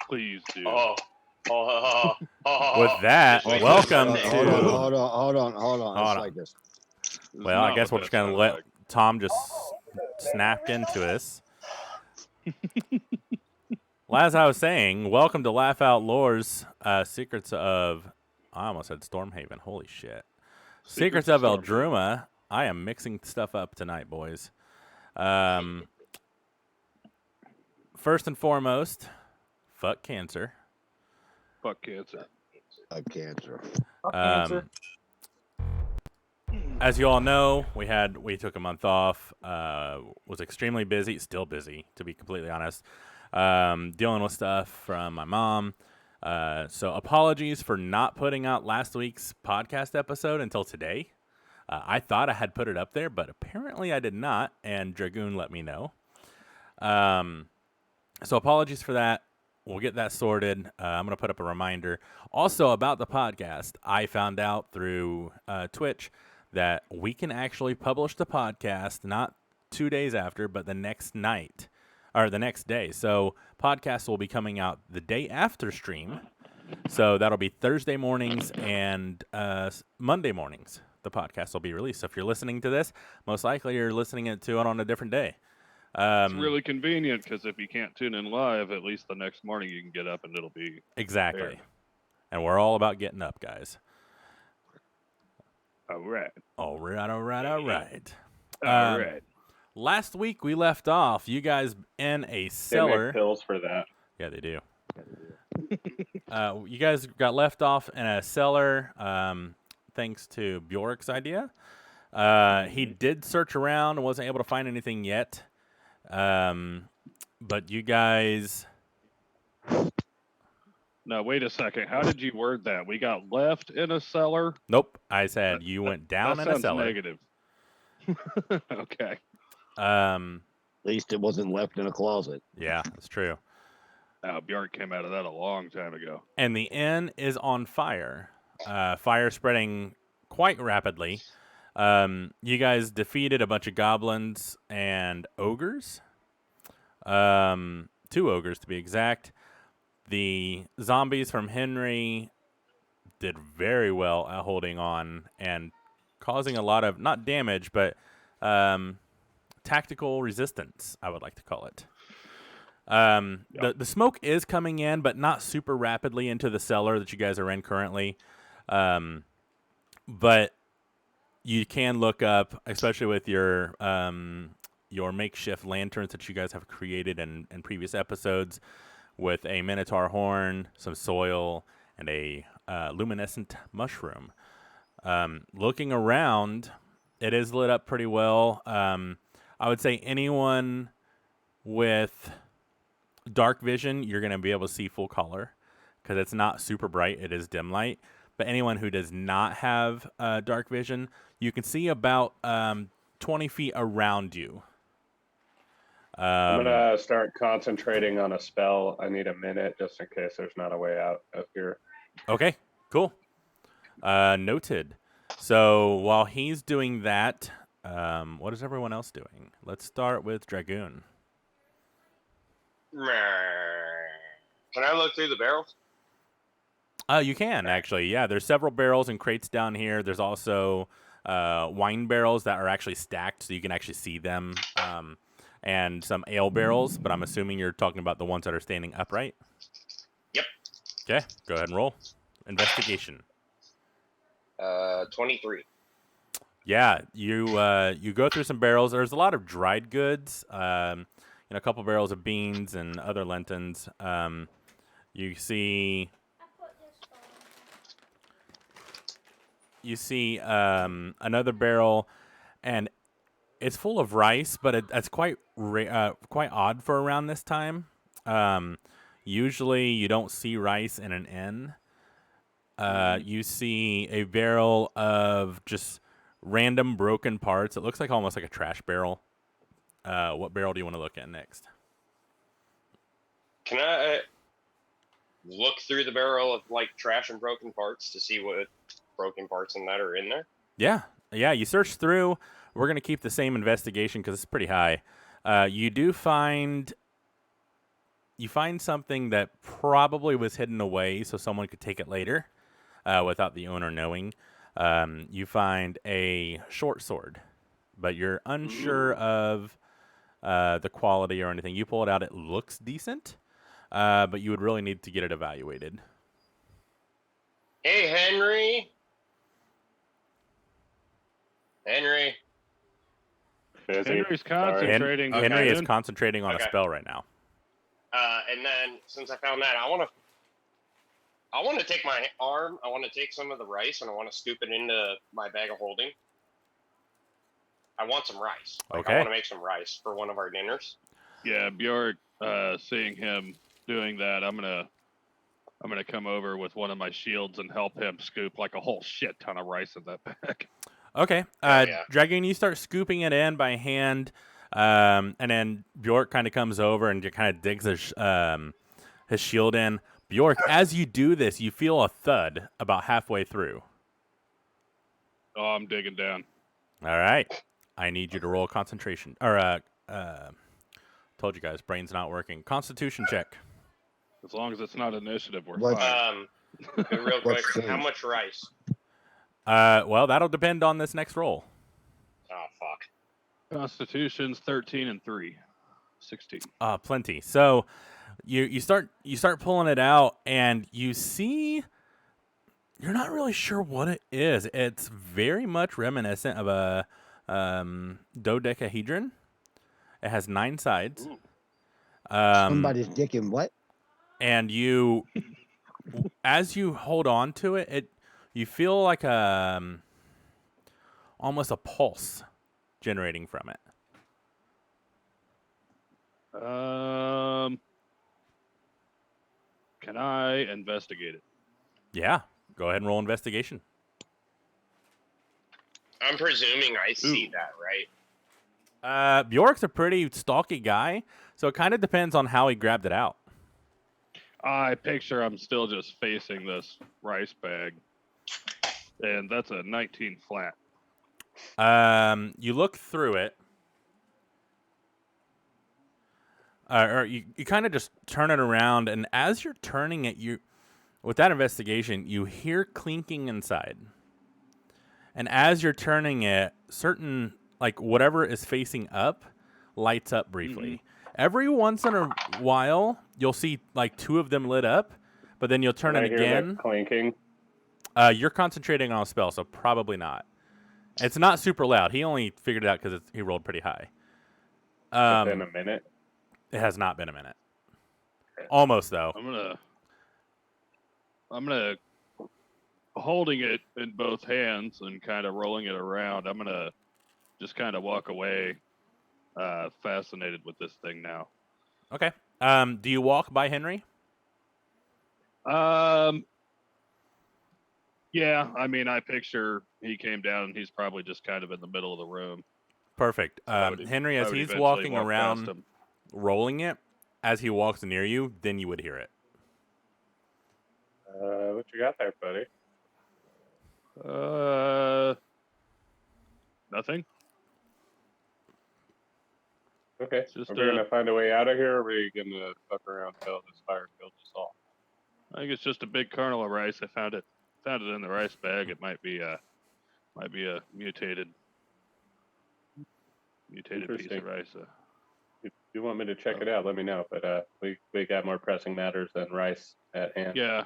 Please do. With that, welcome to... Hold on. It's like this. Well, I guess we're just going to let Tom just snap into us. Well, as I was saying, welcome to Laugh Out Lore's Secrets of... I almost said Stormhaven. Holy shit. Secrets of Eldruma. I am mixing stuff up tonight, boys. First and foremost, fuck cancer. Fuck cancer. Cancer. As you all know, we took a month off. Was extremely busy, still busy, to be completely honest. Dealing with stuff from my mom. So apologies for not putting out last week's podcast episode until today. I thought I had put it up there, but apparently I did not, and Dragoon let me know. So apologies for that. We'll get that sorted. I'm going to put up a reminder. Also about the podcast, I found out through Twitch that we can actually publish the podcast not 2 days after, but the next night or the next day. So podcasts will be coming out the day after stream. So that'll be Thursday mornings and Monday mornings. The podcast will be released. So if you're listening to this, most likely you're listening to it on a different day. It's really convenient because if you can't tune in live, at least the next morning you can get up and it'll be exactly. aired. And we're all about getting up, guys. All right. All right. Last week we left off. You guys in a cellar. They make pills for that. Yeah, they do. You guys got left off in a cellar, thanks to Bjork's idea. He did search around and wasn't able to find anything yet. But you guys... Now, wait a second. How did you word that? We got left in a cellar? Nope. I said you went down in a cellar. Negative. Okay. At least it wasn't left in a closet. Yeah, that's true. Bjork came out of that a long time ago. And the inn is on fire. Fire spreading quite rapidly. You guys defeated a bunch of goblins and ogres. 2 ogres to be exact. The zombies from Henry did very well at holding on and causing a lot of, not damage, but tactical resistance, I would like to call it. The smoke is coming in, but not super rapidly into the cellar that you guys are in currently. But you can look up, especially with your makeshift lanterns that you guys have created in previous episodes, with a minotaur horn, some soil, and a luminescent mushroom. Looking around, it is lit up pretty well. I would say anyone with dark vision, you're going to be able to see full color because it's not super bright. It is dim light. But anyone who does not have dark vision, you can see about 20 feet around you. I'm going to start concentrating on a spell. I need a minute just in case there's not a way out of here. Okay, cool. Noted. So while he's doing that, what is everyone else doing? Let's start with Dragoon. Can I look through the barrels? You can, actually. Yeah, there's several barrels and crates down here. There's also wine barrels that are actually stacked, so you can actually see them. And some ale barrels, but I'm assuming you're talking about the ones that are standing upright? Yep. Okay, go ahead and roll. Investigation. 23. Yeah, you go through some barrels. There's a lot of dried goods, a couple barrels of beans and other lentils. You see another barrel, and it's full of rice, but it's quite odd for around this time. Usually you don't see rice in an inn. You see a barrel of just random broken parts. It looks like almost like a trash barrel. What barrel do you want to look at next? Can I look through the barrel of like trash and broken parts to see what broken parts in that are in there? Yeah. You search through. We're going to keep the same investigation because it's pretty high. You do find you find something that probably was hidden away so someone could take it later without the owner knowing. You find a short sword, but you're unsure of the quality or anything. You pull it out, it looks decent, but you would really need to get it evaluated. Hey, Henry. Henry. Busy. Henry's Sorry. concentrating. Okay. Henry is Brandon. concentrating on a Okay. spell right now. And then since I found that, I want to take my arm. I want to take some of the rice and I want to scoop it into my bag of holding. I want some rice. Okay. I want to make some rice for one of our dinners. Yeah, Bjork. Seeing him doing that, I'm gonna come over with one of my shields and help him scoop like a whole shit ton of rice in that bag. Okay. Yeah. Dragoon, you start scooping it in by hand, and then Bjork kind of comes over and kind of digs his shield in. Bjork, as you do this, you feel a thud about halfway through. Oh, I'm digging down. All right. I need you to roll concentration. Or, told you guys, brain's not working. Constitution check. As long as it's not initiative, we're What? fine. Real quick, What's how changed? much rice? Well, that'll depend on this next roll. Oh, fuck. Constitution's 13 and 3. 16. Plenty. So you start pulling it out, and you see you're not really sure what it is. It's very much reminiscent of a dodecahedron. It has 9 sides. Ooh. Somebody's dicking what? And you, as you hold on to it, you feel like almost a pulse generating from it. Can I investigate it? Yeah. Go ahead and roll investigation. I'm presuming I see Ooh. that, right? Bjork's a pretty stalky guy, so it kind of depends on how he grabbed it out. I picture I'm still just facing this rice bag, and that's a 19 flat. You look through it, or you kind of just turn it around, and as you're turning it, with that investigation, you hear clinking inside. And as you're turning it, certain, like, whatever is facing up lights up briefly. Every once in a while, you'll see, like, 2 of them lit up, but then you'll turn Can it I hear again. that clinking? You're concentrating on a spell, so probably not. It's not super loud. He only figured it out because he rolled pretty high. It's been a minute. It has not been a minute. Almost, though. I'm gonna holding it in both hands and kind of rolling it around. I'm gonna just kind of walk away, fascinated with this thing now. Okay. Do you walk by Henry? Yeah, I mean, I picture he came down and he's probably just kind of in the middle of the room. Perfect. I would- Henry, I as would he's eventually walking walk past around him. rolling it, as he walks near you, then you would hear it. What you got there, buddy? Nothing. Okay. It's just, We're gonna find a way out of here, or are we gonna fuck around until this fire kills us all? I think it's just a big kernel of rice. I found it in the rice bag. It might be a mutated piece Interesting. of rice. If you want me to check it out, let me know. But we got more pressing matters than rice at hand. Yeah,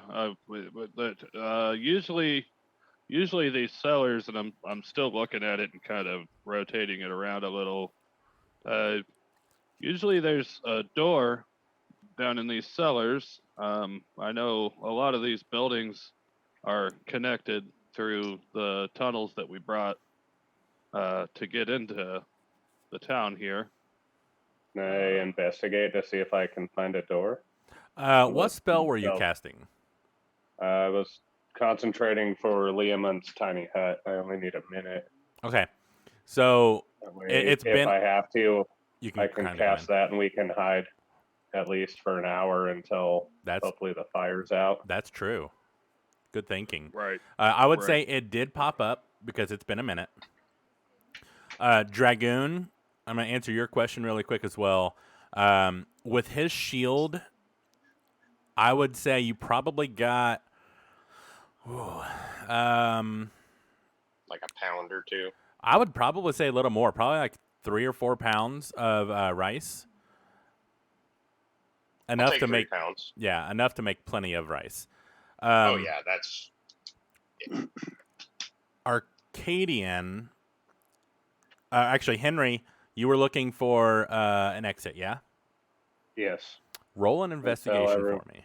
usually these cellars, and I'm still looking at it and kind of rotating it around a little. Usually there's a door down in these cellars. I know a lot of these buildings are connected through the tunnels that we brought to get into the town here. Can I investigate to see if I can find a door? What spell were you spell? casting? I was concentrating for Liamon's tiny hut. I only need a minute. Okay. So That way, It's if been- I have to, you I can can kinda cast go in. that and we can hide at least for an hour until That's hopefully the fire's out. that's true. Good thinking. Right. I would Right. say it did pop up because it's been a minute. Dragoon, I'm going to answer your question really quick as well. With his shield I would say you probably got, like a pound or two. I would probably say a little more, probably like 3 or 4 pounds of rice. I'll Enough take to 3 make, pounds. yeah, enough to make plenty of rice. Oh yeah, that's Arcadian. Actually, Henry, you were looking for an exit, yeah? Yes. Roll an tell investigation everyone- for me.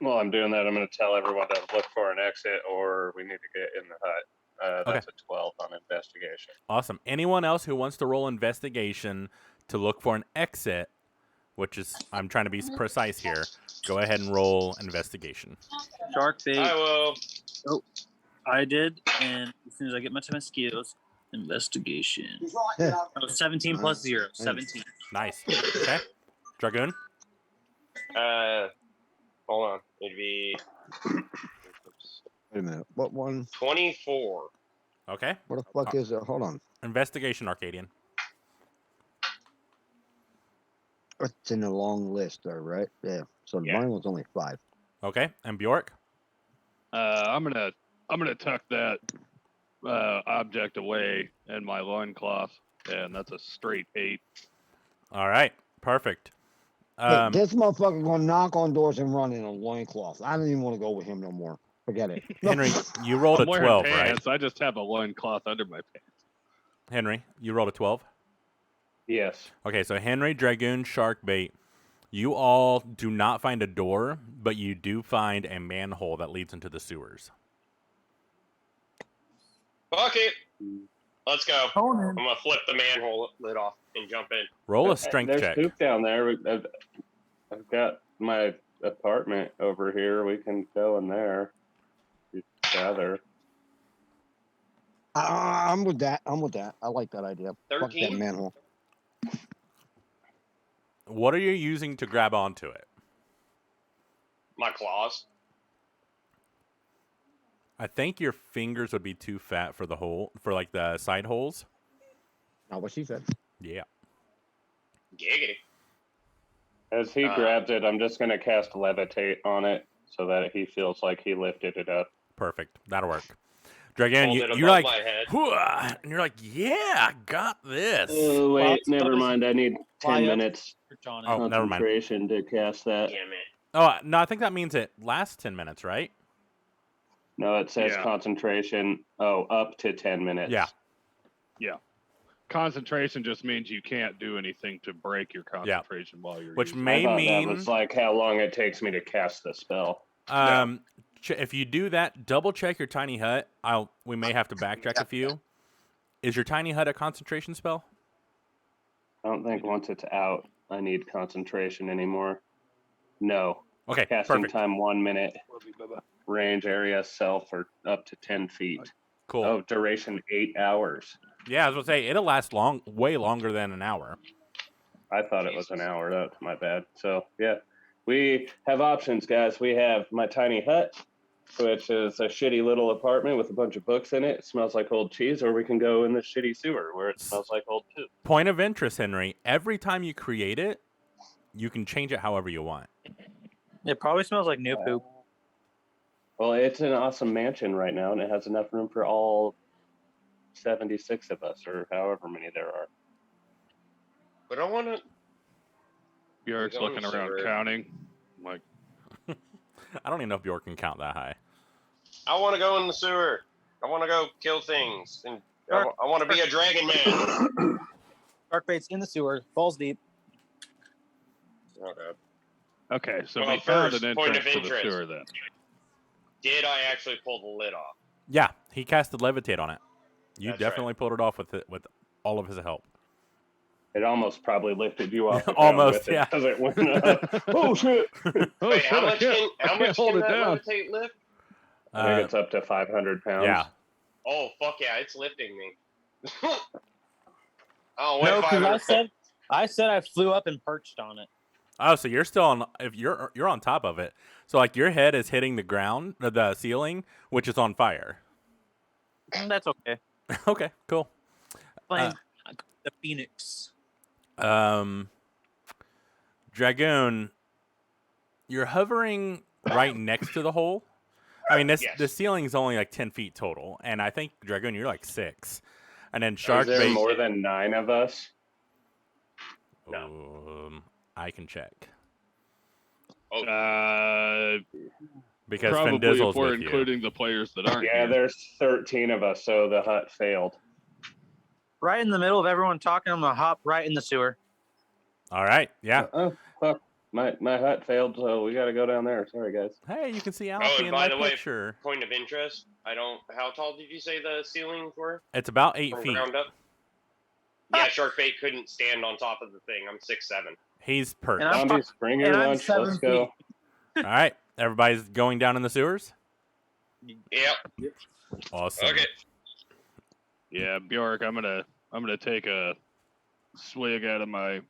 Well, I'm doing that. I'm going to tell everyone to look for an exit, or we need to get in the hut. That's a 12 on investigation. Awesome. Anyone else who wants to roll investigation to look for an exit, which is, I'm trying to be precise here, go ahead and roll investigation. Shark bait. I will. I did, and as soon as I get my skills, investigation. Oh, 17 plus 0. 17. Nice. Okay. Dragoon? Hold on. It'd be Wait a minute. What one? 24. Okay. What the fuck is it? Hold on. Investigation, Arcadian. It's in the long list there, right? Yeah. So Yeah. mine was only 5. Okay. And Bjork? I'm gonna tuck that object away in my loincloth, and that's a straight 8. All right. Perfect. Hey, this motherfucker gonna knock on doors and run in a loincloth. I don't even want to go with him no more. Forget it. Henry, you rolled I'm a wearing 12, right? pants. I just have a loincloth under my pants. Henry, you rolled a 12? Yes. Okay, so Henry, Dragoon, Sharkbait, you all do not find a door, but you do find a manhole that leads into the sewers. Fuck it. Let's go. Oh, I'm gonna flip the manhole lid off and jump in. Roll a strength There's check. poop down there. I've got my apartment over here. We can go in there. Gather. I'm with that. I like that idea. Fuck that 13? manhole. What are you using to grab onto it? My claws. I think your fingers would be too fat for the hole, for like the side holes. Not what she said. Yeah. Giggity. As he grabs it, I'm just going to cast levitate on it so that he feels like he lifted it up. Perfect. That'll work. Dragon, Hold it you're above like, my head. "Hooah," and you're like, yeah, I got this. Oh, wait, never mind. I need 10 minutes Oh, never mind. concentration to cast that. Damn it. Oh, no, I think that means it lasts 10 minutes, right? No, it says Yeah. concentration. Oh, up to 10 minutes. Yeah. Concentration just means you can't do anything to break your concentration while you're Which using may I thought mean that was like how long it takes me to cast the spell. if you do that, double check your tiny hut. We may have to backtrack a few. Is your tiny hut a concentration spell? I don't think once it's out, I need concentration anymore. No. Okay, Casting perfect. time 1 minute. Range area self or up to 10 feet. Cool. Oh, duration 8 hours. Yeah, I was going to say, it'll last way longer than an hour. I thought it was an hour. That's my bad. So, yeah. We have options, guys. We have my tiny hut, which is a shitty little apartment with a bunch of books in it. It smells like old cheese, or we can go in the shitty sewer where it smells like old poop. Point of interest, Henry. Every time you create it, you can change it however you want. It probably smells like new poop. Well, it's an awesome mansion right now, and it has enough room for all 76 of us, or however many there are. But I want to. Bjork's We're going looking to around sewer. counting. I'm like, I don't even know if Bjork can count that high. I want to go in the sewer. I want to go kill things, and I want to be a dragon man. Shark bait's in the sewer, balls deep. Okay. okay, so Well, we found first, an point entrance of to the interest. sewer then. Did I actually pull the lid off? Yeah, he casted levitate on it. You That's definitely pulled it off with all of his help. It almost probably lifted you off the Almost, ground with yeah. it as it went up. Oh, shit! Oh, Wait, shit, how I much can't- I can can't hold it that down. levitate lift? I think it's up to 500 pounds. Yeah. Oh fuck yeah, it's lifting me. Oh, No, wait, because I said I flew up and perched on it. Oh, so you're still on? If you're on top of it, so like your head is hitting the ground, or the ceiling, which is on fire. That's okay. Okay, cool. Playing the Phoenix. Dragoon, You're hovering right next to the hole. I mean, the Yes. ceiling's only like 10 feet total, and I think Dragoon, you're like 6. And then Is Shark there Bait. more than 9 of us? I can check Uh, because probably Findizzle's if we're with you. including the players that aren't Yeah, here. there's 13 of us, so the hut failed. Right in the middle of everyone talking, I'm gonna hop right in the sewer. All right, yeah. Oh, fuck. My hut failed, so we got to go down there. Sorry, guys. Hey, you can see Oh, Alfie and in by my the way, picture. point of interest. How tall did you say the ceilings were? It's about 8 From feet. ground up? Yeah, Sharkbait couldn't stand on top of the thing. I'm 6'7". He's perked. And I'm Zombies, bring your and I'm lunch. 7 Let's go. feet. All right, everybody's going down in the sewers. Yep. Awesome. Okay. Yeah, Bjork, I'm gonna take a swig out of my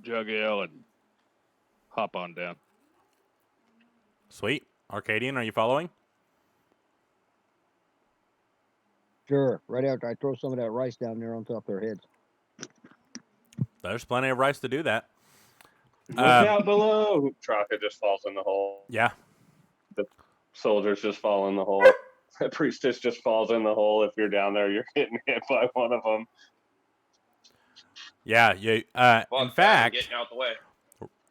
jug ale and hop on down. Sweet. Arcadian, are you following? Sure. Right after I throw some of that rice down there on top of their heads. There's plenty of rice to do that. Look out below. Traka just falls in the hole. Yeah. The soldiers just fall in the hole. The priestess just falls in the hole. If you're down there, you're getting hit by one of them. Yeah. In fact, getting out the way.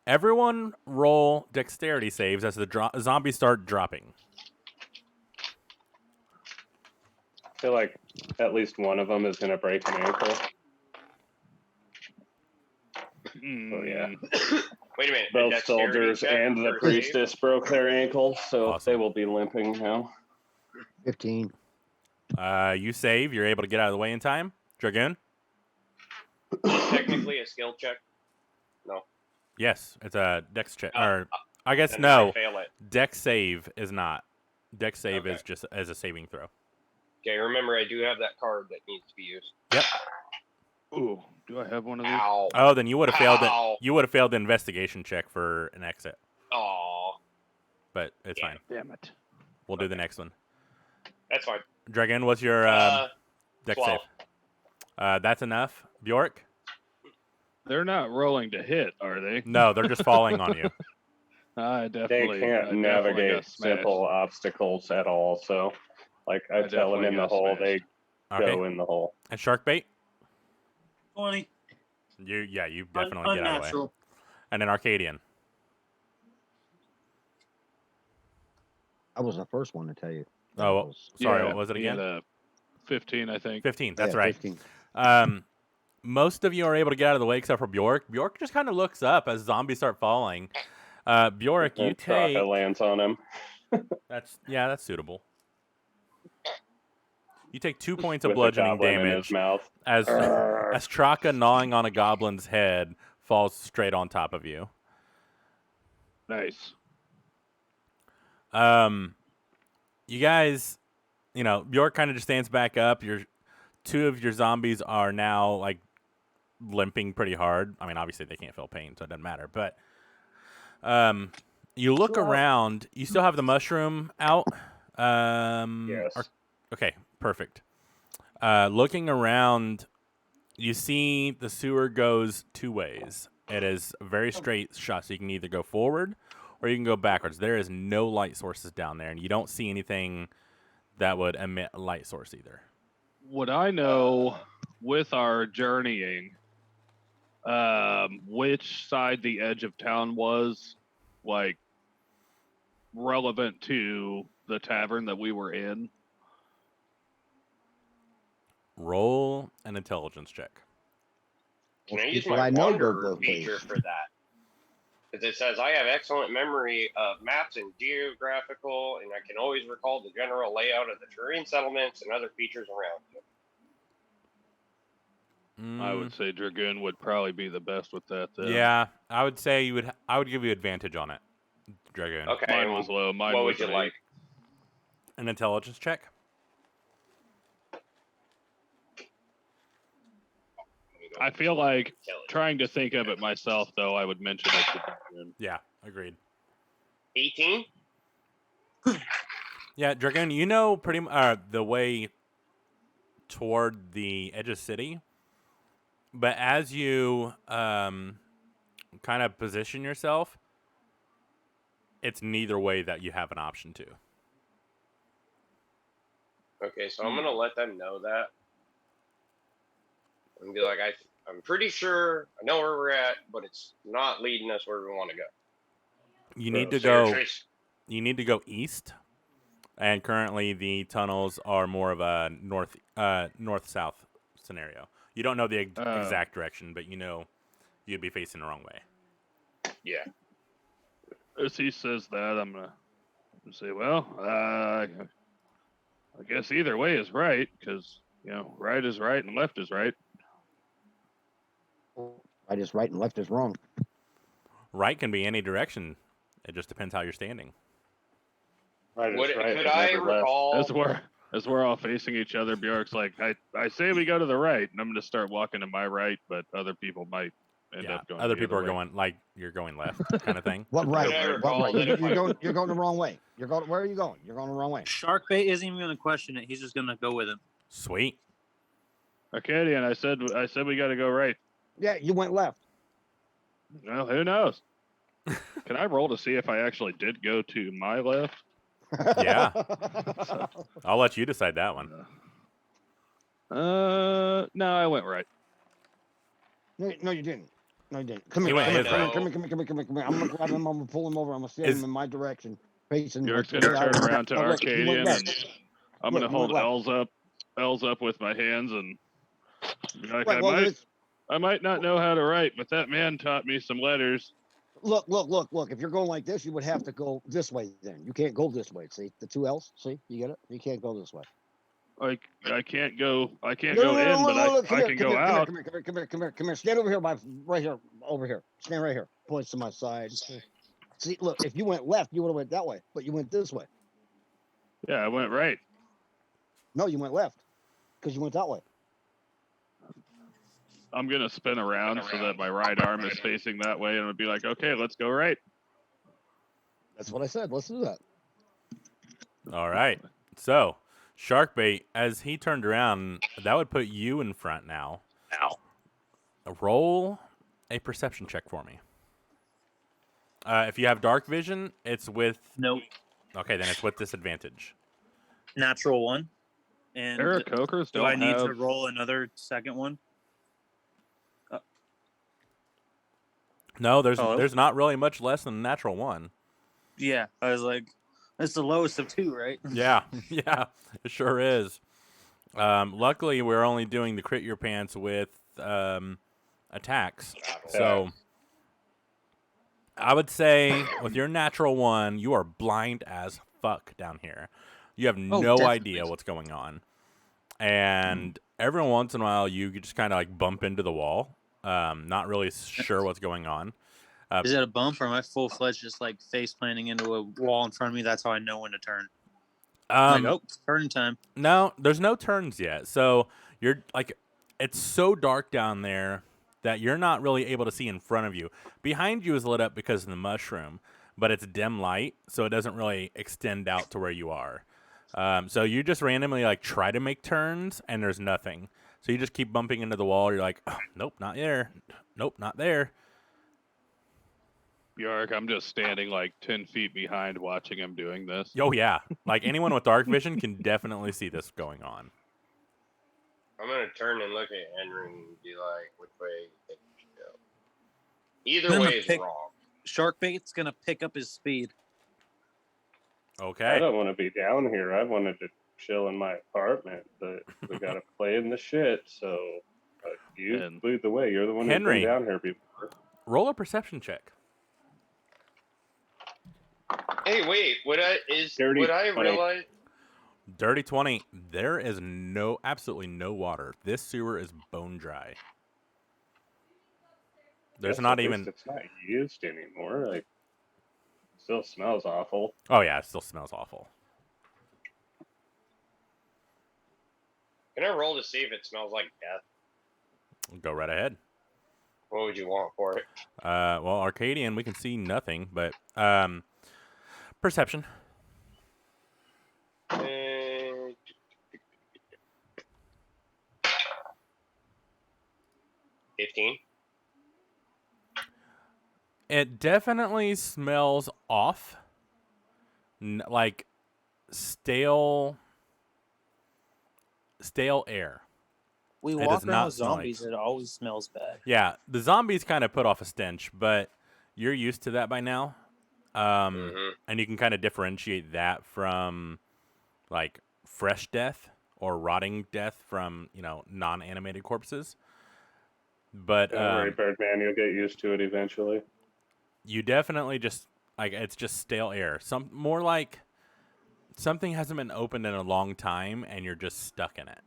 everyone roll dexterity saves as the zombies start dropping. I feel like at least one of them is going to break an ankle. Oh, yeah. Wait a minute. a Both dexterity soldiers check and the or save? priestess broke their ankles, so Awesome. they will be limping now. 15. You save. You're able to get out of the way in time. Dragoon? Technically a skill check. Yes. It's a dex check. Oh, Or I guess And no. I fail it. Dex save is not. Dex save Okay. is just as a saving throw. Okay, remember I do have that card that needs to be used. Yep. Ooh, do I have one of these? Ow. Oh, then you would have failed it. Ow. You would have failed the investigation check for an exit, Aw. but it's Yeah. fine. Damn it. We'll do the next one. That's fine. Dragon, what's your dex 12. save? That's enough. Bjork? They're not rolling to hit, are they? No, they're just falling on you. I They definitely. can't I definitely navigate got smashed. simple obstacles at all, so like I I tell them definitely in the got hole, smashed. they Okay. go in the hole. And Sharkbait? 20. You definitely get out of the way. Unnatural. And then Arcadian. I was the first one to tell you. Oh, sorry, Yeah, what was it he had again? a 15, I think. 15. That's Yeah, right. 15. Most of you are able to get out of the way except for Bjork. Bjork just kind of looks up as zombies start falling. Bjork, you And Traka take. lands on him. That's suitable. You take 2 points of With the bludgeoning goblin in his damage mouth. as Traka gnawing on a goblin's head falls straight on top of you. Nice. You guys, Bjork kind of just stands back up. Two of your zombies are now like limping pretty hard. I mean, obviously they can't feel pain, so it doesn't matter. But you look around. You still have the mushroom out. Yes. Okay, perfect. Looking around, you see the sewer goes 2 ways. It is a very straight shot, so you can either go forward or you can go backwards. There is no light sources down there, and you don't see anything that would emit a light source either. Would I know with our journeying which side the edge of town was, like, relevant to the tavern that we were in? Roll an intelligence check. Can I use Well, my I know Wanderer both feature ways. for that? Because it says I have excellent memory of maps and geographical, and I can always recall the general layout of the terrain settlements and other features around you. I would say Dragoon would probably be the best with that. Then. Yeah, I would say I would give you advantage on it, Dragoon. Okay. Mine and was low. Mine what was would you an like? An intelligence check. I feel like Intelligence. trying to think of it myself, though, I would mention it to Dragoon. Yeah, agreed. 18? Yeah, Dragoon, pretty the way toward the edge of city, but as you kind of position yourself, it's neither way that you have an option to. Okay, so I'm gonna let them know that. And be like, I'm pretty sure I know where we're at, but it's not leading us where we want to go. You need to So you're go. trace- You need to go east, and currently the tunnels are more of a north-south scenario. You don't know the exact direction, but you know you'd be facing the wrong way. Yeah. As he says that, I'm gonna say, well, I guess either way is right, because right is right and left is right. Right is right and left is wrong. Right can be any direction. It just depends how you're standing. Right is right, Could but I never left. recall? As we're all facing each other, Bjork's like, I say we go to the right, and I'm gonna start walking to my right, but other people might end up going. Other the people other are way. going like you're going left, kind of thing. What right? Could I What recall right? that if I- You're going the wrong way. Where are you going? You're going the wrong way. Sharkbait isn't even gonna question it. He's just gonna go with him. Sweet. Arcadian, I said we got to go right. Yeah, you went left. Well, who knows? Can I roll to see if I actually did go to my left? Yeah. I'll let you decide that one. No, I went right. No, you didn't. No, you didn't. Come He here, went come here, his come here, way. come here, come here, come here, come here, come here. I'm gonna grab him. I'm gonna pull him over. I'm gonna steer Is- him in my direction, facing. Bjork's like, gonna the turn other- around to Oh, look, he went Arcadian, left. and I'm Look, gonna he went hold left. L's up with my hands, and be like, Right, well, I might not know how to write, but that man taught me some letters. look. If you're going like this, you would have to go this way. Then you can't go this way. See the two L's. See, you get it. You can't go this way. Like I can't go in, but Come I here, can come go here, out. Come here. Stand over here, right here, over here. Stand right here. Points to my side. See, look, if you went left, you would have went that way, but you went this way. Yeah, I went right. No, you went left, because you went that way. I'm gonna spin around so that my right arm is facing that way, and it'll be like, okay, let's go right. That's what I said. Let's do that. All right. So, Sharkbait, as he turned around, that would put you in front now. Roll a perception check for me. If you have dark vision, it's with... Nope. Okay, then it's with disadvantage. Natural one. And Aarakocras do don't I need have. to roll another second one? No, there's Oh. there's not really much less than a natural one. Yeah. I was like, that's the lowest of two, right? Yeah, yeah, it sure is. Luckily, we're only doing the crit your pants with attacks. So I would say with your natural one, you are blind as fuck down here. You have no definitely. idea what's going on. And every once in a while, you just kind of like bump into the wall. Not really sure what's going on. Is it a bump or am I full fledged just like face planting into a wall in front of me? That's how I know when to turn. Like, oh, it's turn time. No, there's no turns yet. So you're like, it's so dark down there that you're not really able to see in front of you. Behind you is lit up because of the mushroom, but it's dim light, so it doesn't really extend out to where you are. So you just randomly like try to make turns, and there's nothing. So you just keep bumping into the wall. You're like, oh, nope, not there. Nope, not there. Bjork, I'm just standing like 10 feet behind watching him doing this. Oh, yeah. Like anyone with dark vision can definitely see this going on. I'm gonna turn and look at Henry and be like, which way you think we should go? Either I'm gonna way is pick- wrong. Sharkbait's gonna pick up his speed. I Okay. don't want to be down here. I wanted to chill in my apartment, but we got to play in the shit. So you And- lead the way. You're the one Henry. who's been down here before. Roll a perception check. Hey, wait. Would I Dirty 20. realize? Dirty 20. There is absolutely no water. This sewer is bone dry. There's Yes, not at even... least it's not used anymore. Like, still smells awful. Oh, yeah, it still smells awful. Can I roll to see if it smells like death? Go right ahead. What would you want for it? Well, Arcadian, we can see nothing, but perception. Uh, 15. It definitely smells off. like stale air. We It walk does around not with smell like- zombies. It always smells bad. Yeah, the zombies kind of put off a stench, but you're used to that by now. And you can kind of differentiate that from like fresh death or rotting death from, non-animated corpses. But Don't worry, Birdman, you'll get used to it eventually. you definitely just like it's just stale air. More like something hasn't been opened in a long time and you're just stuck in it.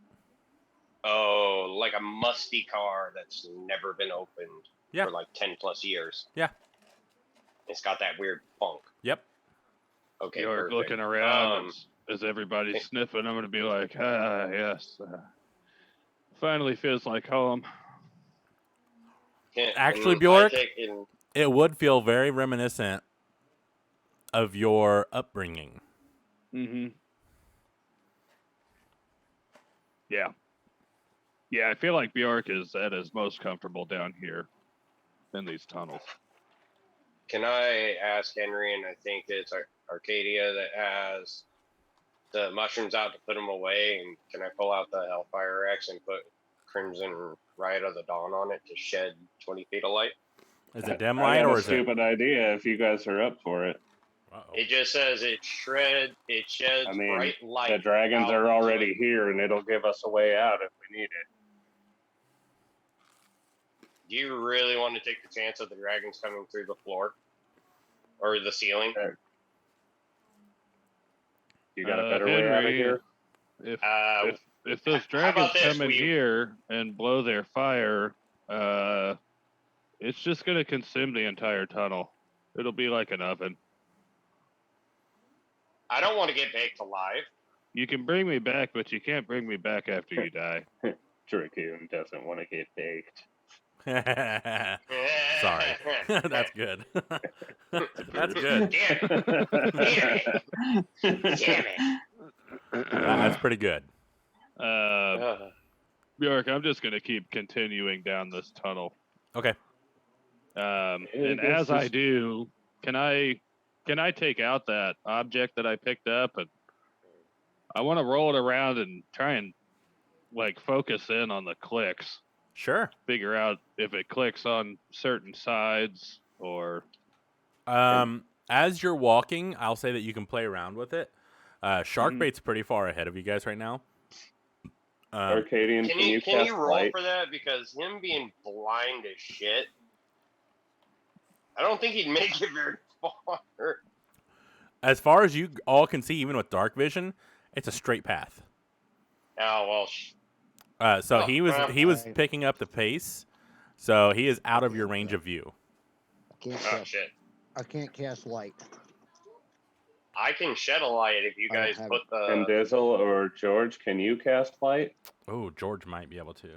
Oh, like a musty car that's never been opened Yeah. for like 10 plus years. Yeah. It's got that weird funk. Yep. Okay, You're perfect. looking around as everybody's sniffing. I'm going to be like, yes. Finally feels like home. Actually, I Bjork, take in- it would feel very reminiscent of your upbringing. Mm-hmm. Yeah. Yeah, I feel like Bjork is at his most comfortable down here in these tunnels. Can I ask Henry, and I think it's Arcadia that has the mushrooms out to put them away, and can I pull out the Hellfire X and put Crimson Riot of the Dawn on it to shed 20 feet of light? Is it dim I light got or a is it? stupid idea if you guys are up for it. Uh-oh. It just says it sheds I mean, bright light. The dragons out are into already it. here, and it'll give us a way out if we need it. Do you really want to take the chance of the dragons coming through the floor or the ceiling? You got a better way out of Henry, here? If those how dragons about this? come in here and blow their fire, it's just going to consume the entire tunnel. It'll be like an oven. I don't want to get baked alive. You can bring me back, but you can't bring me back after you die. Dracoon doesn't want to get baked. Sorry. That's good. That's good. Damn it. That's pretty good. Bjork, I'm just going to keep continuing down this tunnel. Okay. And as I do, can I take out that object that I picked up, and I want to roll it around and try and like focus in on the clicks. Sure. Figure out if it clicks on certain sides or. As you're walking, I'll say that you can play around with it. Sharkbait's pretty far ahead of you guys right now. Arcadian, Can you you cast roll light? for that? Because him being blind as shit, I don't think he'd make it very far. As far as you all can see, even with dark vision, it's a straight path. Oh well. So Oh, he was Alright. picking up the pace, so he is out of your range of view. Oh shit. I can't cast light. I can shed a light if you I don't guys have put And the. Dizzle or George, can you cast light? Oh, George might be able to.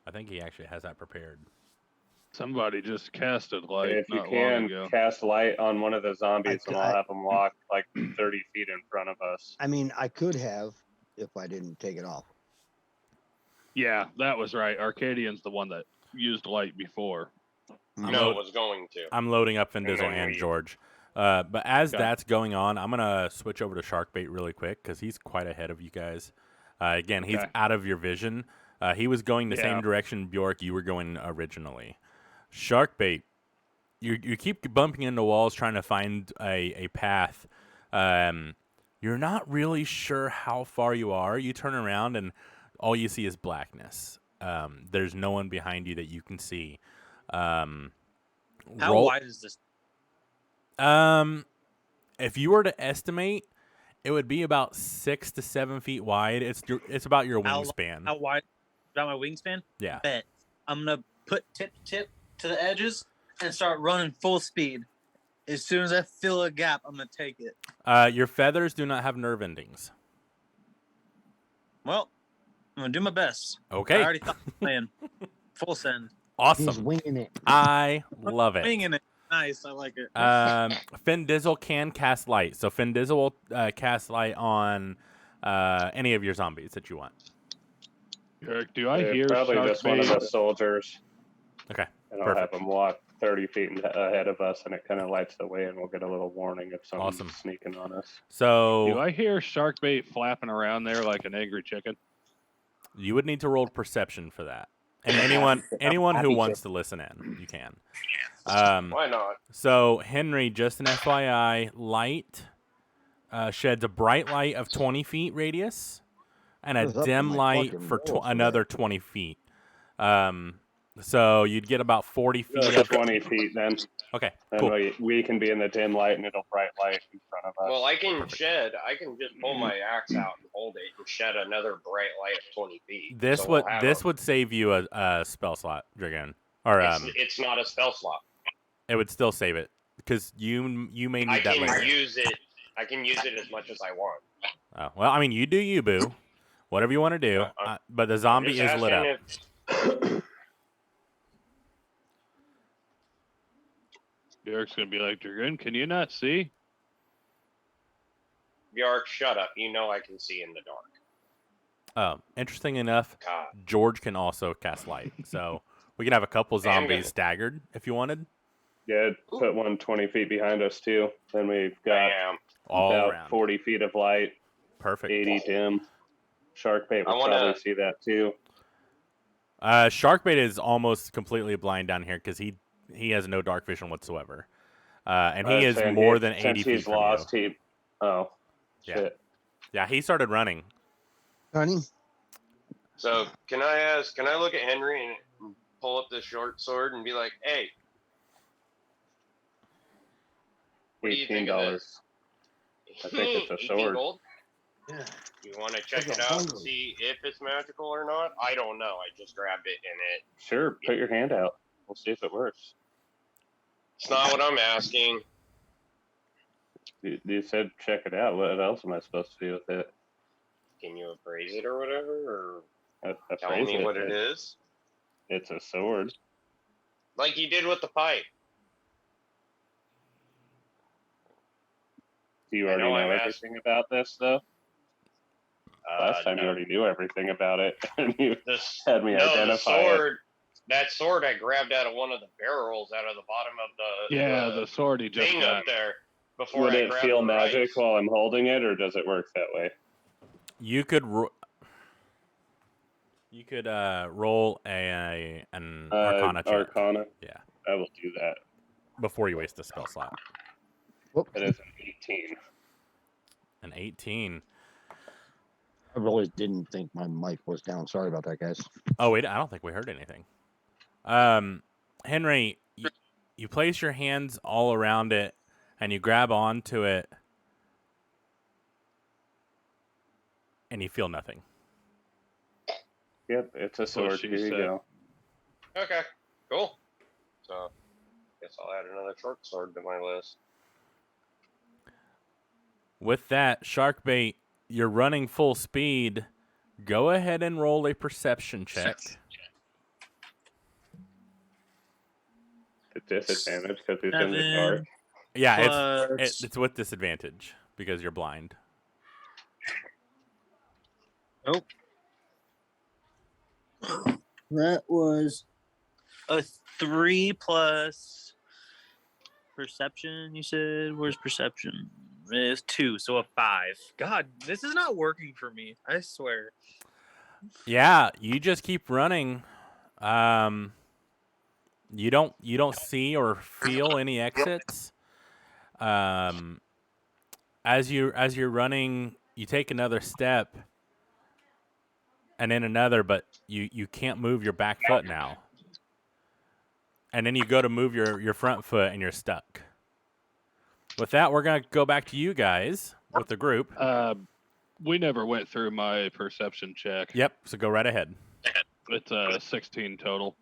I think he actually has that prepared. Somebody just casted light If you not long can, ago. cast light on one of the zombies, and I'll I- have them walk like 30 feet in front of us. I mean, I could have if I didn't take it off. Yeah, that was right. Arcadian's the one that used light before. No, was going to. I'm loading up Vin And Diesel then and we- George. But as Okay. that's going on, I'm going to switch over to Sharkbait really quick because he's quite ahead of you guys. Again, he's Okay. out of your vision. He was going the Yeah. same direction, Bjork, you were going originally. Sharkbait, you keep bumping into walls trying to find a path. You're not really sure how far you are. You turn around and all you see is blackness. There's no one behind you that you can see. How Roll- wide is this? If you were to estimate, it would be about 6 to 7 feet wide. It's about your How- wingspan. How wide? About my wingspan? Yeah. Bet. I'm gonna put tip to the edges and start running full speed. As soon as I fill a gap, I'm gonna take it. Your feathers do not have nerve endings. Well, I'm gonna do my best. Okay. I already thought of the plan. Full send. He's Awesome. winging it. I love it. Winging it. Nice. I like it. Fin Dizzle can cast light, so Fin Dizzle will cast light on any of your zombies that you want. Eric, do I hear Probably just one of the Sharkbait? soldiers. Okay. And I'll Perfect. have them walk 30 feet ahead of us, and it kind of lights the way, and we'll get a little warning if something's Awesome. sneaking on us. Do So I hear shark bait flapping around there like an angry chicken? you would need to roll perception for that. And anyone who wants to listen in, you can. Why not? So Henry, just an FYI, light sheds a bright light of 20 feet radius, and a Goes up to dim my light fucking for balls for another that. 20 feet. So you'd get about 40 feet Go of 20 feet then. Okay, Then cool. we can be in the dim light, and it'll bright light in front of us. Well, I can just pull my axe out and hold it and shed another bright light of 20 feet. This So we'll would have this a- would save you a spell slot, Dragon. Or it's not a spell slot. it would still save it because you may I need that can later. use it. I can use it as much as I want. Oh, well, I mean, you do you, boo. Whatever you want to do. But the zombie just is lit up. asking Derek's gonna be like, Dragoon, can you not see? Bjark, shut up. You know I can see in the dark. Interesting enough, God. George can also cast light, so we can have a couple zombies gonna- staggered if you wanted. Yeah, put one 20 feet behind us too. Then we've got Bam. All about around. 40 feet of light, Perfect. 80 dim. Shark bait will I wanna- probably see that too. Sharkbait is almost completely blind down here because he has no dark vision whatsoever, and he is Saying more than 80 since feet he's from lost, you. Oh, Yeah. shit. Yeah, he started running. Honey, So can I look at Henry and pull up this short sword and be like, hey, what do you think of $18. this? I think it's a 18 sword. gold? Yeah. You want to check Like it a out and bundle. see if it's magical or not? I don't know. I just grabbed it and Sure, put your hand out. We'll see if it works. it's not what I'm asking. You said check it out. What else am I supposed to do with it? Can you appraise it or whatever? Or tell Appraise me what it is? It's a sword. Like you did with the pipe. Do you I already know know I'm everything about this, though? Last time you No. already knew everything about it, and you This, had me no, the identify it. sword. That sword I grabbed out of one of the barrels out of the bottom of Yeah, the sword he just thing got. up there before Would I it grabbed feel the magic rice. while I'm holding it, or does it work that way? You could roll an Arcana check. Arcana. Yeah, I will do that. before you waste a spell slot. That is an 18. An 18. I really didn't think my mic was down. Sorry about that, guys. Oh wait, I don't think we heard anything. Henry, you place your hands all around it and you grab onto it, and you feel nothing. Yep, it's a That's what sword. she Here you said. go. Okay, cool. So, guess I'll add another short sword to my list. With that, Sharkbait, you're running full speed. Go ahead and roll a perception check. The disadvantage because he's in the dark. Yeah, Plus- it's with disadvantage because you're blind. That was a 3 plus perception. You said, where's perception? It's 2, so a 5. God, this is not working for me. I swear. Yeah, you just keep running. You don't see or feel any exits. As you're running, you take another step, and then another, but you can't move your back foot now. And then you go to move your front foot, and you're stuck. With that, we're gonna go back to you guys with the group. We never went through my perception check. Yep. So go right ahead. It's 16 total.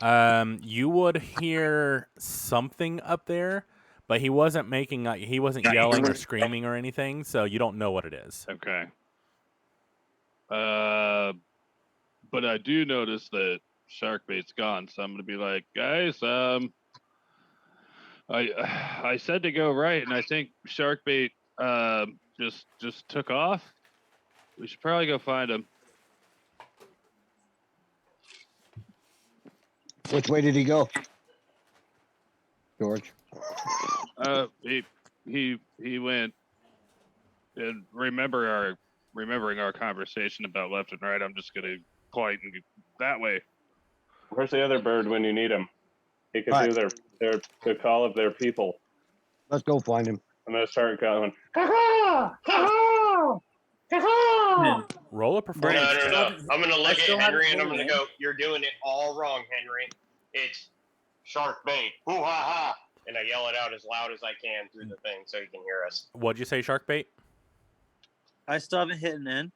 You would hear something up there, but he wasn't yelling or screaming or anything, so you don't know what it is. Okay. But I do notice that Sharkbait's gone, so I'm gonna be like, guys, I said to go right, and I think Sharkbait just took off. We should probably go find him. Which way did he go? George. He went and remembering our conversation about left and right. I'm just gonna point that way. Where's the other bird when you need him? He could All do the call of their people. Let's go find him. I'm gonna start going. Ha ha! Roll a performance. Brandon, check. No. I'm gonna look still at haven't Henry and I'm hit gonna it, go, "You're doing it all wrong, Henry. It's shark bait. Hoo ha ha!" And I yell it out as loud as I can through the thing so he can hear us. What'd you say, shark bait? I still haven't hit an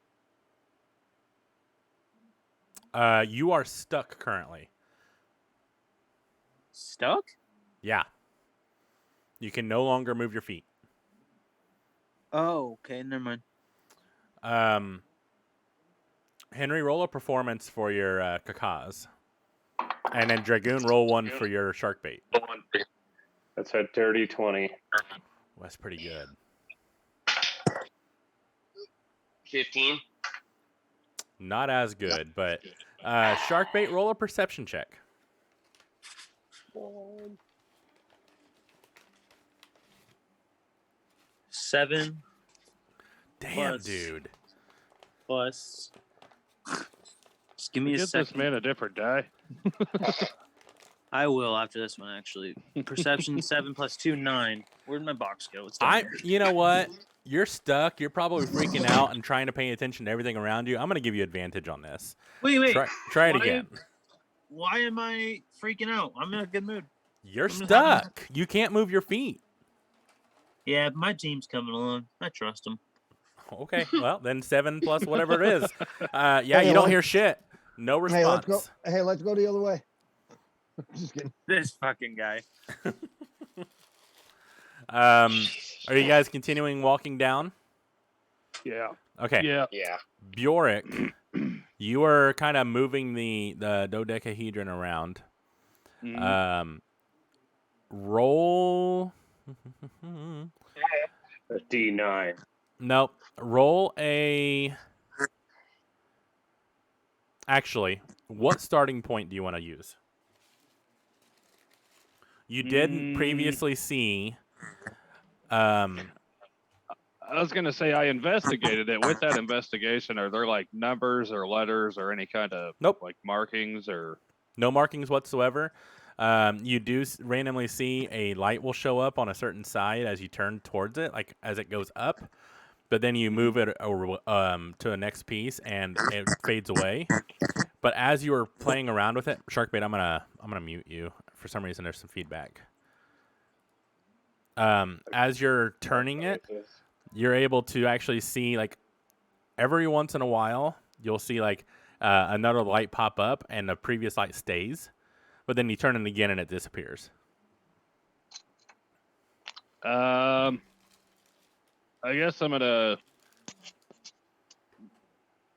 N. You are stuck currently. Stuck? Yeah. You can no longer move your feet. Oh, okay. Never mind. Henry, roll a performance for your kakas. And then Dragoon, roll one for your shark bait. That's a dirty 20. Well, that's pretty good. 15. Not as good, but shark bait, roll a perception check. 7 Damn, Plus. dude. plus. Just give me a Get second. this man a different die. I will after this one, actually. Perception 7 plus 2, 9. Where'd my box go? It's down here. You know what? You're stuck. You're probably freaking out and trying to pay attention to everything around you. I'm going to give you advantage on this. Wait. Try it Why- again. Why am I freaking out? I'm in a good mood. You're I'm just stuck. You can't move your feet. Yeah, my team's coming along. I trust them. Okay, well, then 7 plus whatever it is. Yeah, Hey, you don't what? hear shit. No response. Hey, let's go the other way. Just kidding. This fucking guy. Are you guys continuing walking down? Yeah. Okay. Yeah. Yeah. Bjork, you are kind of moving the dodecahedron around. Mhm. Roll. A D9. Nope. Roll a. Actually, what starting point do you want to use? You didn't previously see. I was gonna say I investigated it. With that investigation, are there like numbers or letters or any kind of Nope. like markings or? No markings whatsoever. You do randomly see a light will show up on a certain side as you turn towards it, like as it goes up. But then you move it over to the next piece and it fades away. But as you were playing around with it, Sharkbait, I'm gonna mute you. For some reason, there's some feedback. As you're turning it, you're able to actually see, like, every once in a while, you'll see like another light pop up and the previous light stays. But then you turn it again and it disappears. I guess I'm gonna.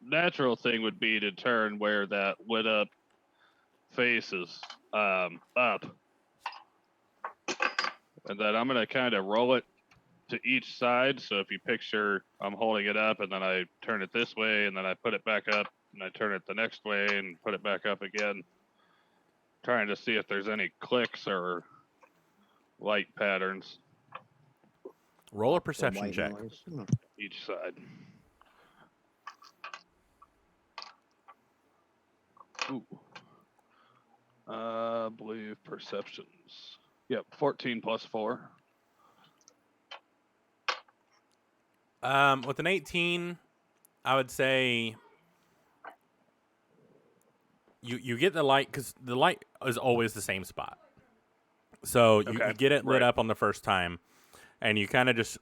Natural thing would be to turn where that lit up face is up, and then I'm gonna kind of roll it to each side. So if you picture, I'm holding it up, and then I turn it this way, and then I put it back up, and I turn it the next way, and put it back up again. Trying to see if there's any clicks or light patterns Roll a perception White check. noise. each side. Ooh. I believe perceptions. Yep, 14 plus 4. With an 18, I would say you get the light because the light is always the same spot. So you get it lit right. up on the first time, and you kind of just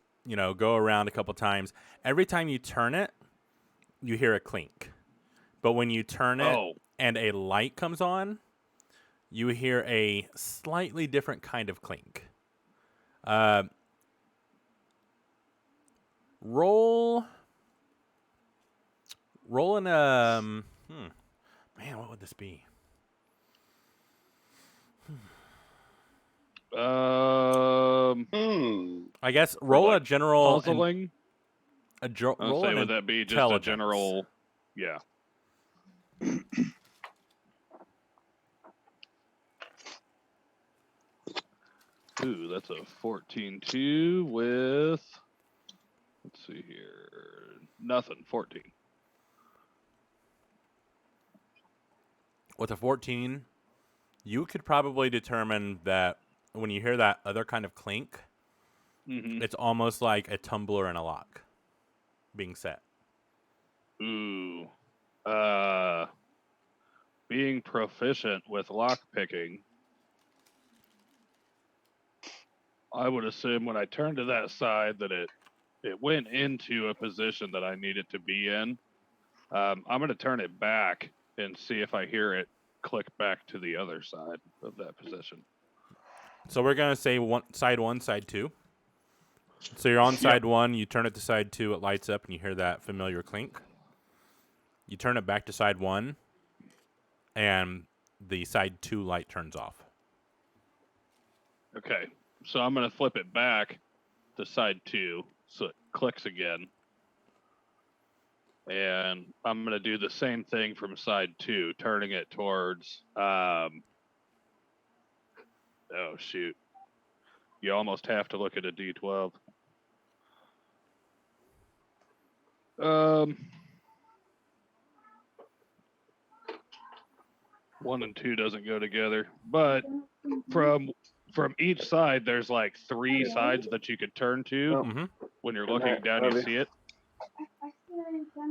go around a couple times. Every time you turn it, you hear a clink. But when you turn it and a light comes on, you hear a slightly different kind of clink. Roll an man, what would this be? I guess roll a general puzzling. roll an Would that be just a intelligence. general? Yeah. Ooh, that's a 14-2 with, let's see here, nothing, 14. With a 14, you could probably determine that when you hear that other kind of clink, Mm-hmm. it's almost like a tumbler and a lock being set. Ooh. Being proficient with lock picking, I would assume when I turned to that side that it went into a position that I needed to be in. I'm going to turn it back and see if I hear it click back to the other side of that position. So we're going to say side 1, side 2. So you're on side Yep. 1, you turn it to side 2, it lights up, and you hear that familiar clink. You turn it back to side 1, and the side 2 light turns off. Okay. So I'm going to flip it back to side 2 so it clicks again. And I'm going to do the same thing from side 2, turning it towards, oh, shoot. You almost have to look at a D12. 1 and 2 doesn't go together, but from each side, there's like 3 sides that you could turn to. Oh. Mm-hmm. When you're Good looking night. down, Love you you. see it.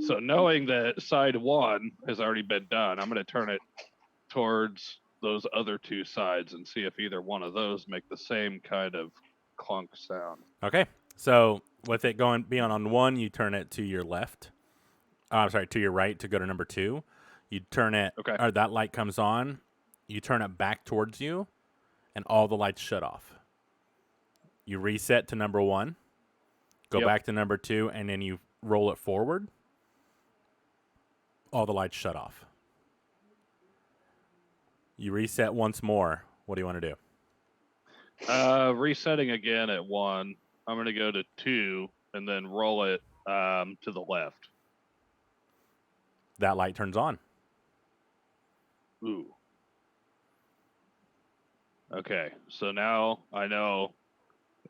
So knowing that side 1 has already been done, I'm going to turn it towards those other 2 sides and see if either one of those make the same kind of clunk sound. Okay. So with it being on 1, you turn it to your left. I'm sorry, to your right to go to number 2. You turn it, Okay. or that light comes on. You turn it back towards you, and all the lights shut off. You reset to number 1, go Yep. back to number 2, and then you roll it forward. All the lights shut off. You reset once more. What do you want to do? Resetting again at 1. I'm going to go to 2 and then roll it to the left. That light turns on. Ooh. Okay, so now I know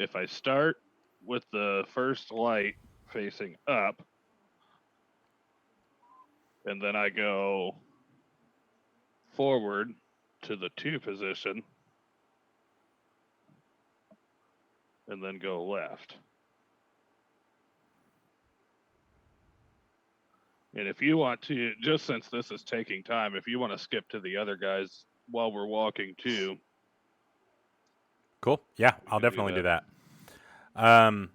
if I start with the first light facing up, and then I go forward to the 2 position, and then go left. And if you want to, just since this is taking time, if you want to skip to the other guys while we're walking too. Cool. Yeah, We I'll can do definitely do that. that.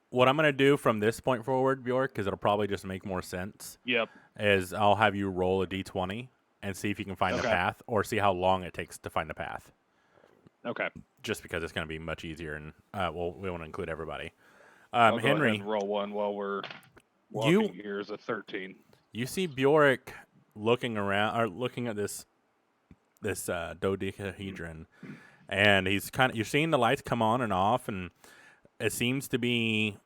What I'm going to do from this point forward, Bjork, because it'll probably just make more sense, Yep. is I'll have you roll a d20 and see if you can find the Okay. path, or see how long it takes to find the path. Okay. Just because it's going to be much easier, and we want to include everybody. I'll go ahead Henry, and roll one while we're walking. Here's a 13. you see Bjork looking around, or looking at this dodecahedron, and you're seeing the lights come on and off, and it seems to be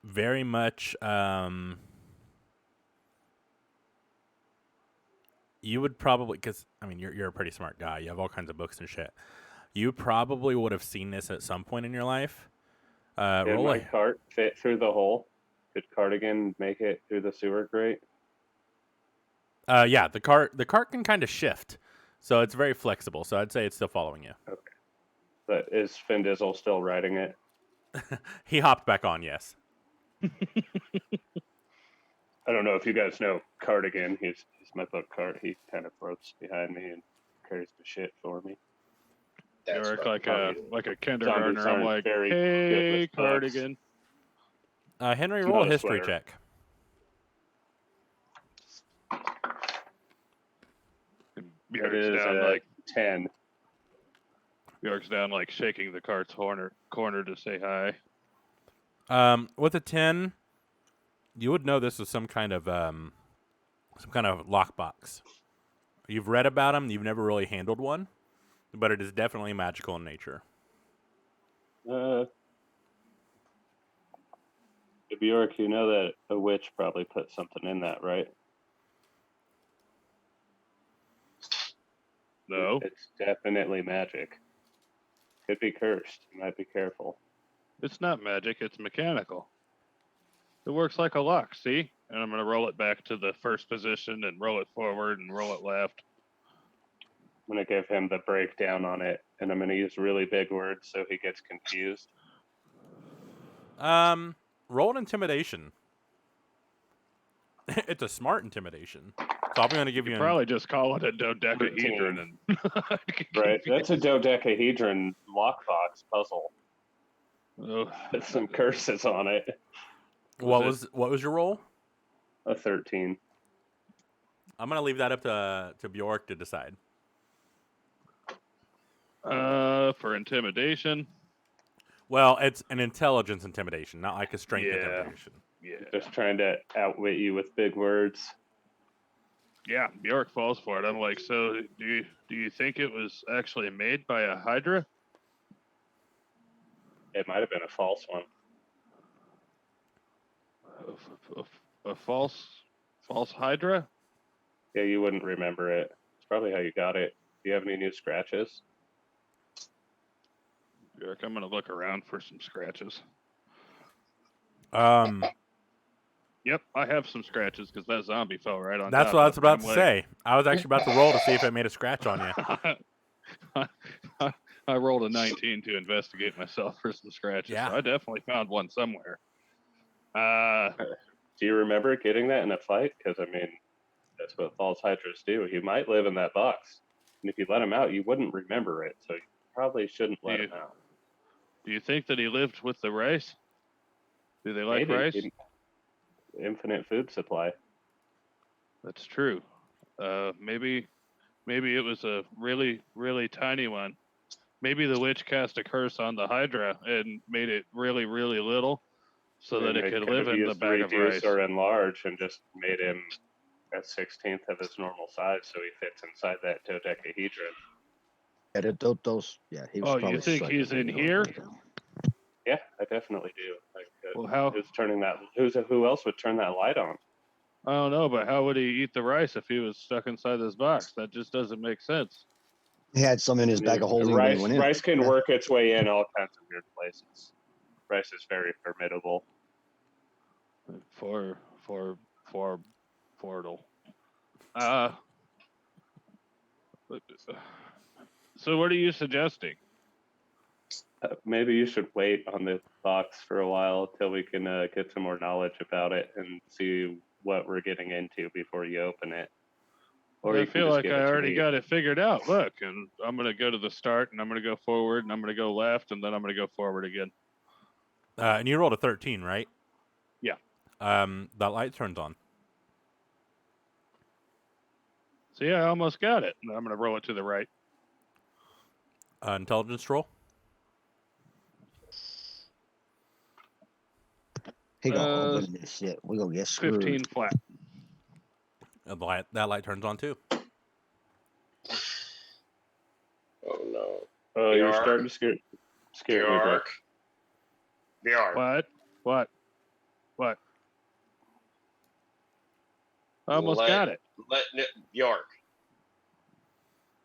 very much you would probably, because I mean you're a pretty smart guy, you have all kinds of books and shit, you probably would have seen this at some point in your life. Did Roll my a cart fit through the hole? Could cardigan make it through the sewer grate? yeah, the cart can kind of shift, so it's very flexible, so I'd say it's still following you. Okay. But is Finn Dizzle still riding it? He hopped back on, yes. I don't know if you guys know Cardigan. He's my book cart. He kind of floats behind me and carries the shit for me. That's Eric, right. like a kindergartner. I'm aren't like, very good hey, with books. cardigan. Henry, It's roll a not a history sweater. check. It Bjork's is down like 10. shaking the cart's corner to say hi. With a 10, you would know this is some kind of lockbox. You've read about them. You've never really handled one, but it is definitely magical in nature. Bjork, you know that a witch probably put something in that, right? No. It's definitely magic. Could be cursed. You might be careful. It's not magic, it's mechanical. It works like a lock, see? And I'm going to roll it back to the first position and roll it forward and roll it left. I'm going to give him the breakdown on it, and I'm going to use really big words so he gets confused. Roll an intimidation. It's a smart intimidation. So I'm going to give you Probably just call it a dodecahedron. And Right, that's a dodecahedron lockbox puzzle Oh, with some curses on it. What was your roll? A 13. I'm going to leave that up to Bjork to decide. for intimidation. Well, it's an intelligence intimidation, not like a strength Yeah. intimidation. Yeah. Just trying to outwit you with big words. Yeah, Bjork falls for it. I'm like, so do you think it was actually made by a Hydra? It might have been a false one. A false Hydra? Yeah, you wouldn't remember it. It's probably how you got it. Do you have any new scratches? Bjork, I'm gonna look around for some scratches. Yep, I have some scratches because that zombie fell right on. That's top what I of was about me. to I'm say. I was actually about to roll to see if it made a scratch on you. I rolled a 19 to investigate myself for some scratches. Yeah. So I definitely found one somewhere. Do you remember getting that in a fight? Because, I mean, that's what false hydras do. He might live in that box. And if you let him out, you wouldn't remember it. So you probably shouldn't let him out. Do you think that he lived with the rice? Do they like Maybe. rice? Infinite food supply. That's true. Maybe it was a really, really tiny one. Maybe the witch cast a curse on the Hydra and made it really, really little so that And it they could could live have in the used bag of rice. reduce or enlarge and just made him a 16th of his normal size so he fits inside that dodecahedron. Yeah, he was Oh, you probably think he's in here? Yeah, I definitely do. Well, how? Who else would turn that light on? I don't know, but how would he eat the rice if he was stuck inside this box? That just doesn't make sense. He had some in his bag of holding when he went in. Rice can Yeah. work its way in all kinds of weird places. Rice is very formidable. For portal. So what are you suggesting? Maybe you should wait on the box for a while till we can get some more knowledge about it and see what we're getting into before you open it. Or I you can feel just like give I it to already me. got it figured out. Look, and I'm gonna go to the start, and I'm gonna go forward, and I'm gonna go left, and then I'm gonna go forward again. And you rolled a 13, right? Yeah. That light turns on. So yeah, I almost got it. I'm gonna roll it to the right. Intelligence roll. He gonna open this shit. We gonna get screwed. 15 flat. That light turns on too. Oh no. Oh, you're Bjork. starting to scare me, bro. Bjork. Bjork. What? I almost got it. Bjork.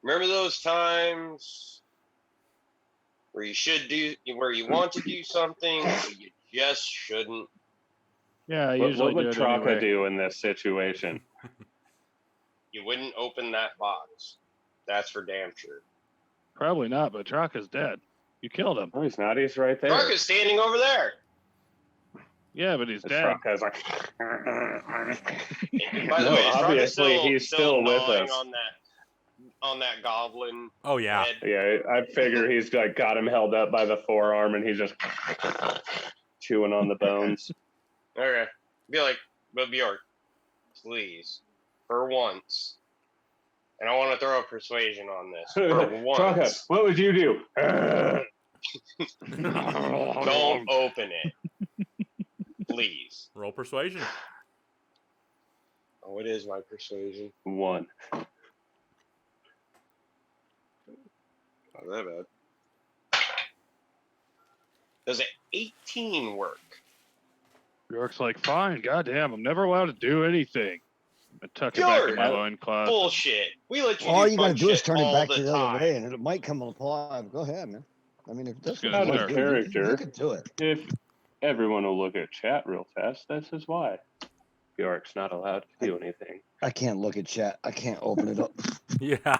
Remember those times where you want to do something, but you just shouldn't? Yeah, I What usually would do it Traka anyway. do in this situation? You wouldn't open that box. That's for damn sure. Probably not, but Traka's dead. You killed him. No, he's not. He's right there. Bjork is standing over there. Yeah, but he's This dead. Traka's like. And by the No, way, is Traka obviously he's still with gnawing us. on that goblin Oh yeah. head? Yeah, I figure he's like got him held up by the forearm, and he's just chewing on the bones. Okay. Be like, but Bjork, please, for once. And I want to throw a persuasion on this. For once. Traka, what would you do? Don't open it. Please. Roll persuasion. Oh, what is my persuasion? 1. Not that bad. Does an 18 work? Bjork's like, fine, goddamn, I'm never allowed to do anything. I tuck it back in my Bjork! loincloth. Bullshit. We let you All do you gotta fun do is shit turn it all back the the other time. way, and it might come alive. Go ahead, man. I mean, if that's Just what gonna you Out want of to do, character. you can do it. If everyone will look at chat real fast, this is why. Bjork's not allowed to do anything. I can't look at chat. I can't open it up. Yeah.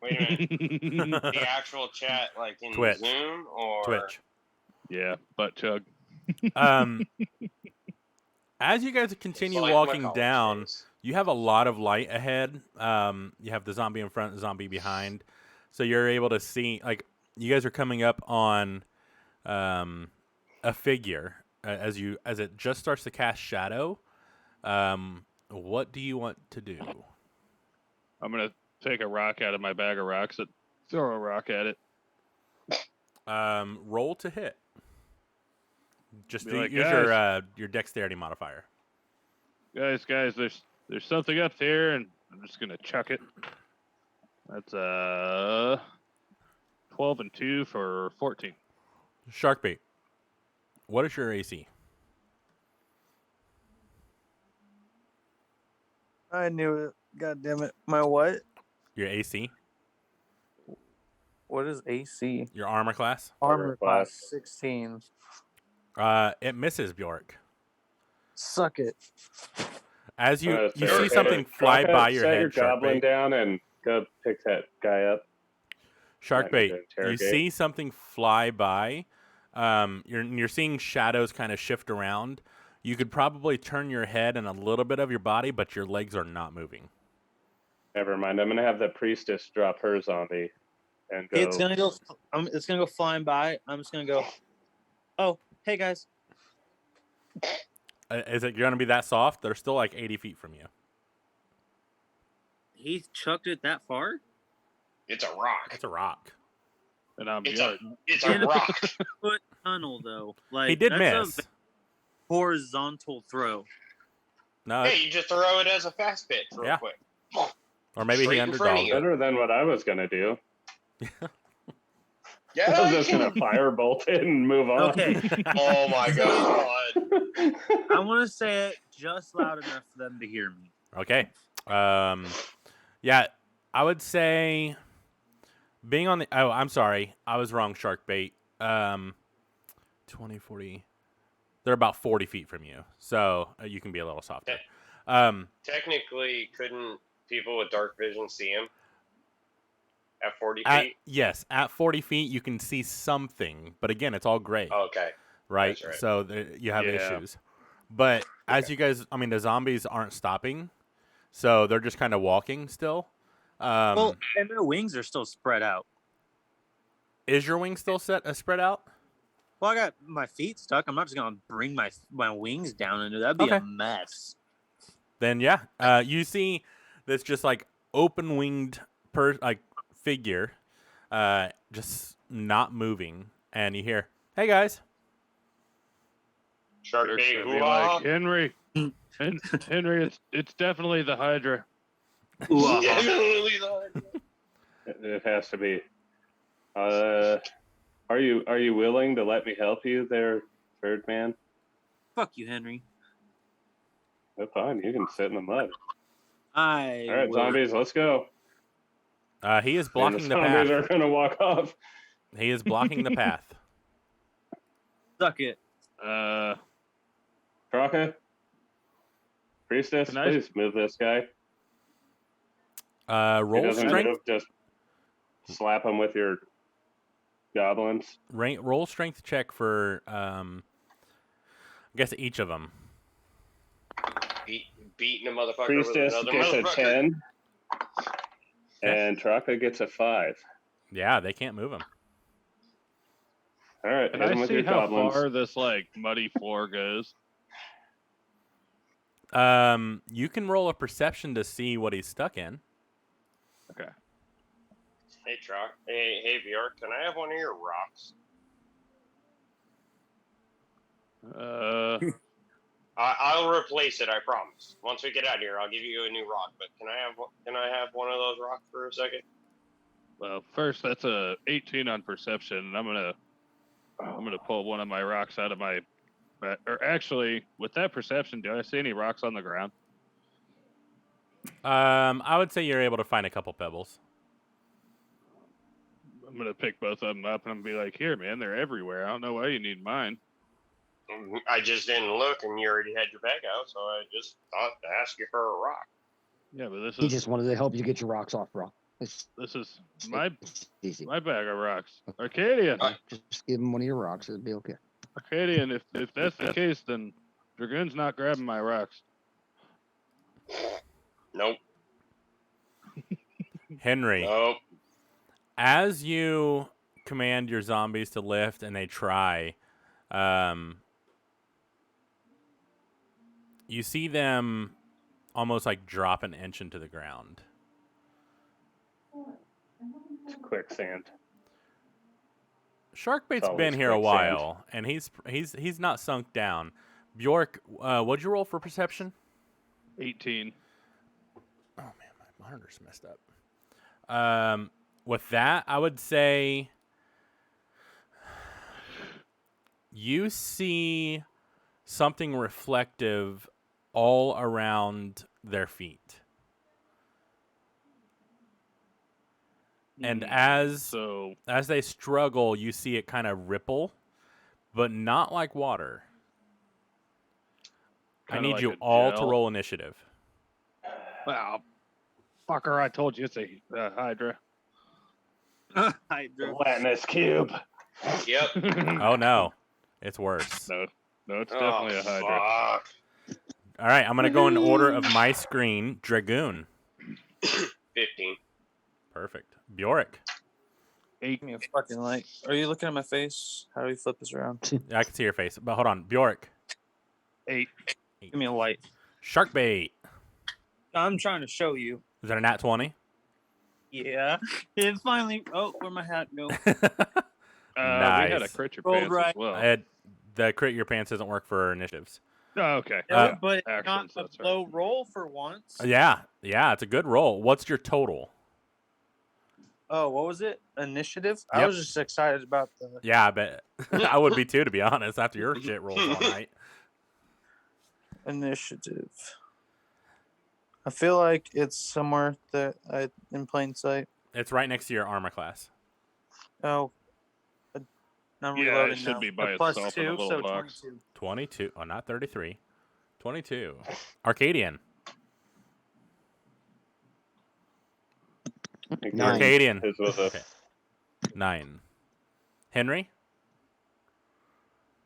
Wait a minute. The actual chat, like in Twitch. Zoom or Twitch. Yeah, butt chug. As you guys continue It's like my walking college down, days. you have a lot of light ahead. You have the zombie in front, the zombie behind, so you're able to see. Like you guys are coming up on a figure as it just starts to cast shadow. What do you want to do? I'm gonna take a rock out of my bag of rocks and throw a rock at it. Roll to hit. Just Be like, use your dexterity modifier. Guys, there's something up there, and I'm just gonna chuck it. That's 12 and 2 for 14. Sharkbait. What is your AC? I knew it. God damn it. My what? Your AC? What is AC? Your armor class? Armor class 16. It misses Bjork. Suck it. As you Say, see hey, something fly Rocka, by your set head, your goblin Sharkbait. down and go pick that guy up. Sharkbait, you interrogate. see something fly by. You're seeing shadows kind of shift around. You could probably turn your head and a little bit of your body, but your legs are not moving. Never mind. I'm gonna have the priestess drop her zombie and go. It's gonna go. It's gonna go flying by. I'm just gonna go. Oh, hey guys. Is it going to be that soft? They're still like 80 feet from you. He chucked it that far. It's a rock. It's a rock. And I'm It's Bjork. It's a rock. Foot tunnel though. Like He did that's miss. a horizontal throw. No, Hey, you just throw it as a fast pitch real Yeah. quick. or maybe straight he in front of underdogged you. it. Better than what I was gonna do. Yeah. I was just gonna firebolt it and move on. Okay. Oh my god. I want to say it just loud enough for them to hear me. Okay. Yeah, I would say being on the. Oh, I'm sorry. I was wrong, Sharkbait. 20, 40. They're about 40 feet from you, so you can be a little softer. Technically, couldn't people with dark vision see him at 40 feet? Yes, at 40 feet, you can see something, but again, it's all gray. Okay. Right? That's right. So you have Yeah. issues. But as you guys, I mean, the zombies aren't stopping, so they're just kind of walking still. Well, and their wings are still spread out. Is your wing still spread out? Well, I got my feet stuck. I'm not just gonna bring my wings down into that'd be a Okay. mess. Then yeah, you see this just like open winged figure, just not moving, and you hear, "Hey guys." Shark Bjork's bait, gonna be hoo-ah. like, Henry, Henry, it's definitely the Hydra. Definitely the- It has to be. Are you willing to let me help you there, third man? Fuck you, Henry. Oh, fine. You can sit in the mud. All All right, zombies, let's go. He is And blocking the zombies path. are gonna walk off. He is blocking the path. Suck it. Kraka, priestess, Can I- please move this guy. He Roll doesn't strength. move, just slap him with your goblins. Roll strength check for I guess each of them. Beating a motherfucker Priestess with another gets a motherfucker. 10, and Traka gets a 5. Yeah, they can't move him. All right, Can hit I him with see your how goblins. far this like muddy floor goes? You can roll a perception to see what he's stuck in. Okay. Hey, Troc. Hey, Bjork. Can I have one of your rocks? I'll replace it. I promise. Once we get out of here, I'll give you a new rock. But can I have one of those rocks for a second? Well, first that's a 18 on perception, and I'm gonna pull one of my rocks out of my. Or actually, with that perception, do I see any rocks on the ground? I would say you're able to find a couple pebbles. I'm gonna pick both of them up and I'm gonna be like, "Here, man, they're everywhere. I don't know why you need mine." I just didn't look, and you already had your bag out, so I just thought to ask you for a rock. Yeah, but this He is just wanted to help you get your rocks off, bro. It's my it's easy. my bag of rocks. Arcadian, Just give him one of your rocks. It'll be okay. Arcadian. If that's the case, then Dragoon's not grabbing my rocks. Nope. Henry, Nope. as you command your zombies to lift and they try, you see them almost like drop an inch into the ground. It's quicksand. Sharkbait's It's been always here a quicksand. while, and he's not sunk down. Bjork, what'd you roll for perception? 18. Oh man, my monitor's messed up. With that, I would say you see something reflective all around their feet. And as they struggle, you see it kind of ripple, but not like water. I Kinda need like you a all to gel. roll initiative. Wow, fucker! I told you it's a Hydra. Hydra. Latinus cube. Yep. Oh no, it's worse. No, it's Oh, definitely a Hydra. fuck. All right, I'm gonna go in order of my screen. Dragoon, 15. perfect. Bjork, Give me a fucking light. Are you looking at my face? How do we flip this around? I can see your face, but hold on. Bjork, 8. Give me a light. Sharkbait. I'm trying to show you. Is that a nat 20? Yeah. It's finally. Oh, where'd my hat go? We had a Nice. crit your Rolled pants right. as well. The crit your pants doesn't work for initiatives. Oh, okay. No, but not actions, a that's right. low roll for once. Yeah, it's a good roll. What's your total? Oh, what was it? Initiative? I Yep. was just excited about the Yeah, I bet I would be too, to be honest, after your shit rolls all night. initiative. I feel like it's somewhere in plain sight. It's right next to your armor class. Oh. I'm Yeah, it reloading should now. be by Plus itself in a 2, little so box. 22. 22. Oh, not 33. 22. Arcadian. Nine. Arcadian. His was a Okay. 9. Henry.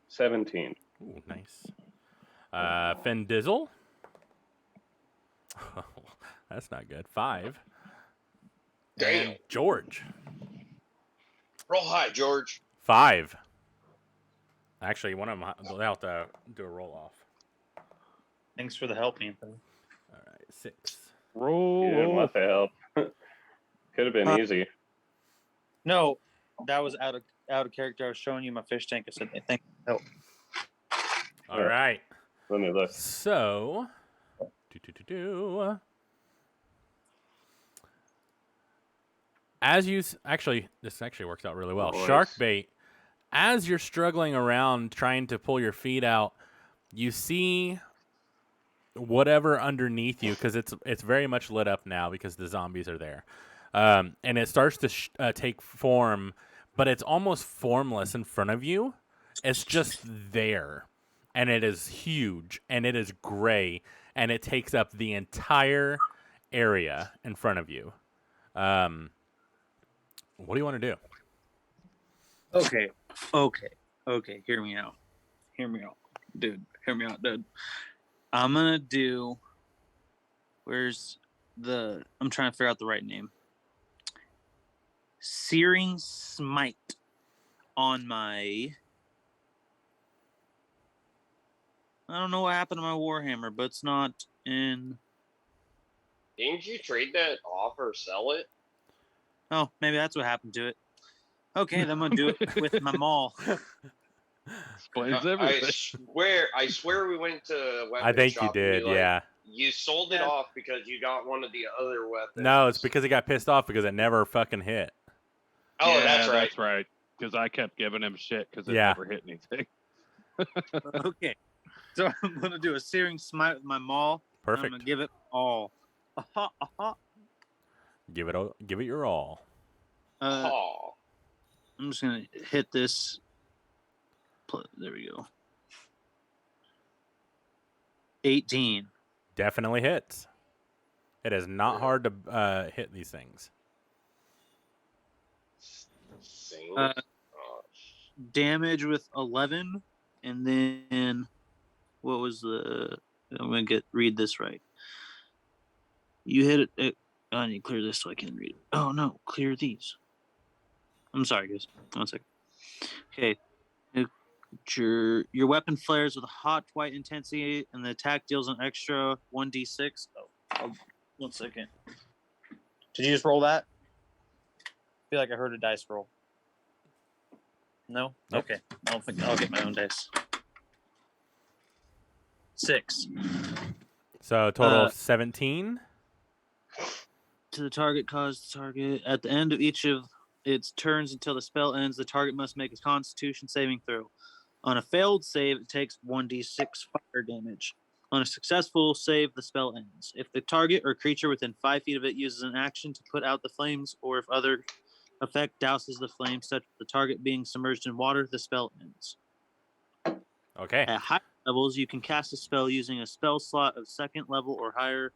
17. Ooh, nice. Finn Dizzle. Oh, that's not good. 5. Damn. And George. Roll high, George. 5. Actually, one of them they'll have to do a roll off. Thanks for the help, Anthony. All right, 6. Roll. You didn't want the help. Could have been easy. No, that was out of character. I was showing you my fish tank. I said, hey, thank you. Help. All right. Let me look. So, as you actually, this actually works out really well. Nice. Sharkbait, as you're struggling around trying to pull your feet out, you see whatever underneath you, because it's very much lit up now because the zombies are there, and it starts to take form, but it's almost formless in front of you. It's just there, and it is huge, and it is gray, and it takes up the entire area in front of you. What do you want to do? Okay. Hear me out, dude. Hear me out, dude. I'm gonna do. I'm trying to figure out the right name. Searing Smite on my. I don't know what happened to my Warhammer, but it's not in. Didn't you trade that off or sell it? Oh, maybe that's what happened to it. Okay, then I'm gonna do it with my maul. Explains I everything. swear we went to a weapon I think you shop and did, yeah. You sold it Yeah. off because you got one of the other weapons. No, it's because he got pissed off because it never fucking hit. Oh, Yeah, that's right. That's right. Because I kept giving him shit because it Yeah. never hit anything. Okay, so I'm gonna do a Searing Smite with my maul. and I'm Perfect. gonna give it all. Aha, aha. Give it your all. Oh, I'm just gonna hit this. There we go. 18. Definitely hits. It is not hard to hit these things. Sing. Uh, Damage with 11, and then what was the? I'm gonna read this right. You hit it. I need to clear this so I can read it. Oh no, clear these. I'm sorry, guys. 1 second. Okay. Your weapon flares with a hot white intensity, and the attack deals an extra 1d6. Oh, 1 second. Did you just roll that? I feel like I heard a dice roll. No? Nope. Okay. I don't think I'll get my own dice. 6. So a total of 17. To the target, cause the target. At the end of each of its turns until the spell ends, the target must make a Constitution saving throw. On a failed save, it takes 1d6 fire damage. On a successful save, the spell ends. If the target or creature within 5 feet of it uses an action to put out the flames, or if other effect douses the flames, such as the target being submerged in water, the spell ends. Okay. At high levels, you can cast a spell using a spell slot of 2nd level or higher.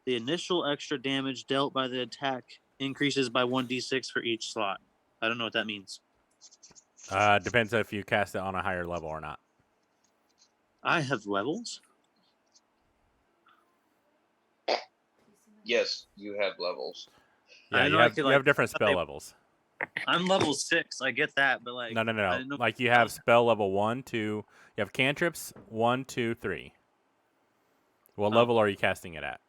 The initial extra damage dealt by the attack increases by 1d6 for each slot. I don't know what that means. Depends if you cast it on a higher level or not. I have levels? Yes, you have levels. Yeah, you have different spell levels. I'm level 6. I get that, but like No. I didn't know- Like you have spell level 1, 2. You have cantrips 1, 2, 3. What level are you casting it at?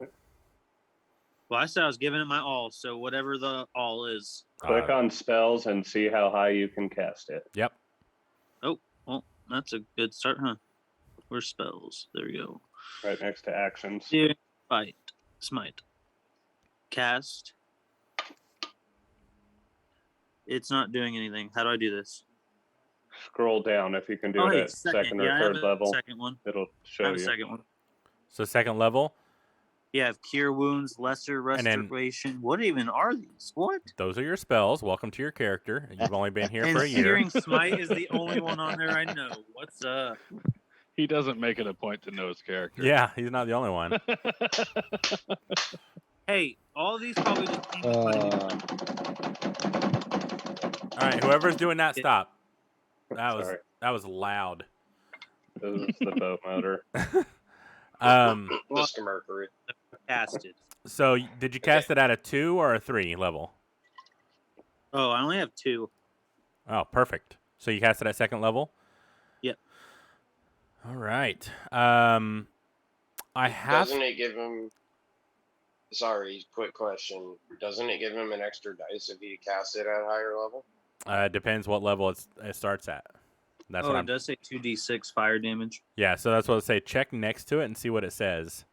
Well, I said I was giving it my all, so whatever the all is. Click on spells and see how high you can cast it. Yep. Oh, well, that's a good start, huh? Where's spells? There we go. Right next to actions. Sear, fight, smite, cast. It's not doing anything. How do I do this? Scroll down if you can do it hey, at second or I have third a level. second one. It'll I show have a you. second one. So second level. Yeah, I have cure wounds, lesser And then- restoration. What even are these? What? Those are your spells. Welcome to your character. You've only been here And for a year. Searing Smite is the only one on there I know. What's up? He doesn't make it a point to know his character. Yeah, he's not the only one. Hey, all these probably just mean All right, whoever's doing that, stop. Sorry. That was loud. This is the boat motor. Mr. Mercury. casted. So did you cast it at a 2 or a 3 level? Oh, I only have 2. Oh, perfect. So you cast it at second level? Yep. All right. I have. Doesn't it give him? Sorry, quick question. Doesn't it give him an extra dice if he casts it at a higher level? Depends what level it starts at. That's what it I'm. does say 2d6 fire damage. Yeah, so that's what I say. Check next to it and see what it says.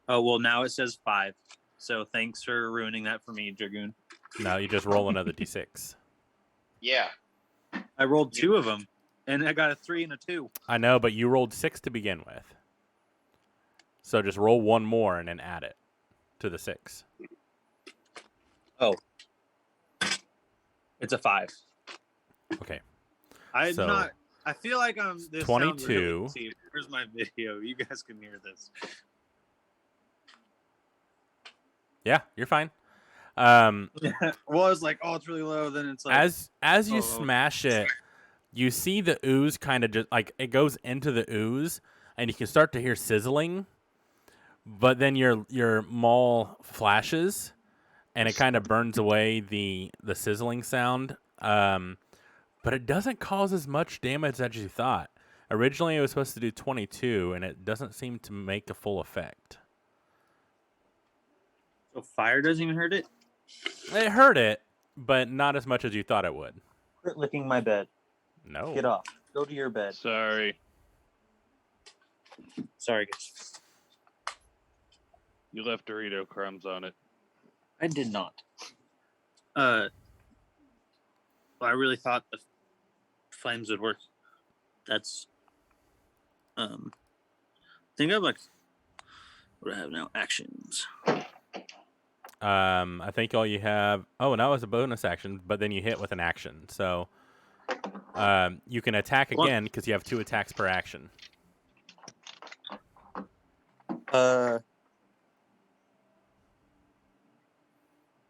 Oh, well, now it says 5. So thanks for ruining that for me, Dragoon. No, you just roll another d6. Yeah. I rolled 2 of them, and I got a 3 and a 2. I know, but you rolled 6 to begin with. So just roll one more and then add it to the 6. Oh. It's a 5. Okay. I'm So, not. I feel like I'm. This 22. Sounds really Where's my video? You guys can hear this. Yeah, you're fine. Well, I was like, oh, it's really low. Then it's like, As you smash it, you see the ooze kind of just like it goes into the ooze, and you can start to hear sizzling. But then your maul flashes, and it kind of burns away the sizzling sound. But it doesn't cause as much damage as you thought. Originally, it was supposed to do 22, and it doesn't seem to make a full effect. so fire doesn't even hurt it. It hurt it, but not as much as you thought it would. Quit licking my bed. No. Get off. Go to your bed. Sorry. Sorry, guys. You left Dorito crumbs on it. I did not. I really thought the flames would work. That's think of like what do I have now? Actions. I think all you have. Oh, and that was a bonus action, but then you hit with an action. So you can attack What? again because you have 2 attacks per action.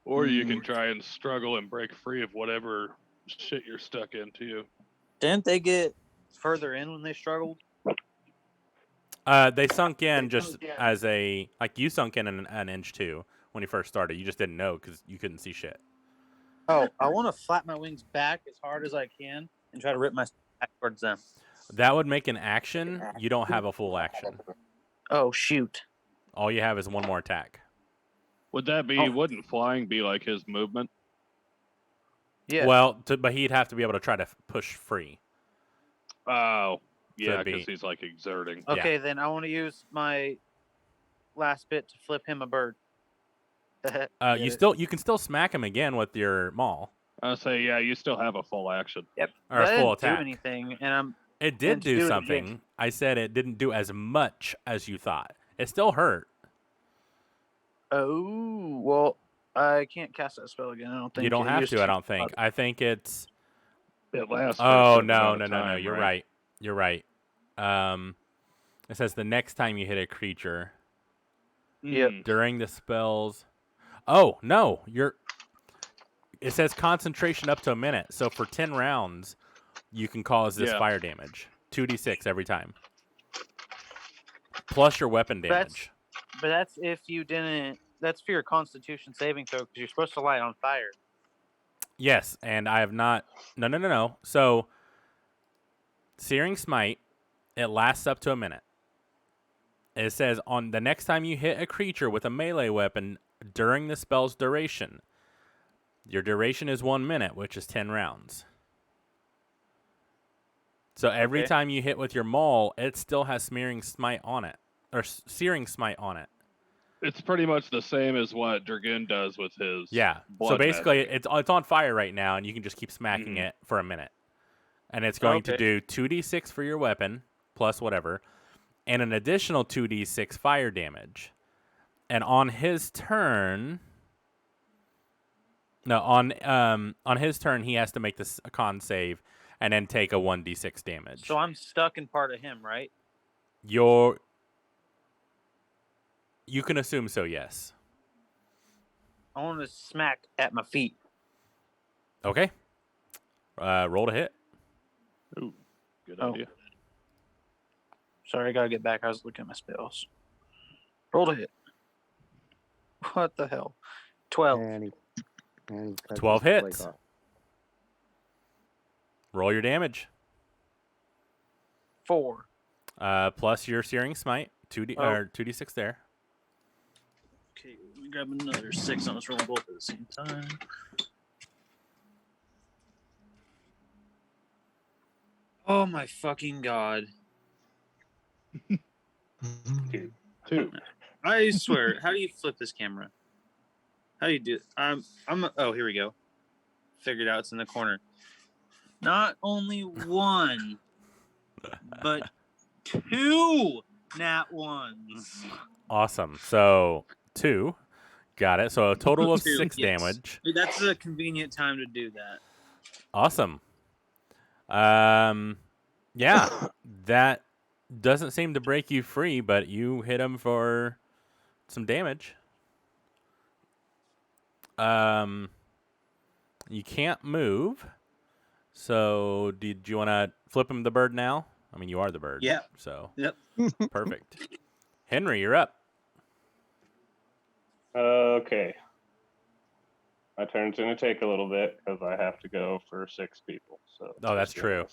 Or you can try and struggle and break free of whatever shit you're stuck into. You. Didn't they get further in when they struggled? They sunk in just as a like you sunk in an inch too when you first started. You just didn't know because you couldn't see shit. Oh, I want to flap my wings back as hard as I can and try to rip my back towards them. That would make an action. You don't have a full action. Oh shoot! All you have is 1 more attack. Would that be? Oh. Wouldn't flying be like his movement? Yeah. Well, but he'd have to be able to try to push free. Oh, yeah, it'd be- because he's like exerting. Okay, then I want to use my last bit to flip him a bird. You can still smack him again with your maul I'll say, yeah, you still have a full action. Yep. or a That full didn't do attack. anything, and I'm It did And to do do it something. again. I said it didn't do as much as you thought. It still hurt. oh well. I can't cast that spell again. I don't think You don't I have used to. I don't think. I think it's. It lasts. For a Oh certain no amount no of no no! time, You're right. You're right. It says the next time you hit a creature Yep. Mm. during the spells. Oh no! It says concentration up to a minute. So for 10 rounds, you can cause this Yeah. fire damage. 2d6 every time. Plus your weapon damage. But that's if you didn't. That's for your Constitution saving throw because you're supposed to light on fire. Yes, and I have not. No. So, Searing Smite, it lasts up to a minute. It says on the next time you hit a creature with a melee weapon during the spell's duration, your duration is 1 minute, which is 10 rounds. So every Okay. time you hit with your maul, it still has Smearing Smite on it, or Searing Smite on it. It's pretty much the same as what Dragoon does with his. Yeah. So blood basically, magic. it's on fire right now, and you can just keep smacking Mhm. it for a minute. And it's going to Okay. do 2d6 for your weapon, plus whatever, and an additional 2d6 fire damage. And on his turn, on his turn, he has to make this a con save, and then take a 1d6 damage. So I'm stuck in part of him, right? You can assume so, yes. I want to smack at my feet. Okay. Roll to hit. Ooh, good Oh. idea. Sorry, I gotta get back. I was looking at my spells. Roll to hit. What the hell? 12. And he cuts 12 his leg hits. off. Roll your damage. 4. Plus your Searing Smite. 2d6 there. Okay, let me grab another 6 on this roll both at the same time. Oh my fucking god. 2. I swear, how do you flip this camera? How do you do it? Oh, here we go. Figured out it's in the corner. Not only 1, but 2 nat 1s. Awesome. So 2. Got it. So a total of 2, 6 yes. damage. That's a convenient time to do that. Awesome. Yeah, that doesn't seem to break you free, but you hit him for some damage. You can't move. So did you want to flip him the bird now? I mean, you are the bird. Yeah. So Yep. perfect. Henry, you're up. Okay. My turn's going to take a little bit because I have to go for 6 people. So Oh, that's just give me true. a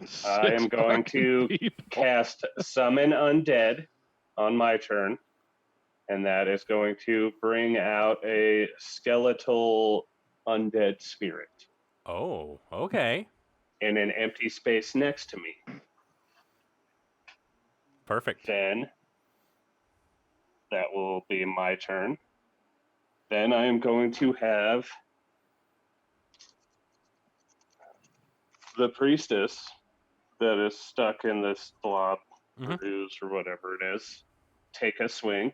second. I am going to cast Summon Undead on my turn, and that is going to bring out a skeletal undead spirit Oh, okay. in an empty space next to me. Perfect. Then that will be my turn. Then I am going to have the priestess that is stuck in this blob or Mhm. ooze or whatever it is take a swing.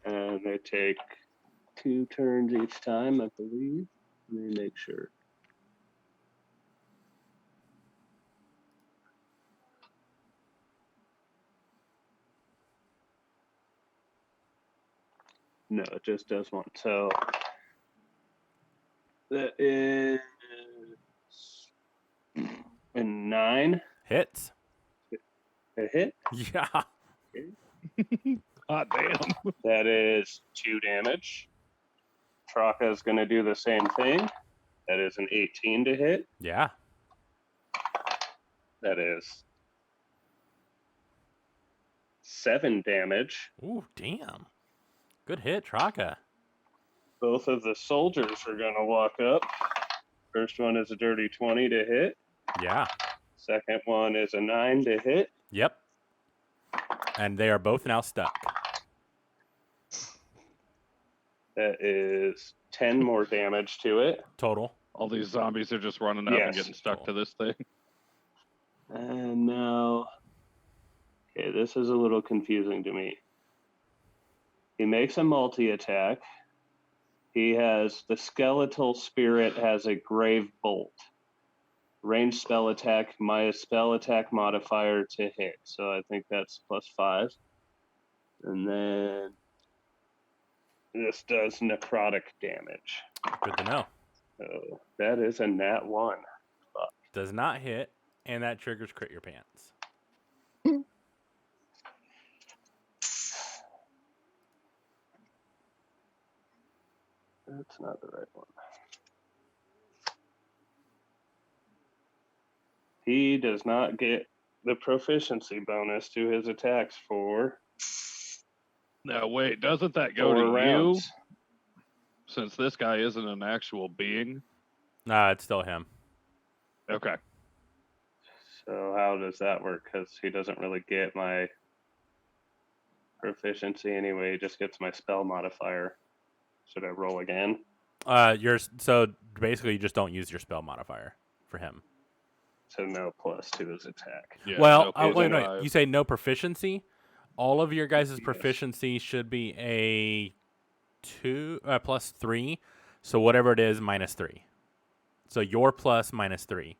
And they take 2 turns each time, I believe. Let me make sure. No, it just does one. So that is a 9. Hits. A hit. Yeah. Hot damn. That is 2 damage. Traka is going to do the same thing. That is an 18 to hit. Yeah. That is 7 damage. Ooh, damn. Good hit, Traka. Both of the soldiers are going to walk up. First one is a dirty 20 to hit. Yeah. Second one is a 9 to hit. Yep. And they are both now stuck. That is 10 more damage to it. Total. All these zombies are just running up and Yes. getting stuck Cool. to this thing. And now, okay, this is a little confusing to me. He makes a multi-attack. He has the skeletal spirit has a grave bolt. Range spell attack, my spell attack modifier to hit. So I think that's +5. And then this does necrotic damage. Good to know. So that is a nat 1. Does not hit, and that triggers crit your pants. That's not the right one. He does not get the proficiency bonus to his attacks for Now wait, doesn't that go 4 to rounds. you? Since this guy isn't an actual being. Nah, it's still him. Okay. So how does that work? Because he doesn't really get my proficiency anyway. He just gets my spell modifier. Should I roll again? So basically you just don't use your spell modifier for him. So no plus to his attack. Yeah, well, no wait. +5. You say no proficiency. All of your guys' Yes. proficiency should be a 2 +3. So whatever it is, -3. So your plus -3.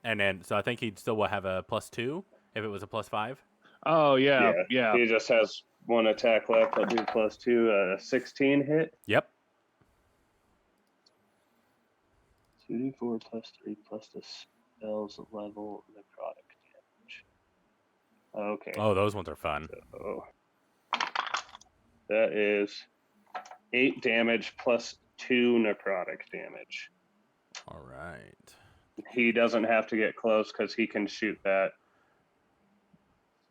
And then, so I think he'd still will have a +2 if it was a +5. Oh yeah, yeah. He just has 1 attack left. I'll do +2. 16 hit. Yep. 2d4 +3 plus the spell's level necrotic damage. Okay. Oh, those ones are fun. So that is 8 damage plus 2 necrotic damage. All right. He doesn't have to get close because he can shoot that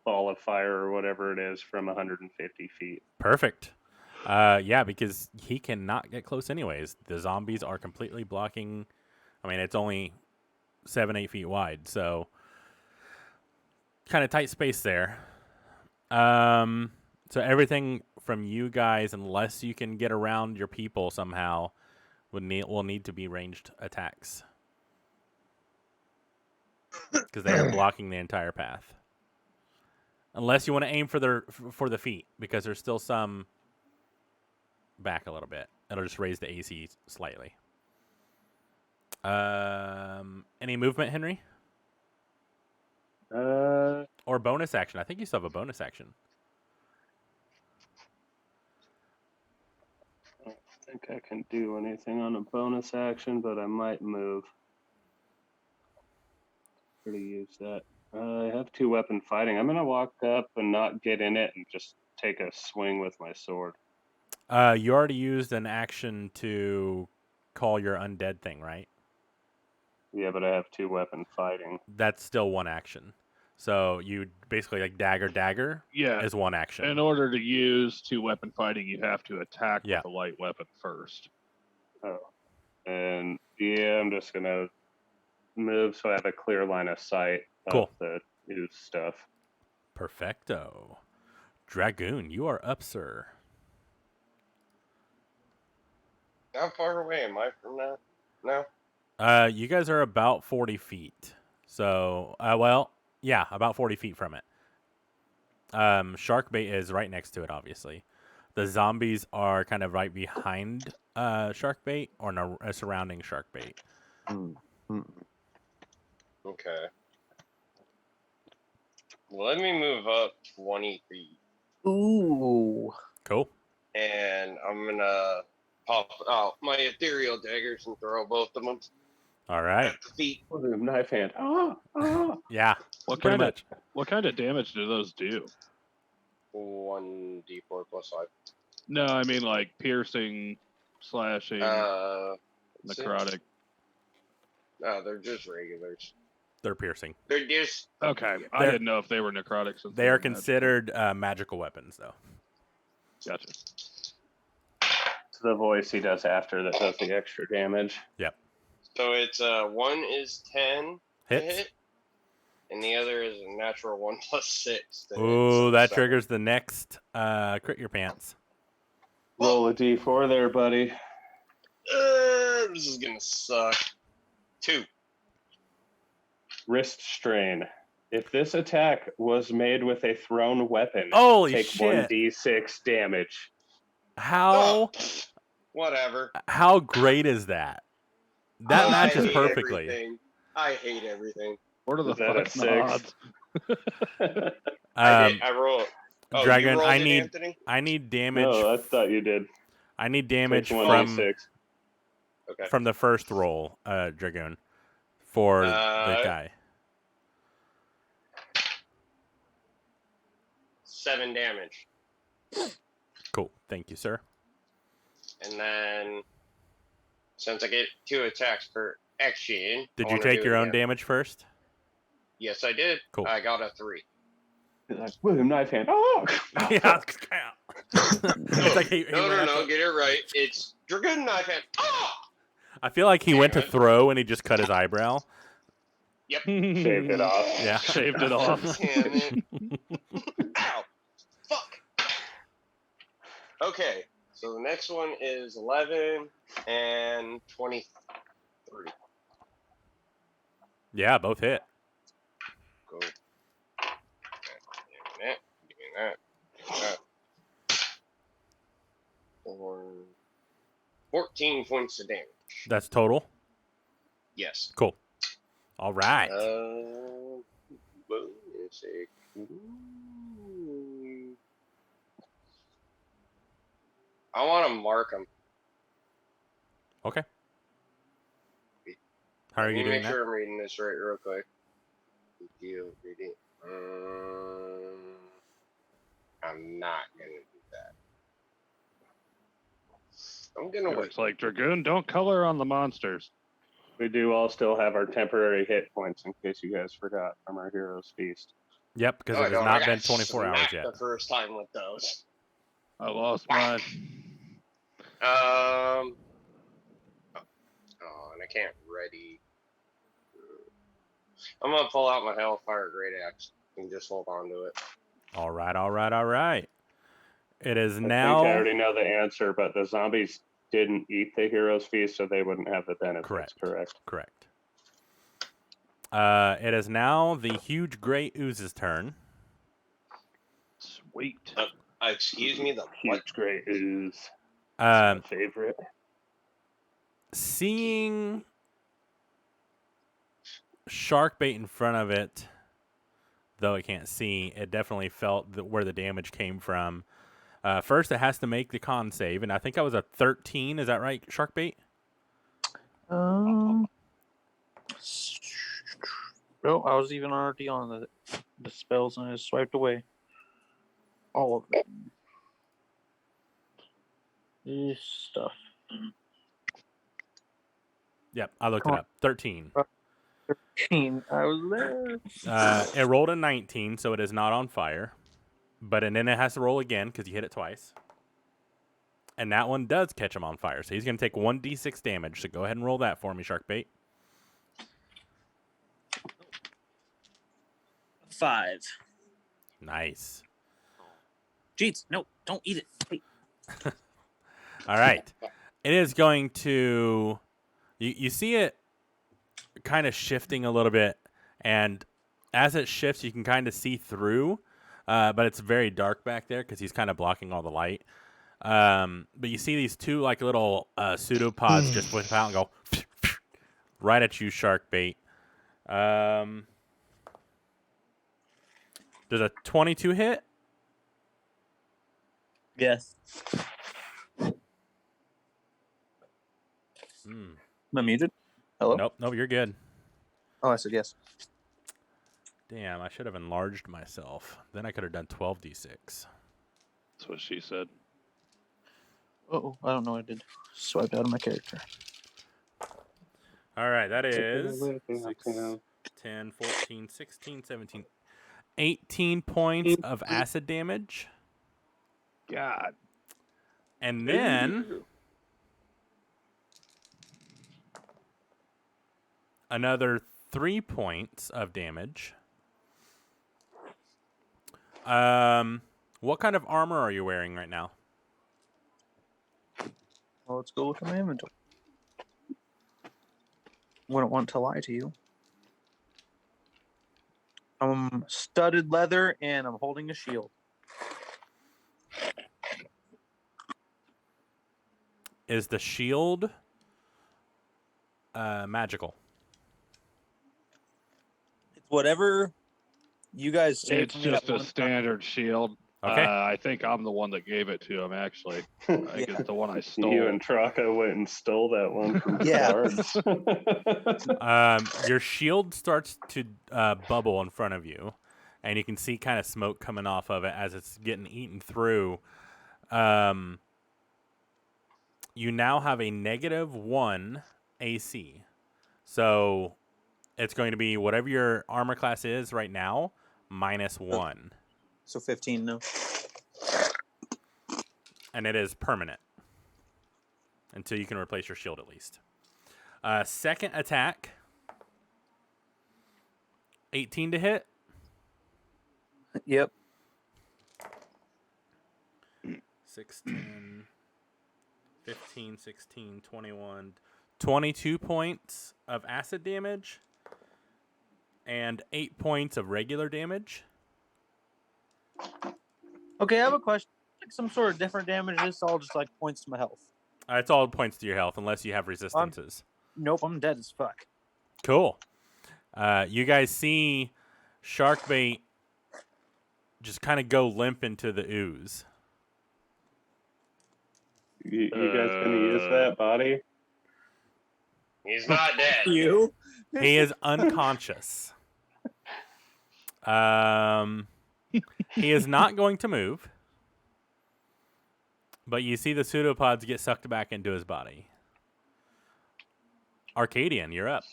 ball of fire or whatever it is from 150 feet. Perfect. Yeah, because he cannot get close anyways. The zombies are completely blocking. I mean, it's only 7-8 feet wide, so kind of tight space there. So everything from you guys, unless you can get around your people somehow, will need to be ranged attacks because they are blocking the entire path. Unless you want to aim for the feet, because there's still some back a little bit. It'll just raise the AC slightly. Any movement, Henry? Or bonus action? I think you still have a bonus action. I don't think I can do anything on a bonus action, but I might move. To use that. I have 2 weapon fighting. I'm gonna walk up and not get in it and just take a swing with my sword. You already used an action to call your undead thing, right? Yeah, but I have 2 weapon fighting. That's still one action. So you basically like dagger Yeah. is one action. In order to use 2 weapon fighting, you have to attack Yeah. with a light weapon first. Oh. And yeah, I'm just gonna move so I have a clear line of sight Cool. of the new stuff. Perfecto. Dragoon, you are up, sir. How far away am I from that? No. You guys are about 40 feet. So, well, yeah, about 40 feet from it. Shark bait is right next to it, obviously. The zombies are kind of right behind shark bait or surrounding shark bait. Okay. Let me move up 20 feet. Ooh. Cool. And I'm gonna pop out my ethereal daggers and throw both of them All right. at the feet. Boom, knife hand. Yeah. What Pretty kind of much. what kind of damage do those do? 1d4 plus 5. No, I mean like piercing, slashing, Let's see. necrotic. No, they're just regulars. They're piercing. They're just Okay, I They're- didn't know if they were necrotic. Since They are were magical. considered magical weapons, though. Gotcha. It's the voice he does after that does the extra damage. so it's one is 10 to Hits. hit, and the other is a natural 1 plus 6. to hit, Ooh, so that 7. triggers the next crit your pants. Roll a d4 there, buddy. This is gonna suck. 2. Wrist strain. If this attack was made with a thrown weapon, Holy take shit. 1d6 damage. How Whatever. how great is that? That I matches hate perfectly. everything. I hate everything. What are the Is that a fucking 6? odds? I roll. Oh, Dragon, you rolled I it, need Anthony? I need damage. No, I thought you did. I need Take damage from 1d6. Okay. from the first roll, Dragoon, for the Uh, guy. 7 damage. Cool. Thank you, sir. And then, since I get 2 attacks per action. Did I you wanna take do your it own again. damage first? Yes, I did. Cool. I got a 3. Boom, knife hand. Oh! Yeah. It's like he No, went no, at no. the- Get it right. It's Dragoon Knife Hand. Ah! I feel like he went to Damn it. throw and he just cut his eyebrow. Shaved it off. Yeah. Shaved it off. Damn it. Ow. Fuck. Okay. So the next one is 11 and 23. Yeah, both hit. Go. Give me that. Give me that. Give me that. 14 points of damage. That's total. Yes. Cool. All right. Bonus Ooh. I want to mark them. Okay. How are Let you me doing make that? sure I'm reading this right real quick. Deal reading. I'm not gonna do that. I'm gonna wait. Looks like Dragoon don't color on the monsters. We do all still have our temporary hit points in case you guys forgot from our Heroes Feast. Yep, because No, I it has don't. I not got been 24 hours smacked yet. The first time with those. I lost mine. Oh, and I can't ready. I'm gonna pull out my Hellfire Great Axe and just hold on to it. All right, all right, all right. It is I think I now already know the answer, but the zombies didn't eat the Heroes Feast, so they wouldn't have the benefits. Correct. Correct. It is now the huge gray ooze's turn. Sweet. Excuse me, the what? Huge great ooze. Um, Favorite. seeing shark bait in front of it, though it can't see, it definitely felt where the damage came from. First, it has to make the con save, and I think that was a 13. Is that right, shark bait? No, I was even already on the spells and I just swiped away all of it. This stuff. Yep, I looked it up. 13. 13. I was there. It rolled a 19, so it is not on fire. And then it has to roll again because you hit it twice. And that one does catch him on fire. So he's going to take 1d6 damage. So go ahead and roll that for me, Sharkbait. 5. Nice. Jeez, no, don't eat it. Hey. All right. It is going to... You see it kind of shifting a little bit. And as it shifts, you can kind of see through. but it's very dark back there because he's kind of blocking all the light. But you see these two like little pseudopods just whip out and go right at you, shark bait. Does a 22 hit? Yes. Mm. Am I muted? Hello? Nope, you're good. Oh, I said yes. Damn, I should have enlarged myself. Then I could have done 12d6. That's what she said. Oh, I don't know what I did. Swiped out of my character. All right, that is 6, 10, 14, 16, 17, 18 points of acid damage. God. And then another 3 points of damage. What kind of armor are you wearing right now? Well, let's go look at my inventory. Wouldn't want to lie to you. I'm studded leather and I'm holding a shield. Is the shield magical? It's whatever you guys say. It's just a standard shield. Okay. I think I'm the one that gave it to him, actually. I think it's the one I stole. You and Traka went and stole that one from the Yeah. guards. Your shield starts to bubble in front of you, and you can see kind of smoke coming off of it as it's getting eaten through. You now have a -1 AC. So it's going to be whatever your armor class is right now, -1. So 15 no. And it is permanent until you can replace your shield at least. Second attack, 18 to hit. Yep. 6, 10, 15, 16, 21, 22 points of acid damage and 8 points of regular damage. Okay, I have a question. Like some sort of different damage. This all just like points to my health. It's all points to your health unless you have resistances. Nope, I'm dead as fuck. Cool. You guys see Sharkbait just kind of go limp into the ooze. You guys gonna use that body? He's not dead. You? He is unconscious. He is not going to move. But you see the pseudopods get sucked back into his body. Arcadian, you're up.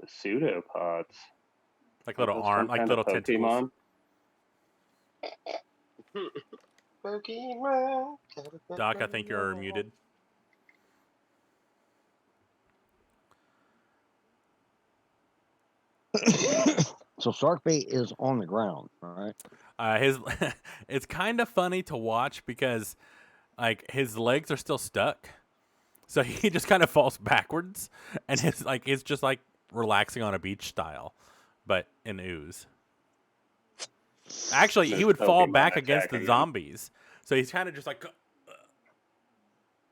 The pseudopods. Like little Those arm, some like kind little of tentacles. Pokemon. Doc, I think you're muted. So Sharkbait is on the ground, all right? His it's kind of funny to watch because like his legs are still stuck. So he just kind of falls backwards and it's just like relaxing on a beach style, but in ooze. Actually, he There's would fall Pokemon back against the attacking him. zombies. So he's kind of just like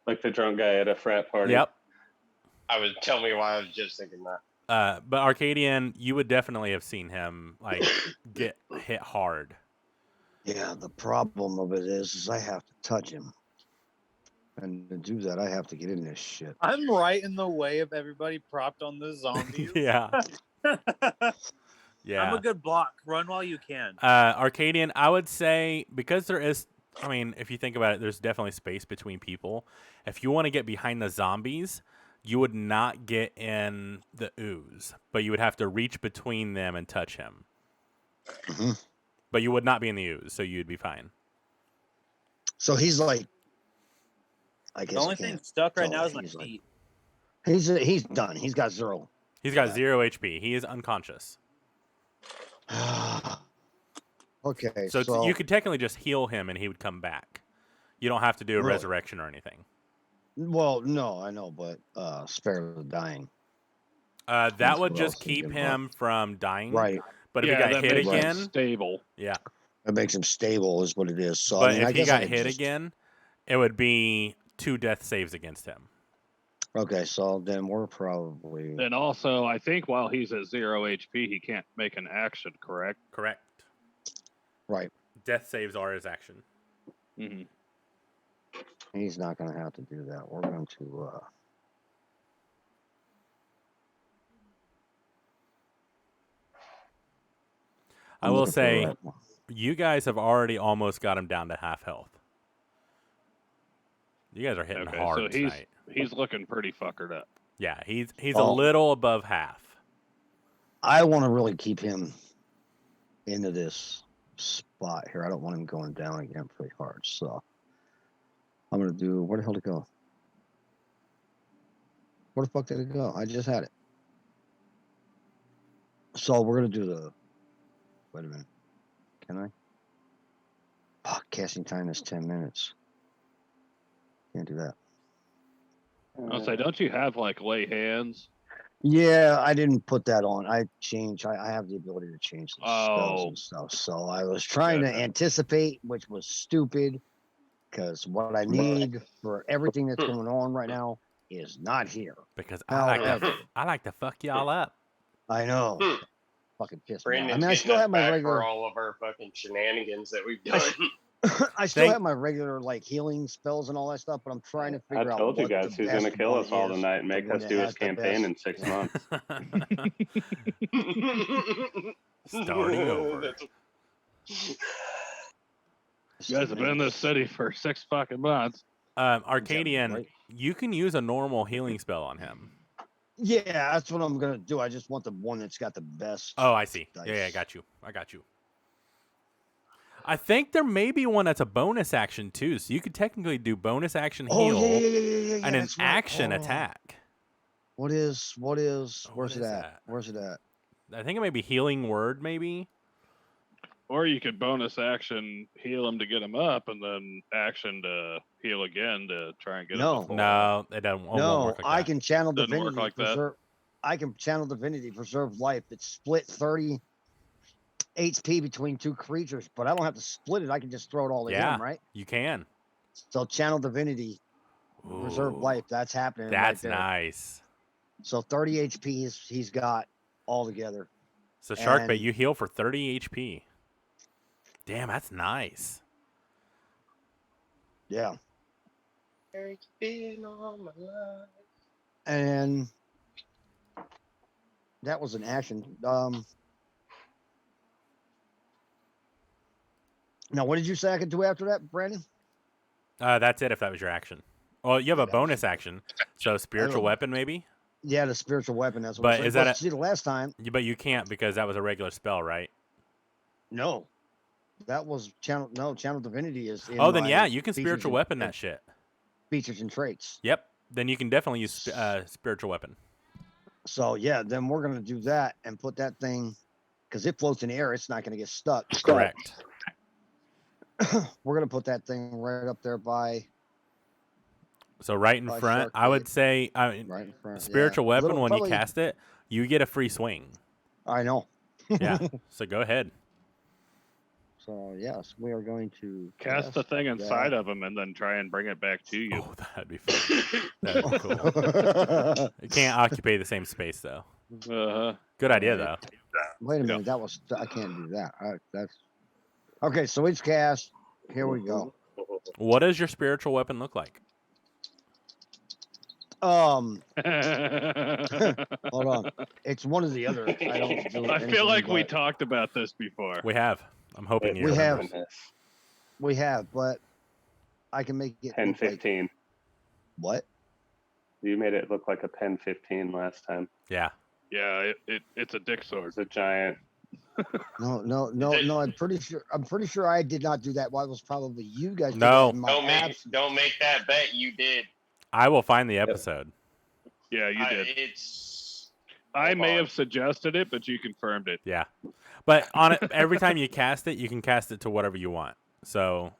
Like the drunk guy at a frat party. Yep. I was tell me why I was just thinking that. But Arcadian, you would definitely have seen him like get hit hard. Yeah, the problem of it is I have to touch him. And to do that, I have to get in this shit. I'm right in the way of everybody propped on the zombies. Yeah. Yeah. I'm a good block. Run while you can. Arcadian, I would say because there is, I mean, if you think about it, there's definitely space between people. If you want to get behind the zombies, you would not get in the ooze, but you would have to reach between them and touch him. Mm-hmm. But you would not be in the ooze, so you'd be fine. So he's like, I guess The only I can't thing stuck right tell now if is my he's like- feet. He's done. He's got 0. He's got Yeah. 0 HP. He is unconscious. Okay, So, so you could technically just heal him and he would come back. You don't have to do a Really? resurrection or anything. well, no, I know, but spare the dying. That That's would what I was just keep thinking about. him from dying. Right. But if Yeah, he got that hit makes it again, stable. yeah. It makes him stable, is what it is. So But I mean, if I he guess got I could hit just... again, it would be 2 death saves against him. Okay, so then we're probably... And also, I think while he's at 0 HP, he can't make an action, correct? Correct. Right. Death saves are his action. Mm-hmm. He's not going to have to do that. We're going to... I will looking for the say, right one. you guys have already almost got him down to half health. You guys are hitting Okay, hard so tonight. he's looking pretty fuckered up. Yeah, he's a Oh. little above half. I want to really keep him into this spot here. I don't want him going down again pretty hard. So I'm going to do... Where the hell did it go? Where the fuck did it go? I just had it. So we're going to do the... Wait a minute. Can I? Oh, casting time is 10 minutes. Can't do that. I'll say, don't you have like lay hands? Yeah, I didn't put that on. I have the ability to change the spells Oh. and stuff. So I was trying to Gotcha. anticipate, which was stupid, because what I need for everything that's going on right now is not here. Because However, I like to fuck y'all up. I know. Fucking pissed me off. Brandon's I mean, I getting still us have my back regular... for all of our fucking shenanigans that we've done. I still Thank- have my regular like healing spells and all that stuff, but I'm trying to I figure out told you what guys the who's going to best kill one us all is, tonight and the make one us that do his has the campaign best- in 6 yeah. months. Starting over. You guys have been in this city for 6 fucking months. Arcadian, right? you can use a normal healing spell on him. Yeah, that's what I'm gonna do. I just want the one that's got the best. Oh, I see. dice. Yeah, I got you. I think there may be one that's a bonus action too, so you could technically do bonus action heal Oh yeah, and an that's right. action Hold on. attack. What is? What Where's is it at? that? Where's it at? I think it may be healing word, maybe. Or you could bonus action heal him to get him up, and then action to heal again to try and get No. him to full. No, it doesn't. It won't No, work like I that. can channel Doesn't work divinity like that? preserve. I can channel divinity preserve life. It's split 30 HP between 2 creatures, but I don't have to split it. I can just throw it all to Yeah. him, right? You can. So channel divinity preserve Ooh, life. That's happening. That's right there. nice. So 30 HP he's got all together. So Sharkbait, And- you heal for 30 HP. Damn, that's nice. Yeah. It's been all my life. And that was an action. Now, what did you say I could do after that, Brandon? That's it if that was your action. Well, you have a Yeah. bonus action. So spiritual weapon maybe? Yeah, the spiritual weapon. That's what But I'm saying. is that But see, the last time, But you can't because that was a regular spell, right? no. That was channel. No, channel divinity is. In Oh, then my yeah, you can features spiritual and- weapon and that shit. features and traits. Yep. Then you can definitely use spiritual weapon. So yeah, then we're gonna do that and put that thing, because it floats in the air. It's not gonna get stuck. Correct. We're gonna put that thing right up there by So right in By front, Shark I would Bait. say right in front. spiritual yeah. weapon Little- when probably- you cast it, you get a free swing. I know. Yeah. So go ahead. So yes, we are going to Cast the thing inside of him and then try and bring it back to you. Oh, that'd be fun. That'd be cool. of. It can't occupy the same space though. Uh-huh. Good idea though. Wait a minute, I can't do that. That's okay. So it's cast. Here we go. What does your spiritual weapon look like? Hold on. It's one of the other. I don't do. I feel anything like we but- talked about this before. We have. I'm hoping you We remember. have. We have, but I can make it. 10 look like- 15. What? You made it look like a 10 15 last time. Yeah. Yeah, it's a dick sword. It's a giant. No. I'm pretty sure I did not do that. Well, it was probably you guys. did No. it in my Don't make absence. don't make that bet. You did. I will find the episode. Yeah, you did. It's. I may hold on. have suggested it, but you confirmed it. Yeah. But on it, every time you cast it, you can cast it to whatever you want. So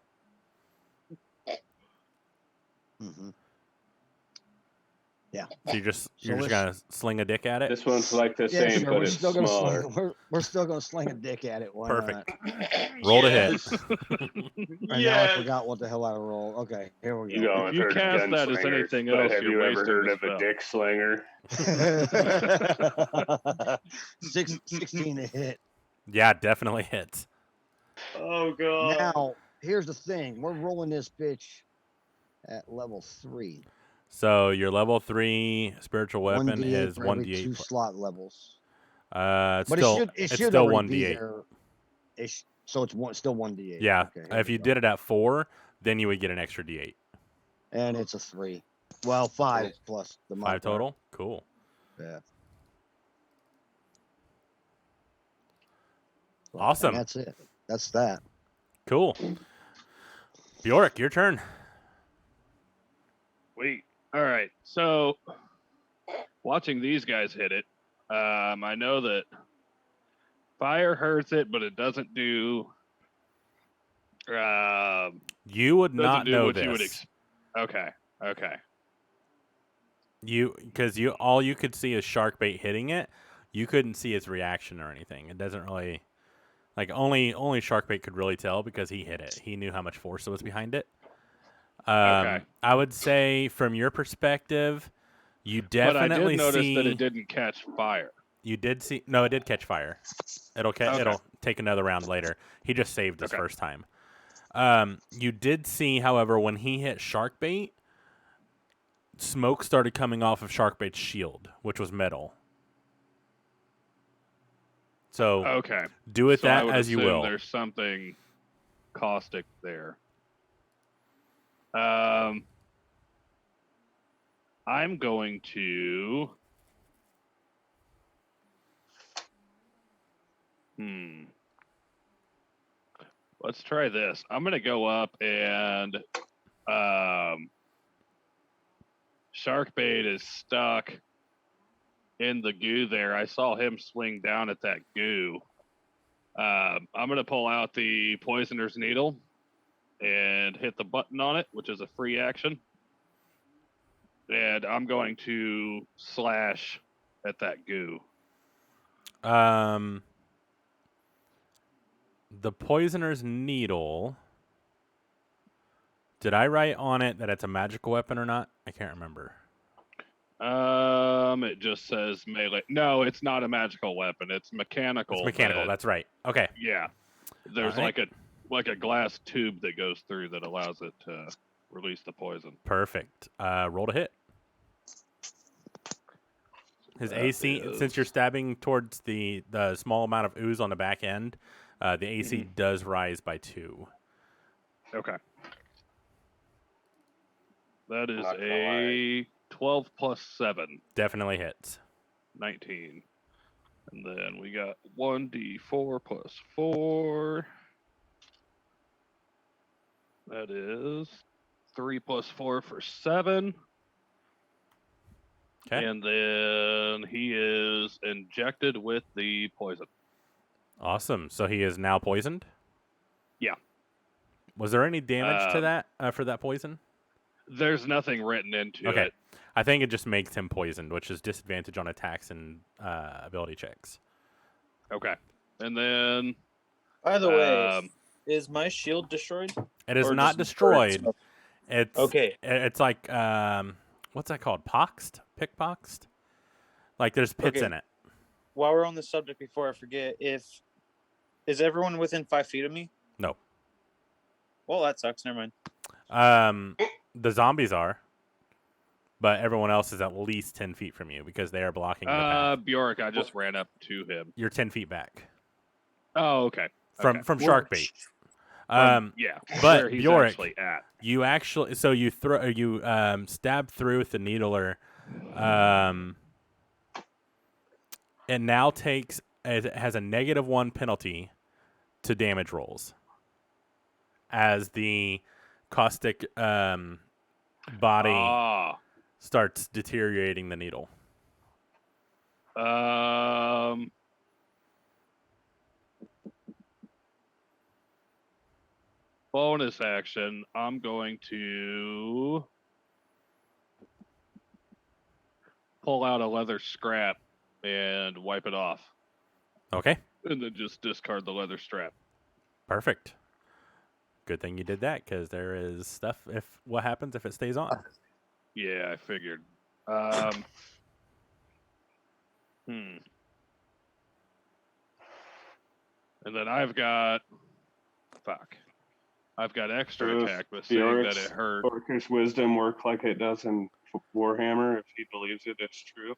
Mhm. Yeah. So you're just So let's- gonna sling a dick at it. This one's like the Yeah, same, sure. but We're it's still gonna smaller. sling. We're still gonna sling a dick at it. Why Perfect. not? Roll to hit. Yes. And now I forgot what the hell I roll. Okay, here we You go. all If have you heard of cast that as gunslingers, anything but else, have you're you ever wasting heard the of a spell. dick slinger? 16 to hit. Yeah, definitely hits. Oh god. Now, here's the thing. We're rolling this bitch at level 3. So your level 3 spiritual weapon 1d8 is for every 1d8. 2 slot levels. It's But still it it's should still already be 1d8. there. So it's still 1d8. Yeah. Okay, here If we you go. did it at 4, then you would get an extra d8. And it's a 3. Well, 5 plus the 5 modifier. total. Cool. Yeah. Awesome. And that's it. That's that. Cool. Bjork, your turn. Wait. All right. So, watching these guys hit it, I know that fire hurts it, but it doesn't do. You would Doesn't not do know what this. you would Okay. Okay. Because all you could see is Sharkbait hitting it. You couldn't see its reaction or anything. It doesn't really only Sharkbait could really tell because he hit it. He knew how much force was behind it. Okay. I would say from your perspective, you But I definitely did notice see that it didn't catch fire. You did see no, it did catch fire. It'll Okay. it'll take another round later. He just saved his Okay. first time. You did see, however, when he hit Sharkbait, smoke started coming off of Sharkbait's shield, which was metal. So Okay. do with So I that would as you assume will. There's something caustic there. I'm going to. Let's try this. I'm going to go up and Sharkbait is stuck in the goo there. I saw him swing down at that goo. I'm going to pull out the Poisoner's Needle and hit the button on it, which is a free action. And I'm going to slash at that goo. The Poisoner's Needle. Did I write on it that it's a magical weapon or not? I can't remember. It just says melee. No, it's not a magical weapon. It's mechanical. It's mechanical. That's right. Okay. Yeah. There's All right. like a glass tube that goes through that allows it to release the poison. Perfect. Roll to hit. His That AC, is- since you're stabbing towards the small amount of ooze on the back end, the AC does rise by 2. Okay. That is Not gonna a 12 plus 7, Definitely hits. 19. And then we got 1d4 plus 4. That is 3 plus 4 for 7. Okay. And then he is injected with the poison. Awesome. So he is now poisoned? Yeah. Was there any damage to that for that poison? There's nothing written into Okay. it. I think it just makes him poisoned, which is disadvantage on attacks and ability checks. Okay. And then By the way, Um, is my shield destroyed? It is Or not just destroyed. burnt? It's Okay. It's like what's that called? Poxed? Pickpoxed? Like there's pits Okay. in it. While we're on the subject, before I forget, is everyone within 5 feet of me? No. Well, that sucks. Never mind. The zombies are, but everyone else is at least 10 feet from you because they are blocking the path. Bjork, I just ran up to him. You're 10 feet back Oh, okay. from Okay. Sharkbait. Yeah, but where he's Bjork, actually at. you actually stab through with the needler. It now it has a -1 penalty to damage rolls as the caustic body starts deteriorating the needle. Bonus action. I'm going to pull out a leather scrap and wipe it off, Okay, and then just discard the leather strap. perfect. Good thing you did that, because there is stuff. What happens if it stays on? Yeah, I figured. And then I've got extra Does attack, but the saying that it hurt. Orcish wisdom work like it does in Warhammer if he believes it's true?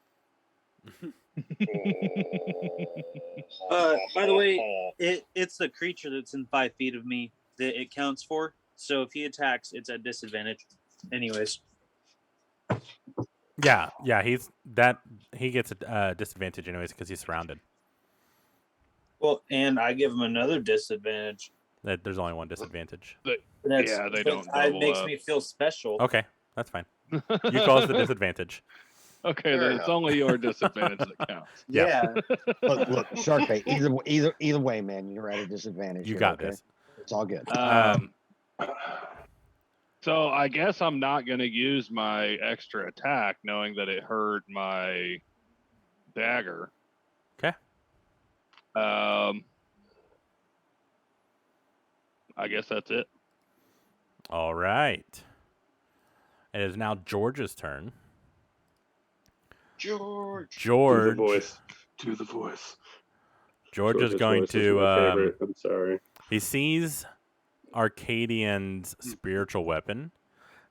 By the way, it's the creature that's in 5 feet of me that it counts for. So if he attacks, it's at disadvantage. Anyways. Yeah, he gets a disadvantage anyways because he's surrounded. Well, and I give him another disadvantage. There's only one disadvantage. They But don't it double makes up. me feel special. Okay, that's fine. You caused the disadvantage. Okay, Fair then enough. it's only your disadvantage that counts. Yeah. Look, Sharkbait. Either way, man, you're at a disadvantage. You here, got okay? this. It's all good. So I guess I'm not going to use my extra attack, knowing that it hurt my dagger. Okay. I guess that's it. All right. It is now George's turn. George. George. Do the voice. Do the voice. George is George's going voice is to. my favorite. I'm sorry. He sees Arcadian's spiritual weapon.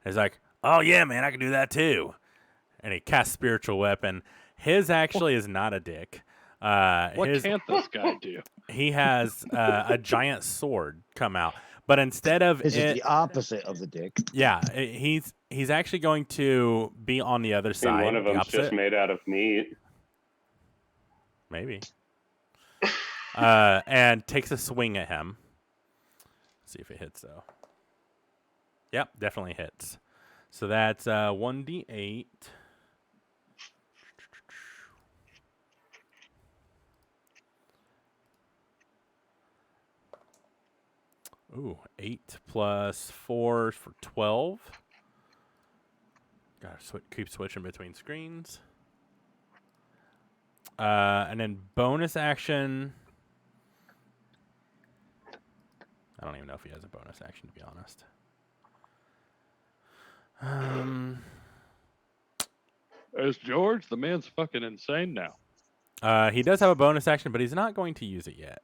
He's like, "Oh yeah, man, I can do that too." And he casts spiritual weapon. His actually is not a dick. What his can't this guy do? he has a giant sword come out, but instead of This is it, the opposite of the dick. yeah, he's actually going to be on the other And side. one of the them's opposite. just made out of meat. Maybe. And takes a swing at him. See if it hits though. Yep, definitely hits. So that's 1d8. Ooh, 8 plus 4 for 12. Gotta keep switching between screens. And then bonus action. I don't even know if he has a bonus action, to be honest. There's George. The man's fucking insane now. He does have a bonus action, but he's not going to use it yet.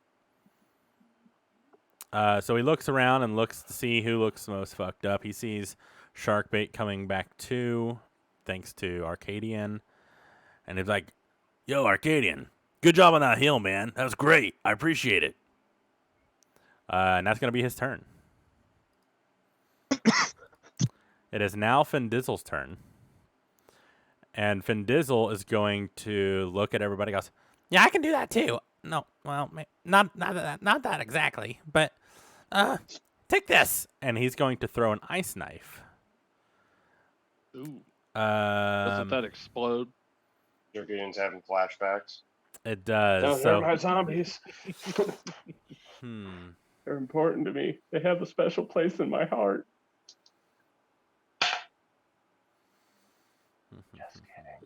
So he looks around and looks to see who looks most fucked up. He sees Sharkbait coming back too, thanks to Arcadian. And he's like, "Yo, Arcadian, good job on that heal, man. That was great. I appreciate it." And that's going to be his turn. It is now Findizzle's turn. And Findizzle is going to look at everybody and goes, "Yeah, I can do that too. No, well, not that exactly, but take this." And he's going to throw an ice knife. Ooh. Doesn't Um, that explode? Jorgen's having flashbacks. it does. They're So, my zombies. They're important to me. They have a special place in my heart.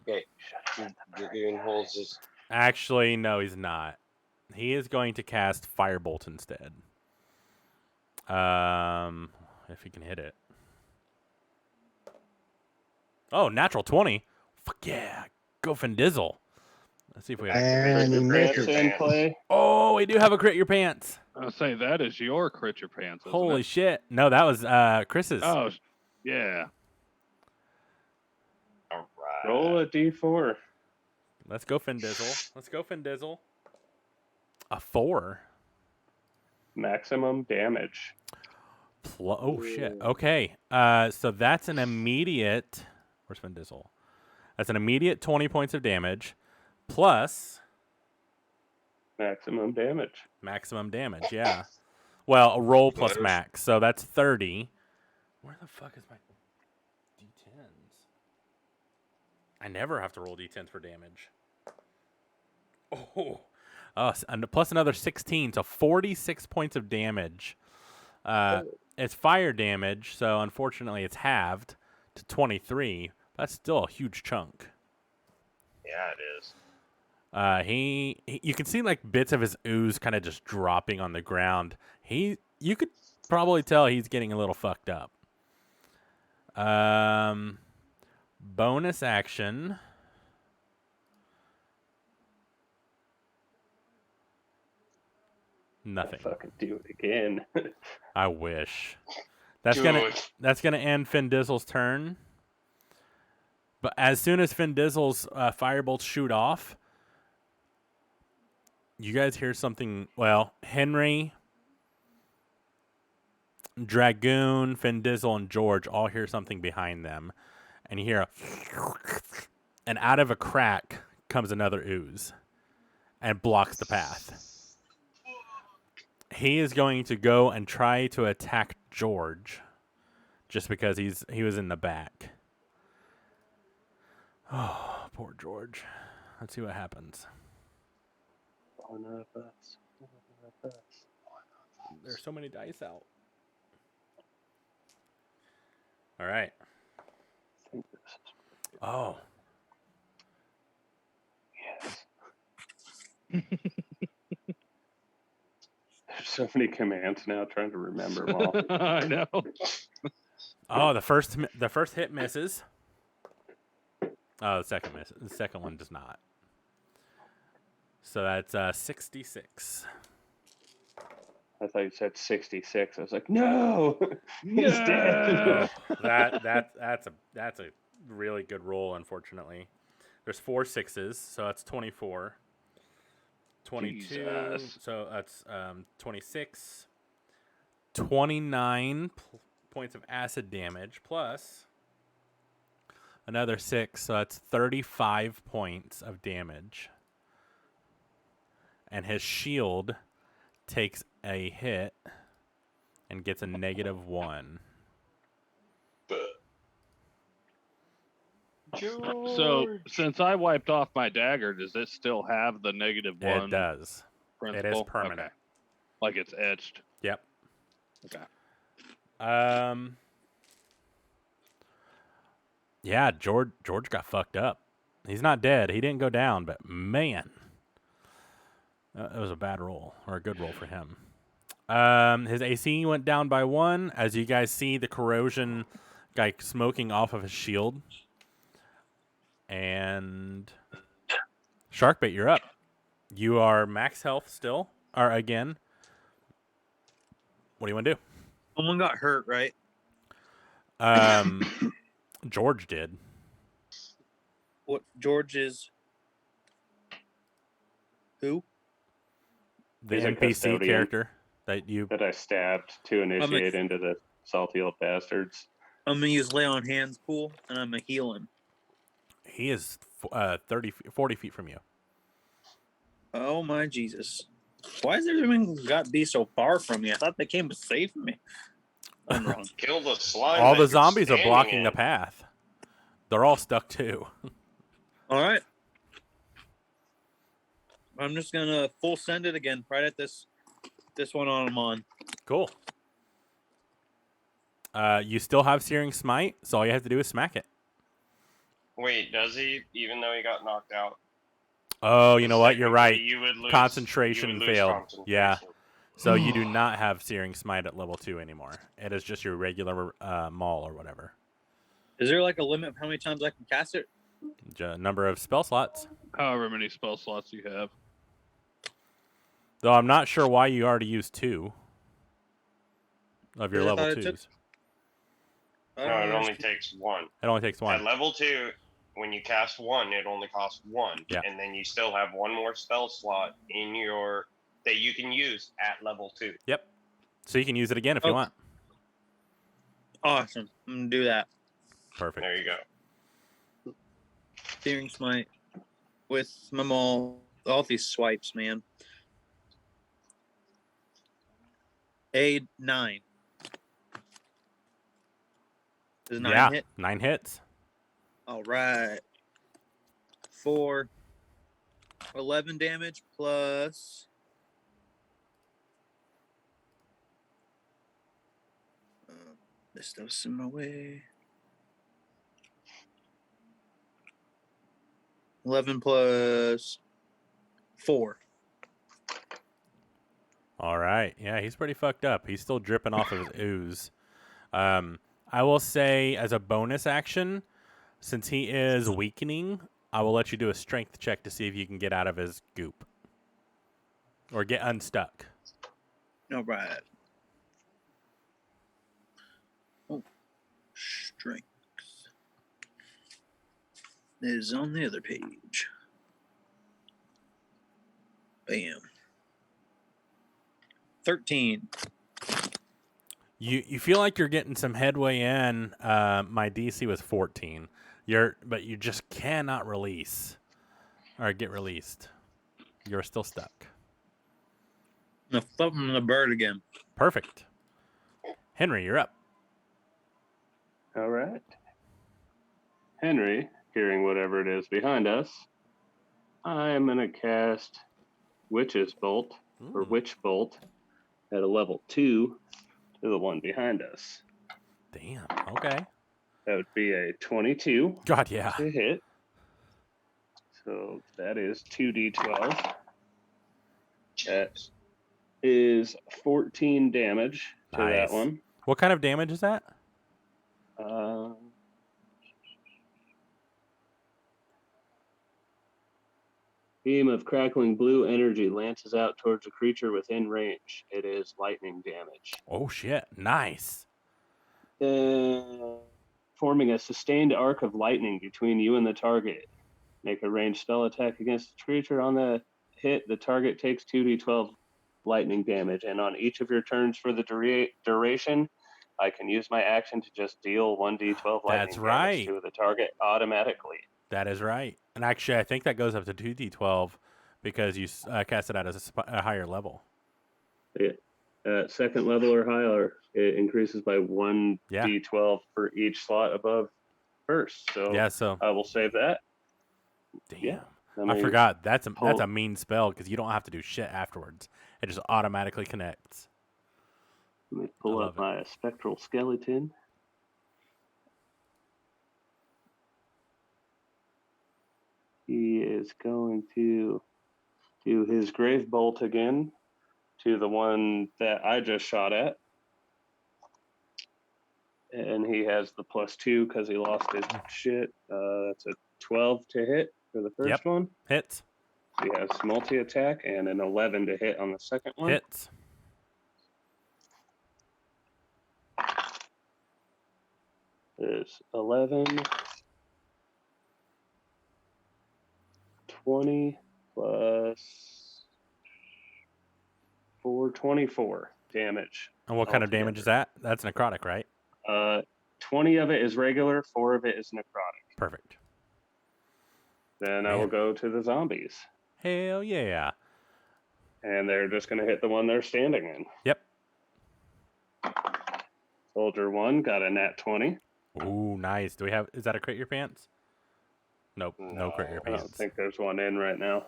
Okay. Jorgen holds his. Actually, no, he's not. He is going to cast Firebolt instead. If he can hit it. Oh, natural 20. Fuck yeah. Go Findizzle. Let's see if we have. And Your Nick, pants in play. Oh, we do have a crit your pants. I'll say that is your crit your pants. Isn't Holy it? shit. No, that was Chris's. Oh, yeah. All right. Roll a d4. Let's go Findizzle. A 4. Maximum damage. Oh, shit. Okay. So that's an immediate... Where's Findizzle? That's an immediate 20 points of damage plus... Maximum damage. Maximum damage, yeah. Well, a roll plus Letters. max, so that's 30. Where the fuck is my d10s? I never have to roll d10s for damage. Oh, and plus another 16, so 46 points of damage. It's fire damage, so unfortunately it's halved to 23. That's still a huge chunk. Yeah, it is. You can see like bits of his ooze kind of just dropping on the ground. You could probably tell he's getting a little fucked up. Bonus action. Nothing. Fucking do it again. I wish. That's Good. gonna end Fin Dizzle's turn. But as soon as Fin Dizzle's firebolts shoot off, you guys hear something. Well, Henry, Dragoon, Fin Dizzle, and George all hear something behind them, and you hear and out of a crack comes another ooze, and blocks the path. He is going to go and try to attack George, just because he was in the back. Oh, poor George. Let's see what happens. Oh, not us. Not us. There's so many dice out. All right. I think this is Oh. yes. There's so many commands now. Trying to remember them all. I know. Oh, the first hit misses. Oh, the second misses. The second one does not. So that's 66. I thought you said 66. I was like, no, he's dead. That's a really good roll. Unfortunately, there's 4 sixes, so that's 24. 22. Jesus. So that's 26. 29 points of acid damage plus another 6, so that's 35 points of damage. And his shield takes a hit and gets a -1. So since I wiped off my dagger, does it still have the -1? It does. Principle? It is permanent. Okay. Like it's etched. Yep. Okay. Yeah, George got fucked up. He's not dead. He didn't go down, but man, it was a bad roll or a good roll for him. His AC went down by 1. As you guys see, the corrosion guy smoking off of his shield. And Sharkbait, you're up. You are max health still, or again. What do you want to do? Someone got hurt, right? George did. What George is? Who? The He's a NPC custodian. character that you. That I stabbed to initiate into the salty old bastards. I'm gonna use lay on hands pool, and I'm gonna heal him. He is 40 feet from you. Oh my Jesus! Why is everyone got to be so far from me? I thought they came to save me. I'm wrong. Kill the slime. All that the you're zombies are standing blocking in. the path. They're all stuck too. All right. I'm just gonna full send it again, right at this one I'm on. Cool. You still have Searing Smite, so all you have to do is smack it. Wait, does he? Even though he got knocked out. Oh, you know what? You're right. Technically, you would lose, Concentration you would lose failed. concentration. Yeah. So you do not have Searing Smite at level 2 anymore. It is just your regular maul or whatever. Is there like a limit of how many times I can cast it? Number of spell slots. However many spell slots you have. Though I'm not sure why you already used 2 of your I level thought it 2s. took- I No, don't it only understand. takes 1. It only takes At 1. level 2, when you cast 1, it only costs 1. Yeah. And then you still have 1 more spell slot in your that you can use at level 2. Yep. So you can use it again if you Oh. want. Awesome. I'm gonna do that. Perfect. There you go. Searing Smite with my maul. All these swipes, man. A 9. Does 9 Yeah, hit? 9 hits. All right. 4. 11 damage plus. This stuff's in my way. 11 plus 4. All right. Yeah, he's pretty fucked up. He's still dripping off of his ooze. I will say, as a bonus action, since he is weakening, I will let you do a strength check to see if you can get out of his goop. Or get unstuck. All right. Oh, strength is on the other page. Bam. 13. You feel like you're getting some headway in. My DC was 14. But you just cannot release or get released. You're still stuck. Now flip him the bird again. Perfect. Henry, you're up. All right. Henry, hearing whatever it is behind us, I am going to cast Witch's Bolt, or Witch Bolt, at a level 2 to the one behind us. Damn. Okay. That would be a 22 God, yeah. to hit. So that is 2d12. That is 14 damage to Nice. that one. What kind of damage is that? Beam of crackling blue energy lances out towards a creature within range. It is lightning damage. Oh, shit. Nice. Forming a sustained arc of lightning between you and the target. Make a ranged spell attack against the creature. On the hit, the target takes 2d12 lightning damage, and on each of your turns for the duration, I can use my action to just deal 1d12 lightning damage to the target automatically. That is right. And actually, I think that goes up to 2d12 because you cast it out as a higher level. Second level or higher, it increases by 1d12 for each slot above first. So I will save that. Damn. Yeah, I forgot. That's a mean spell because you don't have to do shit afterwards. It just automatically connects. Let me pull up my spectral skeleton. He is going to do his grave bolt again to the one that I just shot at. And he has the +2 because he lost his shit. That's a 12 to hit for the first one. Hits. He has multi-attack and an 11 to hit on the second one. Hits. There's 11, 20 plus 4, 24 damage. And what kind of damage is that? That's necrotic, right? 20 of it is regular, 4 of it is necrotic. Perfect. Then I will go to the zombies. Hell yeah. And they're just going to hit the one they're standing in. Yep. Soldier 1 got a nat 20. Ooh, nice. Is that a crit your pants? Nope, no crit your pants. I don't think there's one in right now.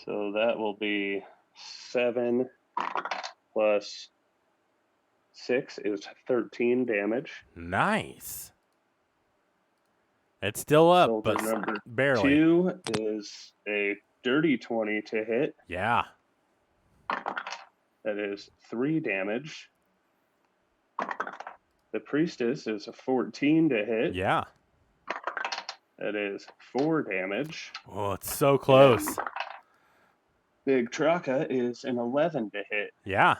So that will be 7 plus 6 is 13 damage. Nice. It's still up, Soldier but number barely. 2 is a dirty 20 to hit. Yeah. That is 3 damage. The priestess is a 14 to hit. Yeah. That is 4 damage. Oh, it's so close. And Big Traka is an 11 to hit. Yeah.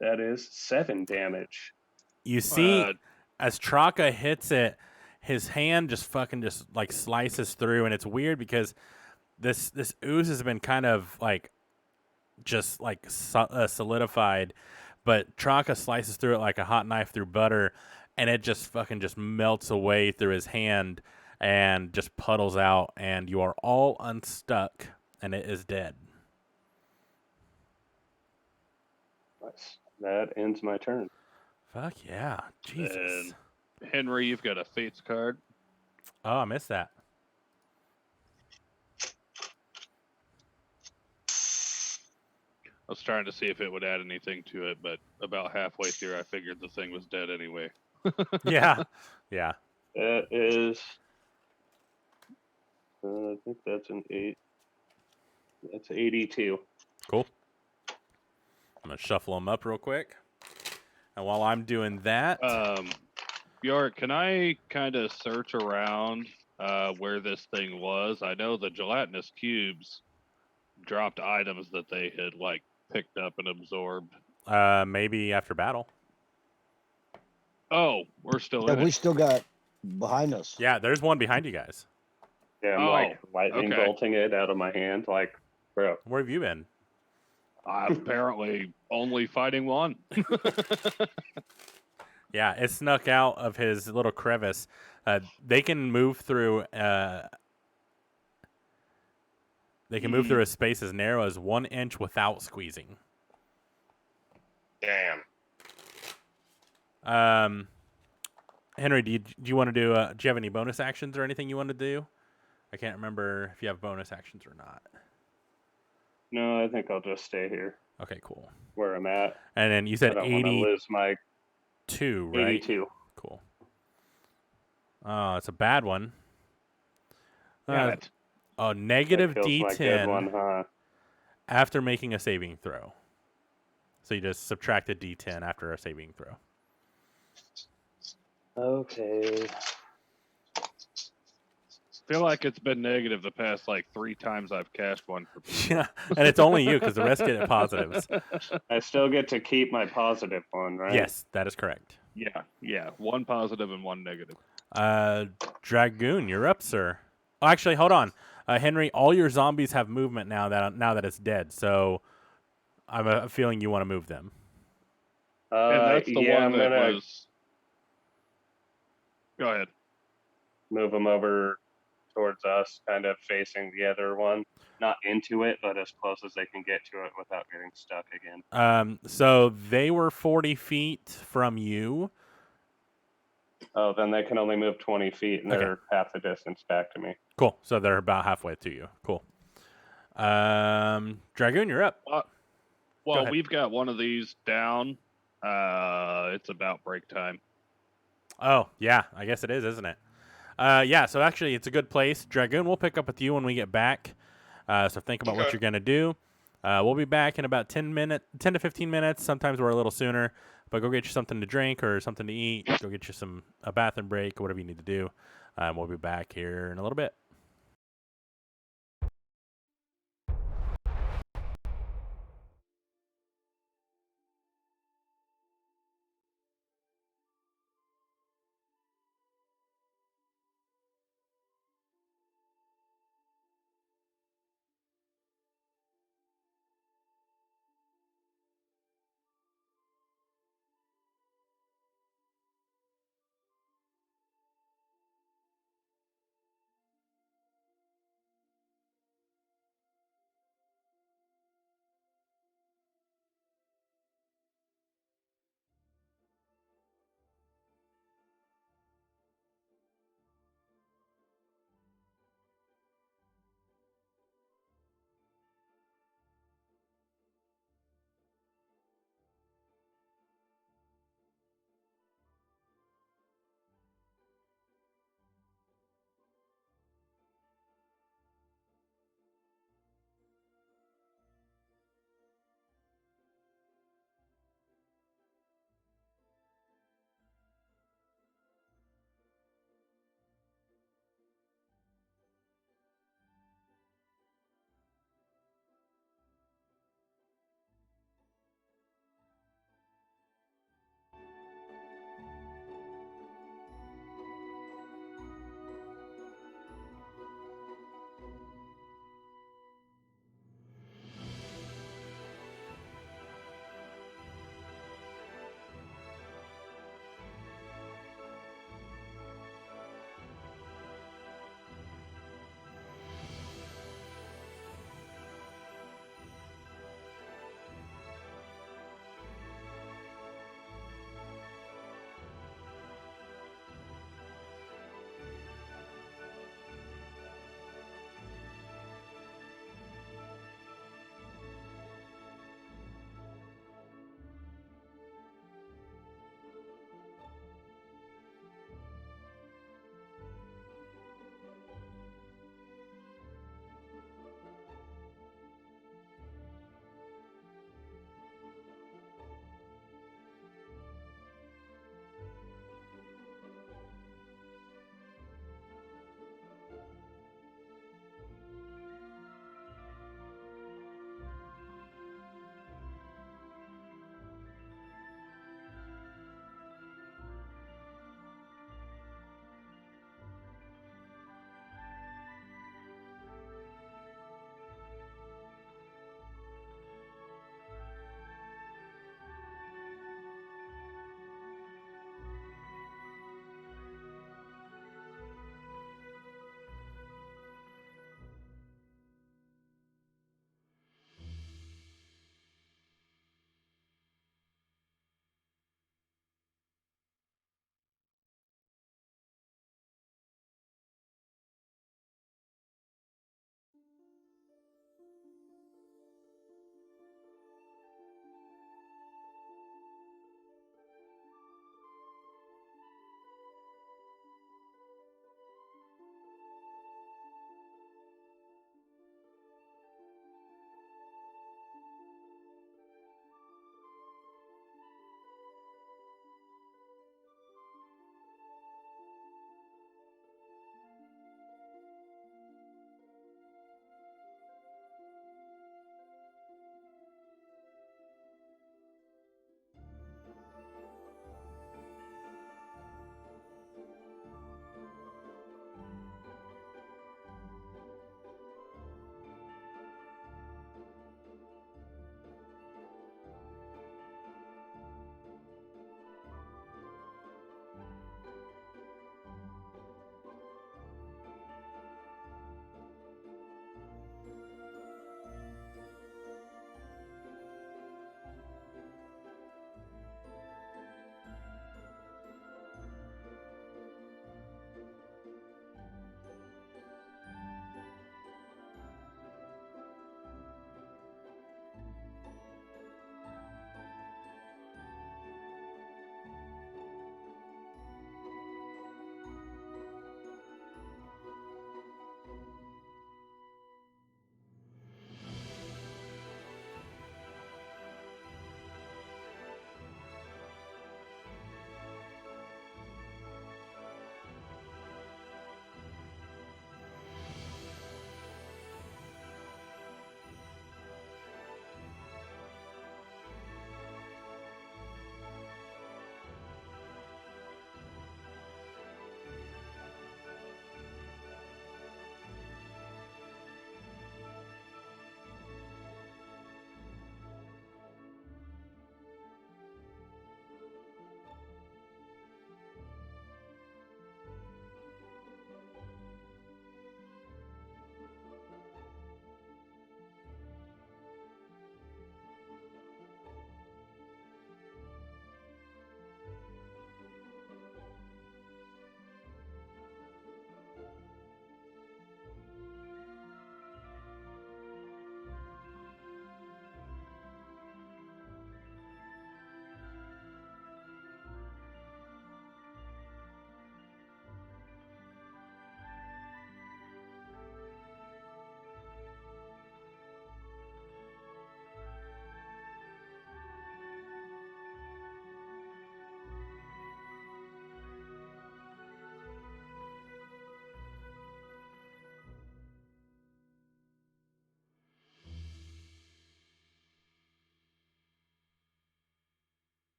That is 7 damage. You see, as Traka hits it, his hand just like slices through, and it's weird because this ooze has been kind of like just like solidified, but Traka slices through it like a hot knife through butter, and it just melts away through his hand and just puddles out, and you are all unstuck, and it is dead. Nice. That ends my turn. Fuck yeah. Jesus. And Henry, you've got a Fates card. Oh, I missed that. I was trying to see if it would add anything to it, but about halfway through, I figured the thing was dead anyway. Yeah. Yeah. That is I think that's an 8. That's 82. Cool. I'm gonna shuffle them up real quick. And while I'm doing that, Bjork, can I kind of search around where this thing was? I know the gelatinous cubes dropped items that they had like picked up and absorbed. maybe after battle. Oh, we're still Yeah, in we it. still got behind us. Yeah, there's one behind you guys. Yeah, I'm Oh, like lightning okay. bolting it out of my hand. Like, bro. Where have you been? Apparently only fighting one. Yeah, it snuck out of his little crevice. They can move through. They can move through a space as narrow as 1 inch without squeezing. Damn. Henry, do you want to do? Do you have any bonus actions or anything you want to do? I can't remember if you have bonus actions or not. No, I think I'll just stay here Okay, cool. where I'm at. And then you I said don't want to lose my 82, right? 82. Cool. Oh, it's a bad one. Damn it. A negative That kills my good one, D10 huh? after making a saving throw. So you just subtract a D10 after a saving throw. Okay. Feel like it's been negative the past like 3 times I've cast one for people. Yeah, and it's only you because the rest get positives. I still get to keep my positive one, right? Yes, that is correct. Yeah. 1 positive and 1 negative. Dragoon, you're up, sir. Oh, actually, hold on. Henry, all your zombies have movement now that it's dead. So I'm a feeling you want to move them. And that's the yeah, one I'm that gonna was. Go ahead. move them over towards us, kind of facing the other one. Not into it, but as close as they can get to it without getting stuck again. So they were 40 feet from you. Oh, then they can only move 20 feet, and Okay. they're half the distance back to me. Cool. So they're about halfway to you. Cool. Dragoon, you're up. Well, ahead. we've got one of these down. It's about break time. Oh, yeah. I guess it is, isn't it? Yeah, so actually it's a good place. Dragoon, we'll pick up with you when we get back. So think about what Okay. you're going to do. We'll be back in about 10 to 15 minutes. Sometimes we're a little sooner. But go get you something to drink or something to eat. Go get you a bathroom break or whatever you need to do. We'll be back here in a little bit.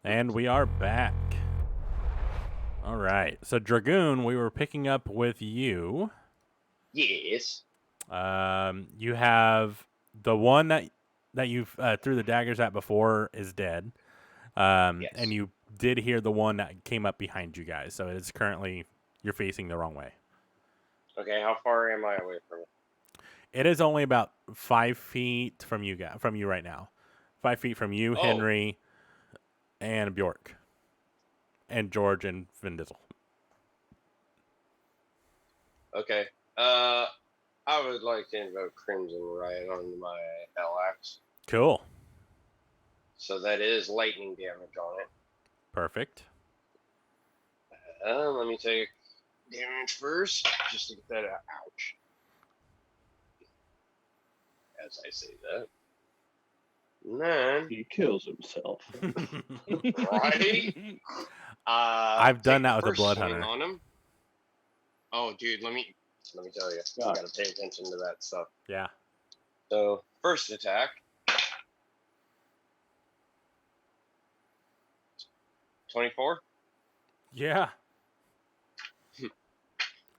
And we are back. All right. So, Dragoon, we were picking up with you. Yes. You have the one that you threw the daggers at before is dead. Yes. And you did hear the one that came up behind you guys. So it's currently, you're facing the wrong way. Okay, how far am I away from it? It is only about 5 feet from you right now. 5 feet from you, Oh. Henry, and Bjork, and George and Vin Diesel. Okay. I would like to invoke Crimson Riot on my L-Axe. Cool. So that is lightning damage on it. Perfect. Let me take damage first, just to get that out. Ouch. As I say that. And then, He kills himself. right? I've done take that the with a first blood swing hunter. on him. Oh, dude, let me tell you. Yeah. You gotta pay attention to that stuff. Yeah. So, first attack. 24. Yeah.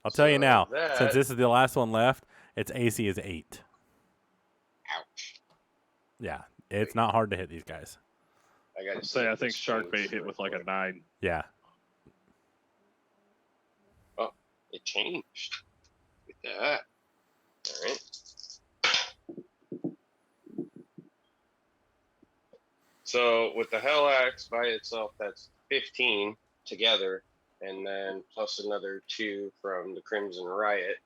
I'll tell you So now, that- since this is the last one left, its AC is 8. Ouch. Yeah. It's not hard to hit these guys. I gotta Say, save I think this Shark Bait change hit real with like a quick. 9. Yeah. It changed. Look at that. All right. So with the Hell Axe by itself, that's 15 together, and then plus another 2 from the Crimson Riot.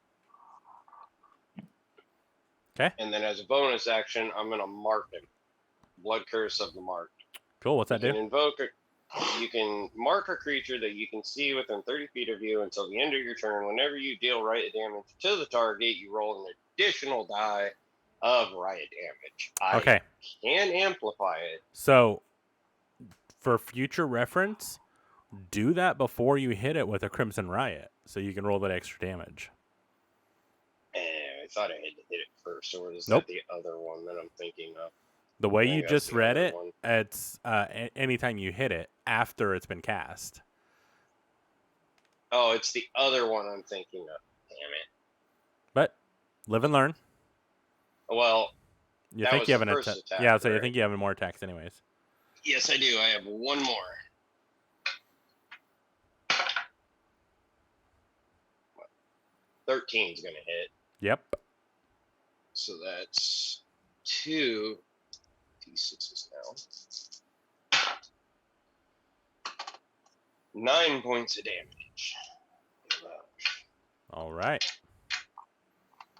Okay. And then as a bonus action, I'm gonna mark him. Blood Curse of the Marked. Cool. What's that You do? can you can mark a creature that you can see within 30 feet of you until the end of your turn. Whenever you deal riot damage to the target, you roll an additional die of riot damage. Okay. I can amplify it. So, for future reference, do that before you hit it with a Crimson Riot, so you can roll that extra damage. I thought I had to hit it first, or is Nope. that the other one that I'm thinking of? The way I think you that's just the read other it, one. it's anytime you hit it after it's been cast. Oh, it's the other one I'm thinking of. Damn it. But live and learn. Well, You That think was you the have an first attack? attack, Yeah, so you right? think you have more attacks, anyways. yes, I do. I have one more. What? 13 is going to hit. Yep. So that's 2 d6s now. 9 points of damage. All right.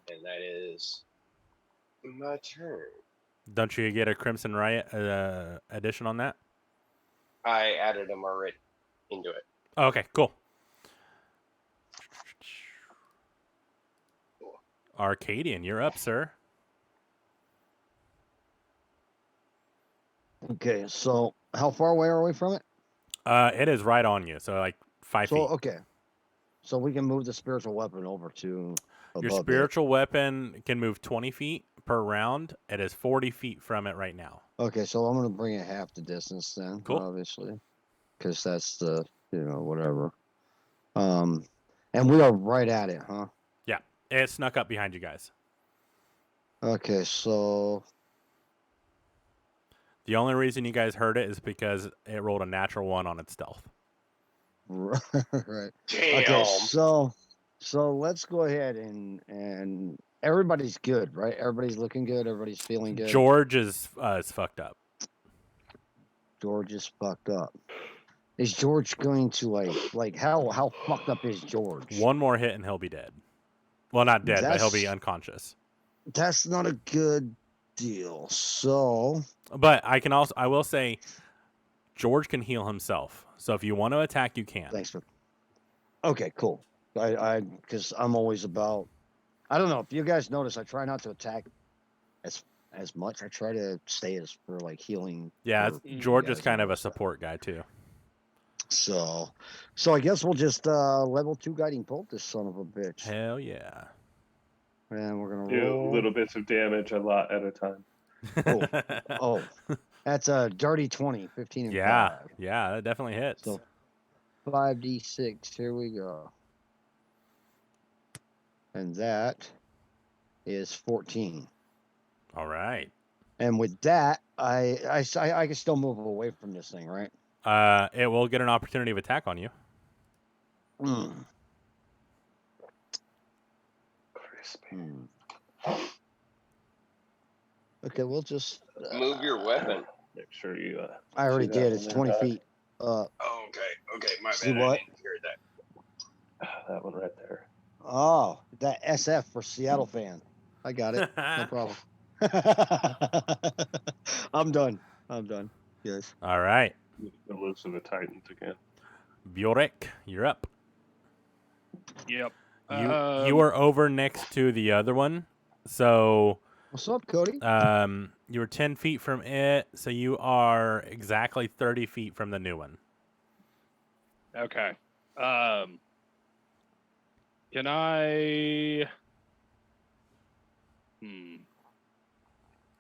And that is my turn. Don't you get a Crimson Riot addition on that? I added them already into it. Oh, okay, cool. Arcadian, you're up, sir. Okay, so how far away are we from it? It is right on you, so like 5 So feet. okay, so we can move the spiritual weapon over to above Your it. spiritual weapon can move 20 feet per round. It is 40 feet from it right now. Okay, so I'm gonna bring it half the distance then, Cool. obviously, because that's the whatever. And we are right at it, huh? Yeah, it snuck up behind you guys. Okay, so The only reason you guys heard it is because it rolled a natural 1 on its stealth. right. Damn. Okay, so let's go ahead and everybody's good, right? Everybody's looking good. Everybody's feeling good. George is fucked up. George is fucked up. Is George going to like how fucked up is George? One more hit and he'll be dead. Well, not dead, but he'll be That's- unconscious. That's not a good deal. So But I will say, George can heal himself. So if you want to attack, you can. thanks for. Okay, cool. Because I'm always about. I don't know if you guys notice. I try not to attack as much. I try to stay as for like healing. Yeah, for George you is guys kind of a notice that. support guy too. So I guess we'll just level 2 guiding bolt this son of a bitch. Hell yeah. And we're gonna Do roll. little bits of damage a lot at a time. Oh. That's a dirty 20, 15 and Yeah, 5. yeah, that definitely hits. So 5d6. Here we go. And that is 14. All right. And with that, I can still move away from this thing, right? It will get an opportunity of attack on you. Mm. Crispy. Okay, we'll just Move your weapon. Make sure you. I already see that did. one It's there, 20 Doc? feet up. Oh, okay, my See bad. I what? didn't hear that. That one right there. Oh, that SF for Seattle fan. I got it. No problem. I'm done. Yes. All right. The lives of the Titans again. Bjork, you're up. Yep. You are over next to the other one. So What's up, Cody? you were 10 feet from it, so you are exactly 30 feet from the new one. Okay. Can I?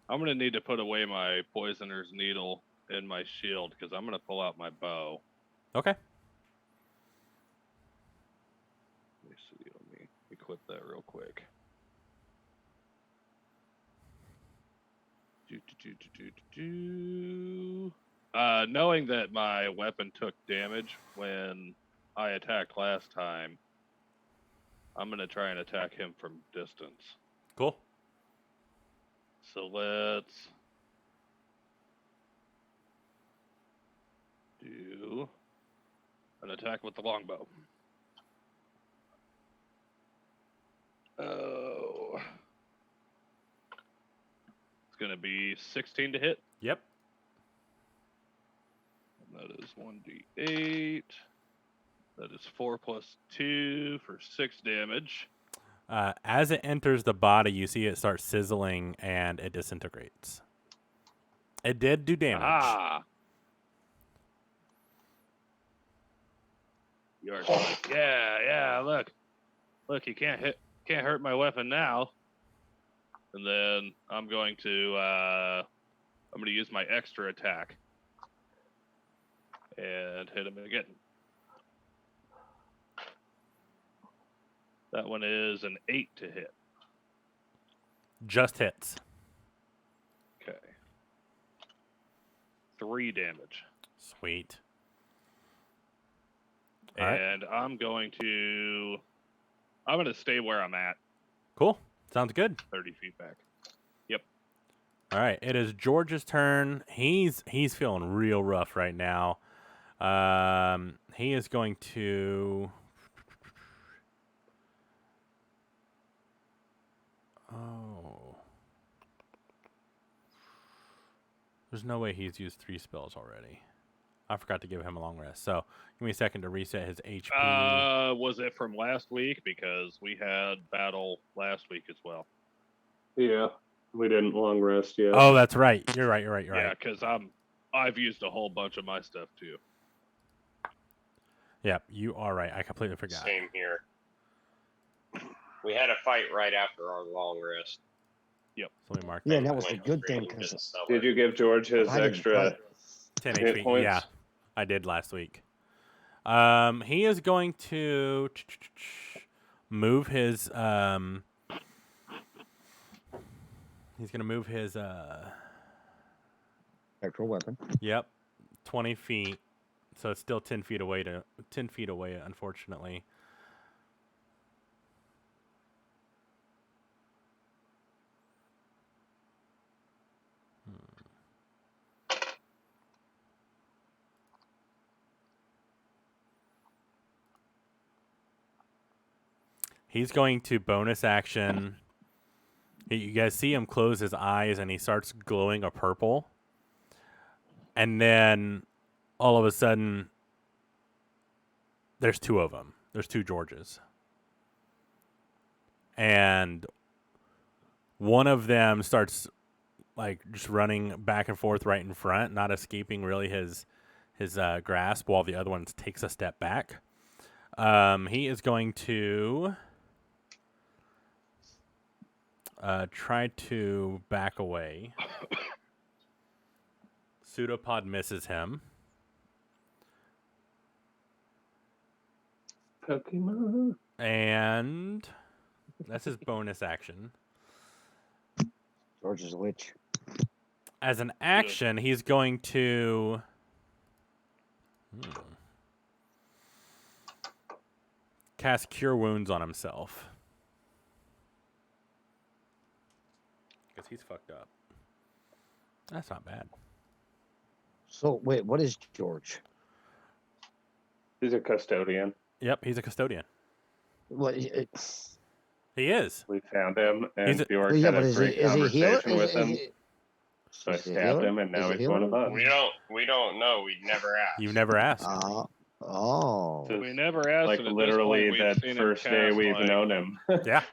I'm gonna need to put away my poisoner's needle and my shield because I'm gonna pull out my bow. Okay. Let me see. Let me equip that real quick. Knowing that my weapon took damage when I attacked last time, I'm gonna try and attack him from distance. Cool. So let's do an attack with the longbow. Oh. It's going to be 16 to hit. Yep. And that is 1d8. That is 4 plus 2 for 6 damage. As it enters the body, you see it start sizzling and it disintegrates. It did do damage. Ah. You're like, yeah, look, you can't hurt my weapon now. And then I'm going to use my extra attack and hit him again. That one is an 8 to hit. Just hits. Okay. 3 damage. Sweet. All right. And I'm going to stay where I'm at. Cool. Sounds good. 30 feet back. Yep. All right. It is George's turn. He's feeling real rough right now. He is going to. Oh. There's no way he's used 3 spells already. I forgot to give him a long rest. So give me a second to reset his HP. Was it from last week? Because we had battle last week as well. Yeah, we didn't long rest yet. Oh, that's right. You're right. Yeah, because I've used a whole bunch of my stuff too. Yep, you are right. I completely forgot. Same here. We had a fight right after our long rest. Yep. So let me mark Yeah, that. that was Went a good straight thing into because the cellar. Did you give George his I didn't extra fight. 10 hit HP. points? Yeah, I did last week. He is going to move his. He's going to move his. Actual weapon. Yep, 20 feet. So it's still 10 feet away. 10 feet away, unfortunately. He's going to bonus action. You guys see him close his eyes and he starts glowing a purple. And then all of a sudden, there's 2 of them. There's 2 Georges. And one of them starts like just running back and forth right in front, not escaping really his grasp, while the other one takes a step back. He is going to try to back away. Pseudopod misses him. Pokemon. And that's his bonus action. George is a witch. As an action, he's going to... cast Cure Wounds on himself. Because he's fucked up. That's not bad. So wait, what is George? He's a custodian. Yep, he's a custodian. What? He is. We found him, He's and a- Bjork Well, yeah, had but a is he great is he a healer? conversation with him. So I is he a stabbed healer? him, and now Is he a he's one of healer? us. We don't know. We never asked. You've never asked. Oh, So- We never asked. Like and at this literally point, we've that seen him first day cast, we've like, known him. Yeah.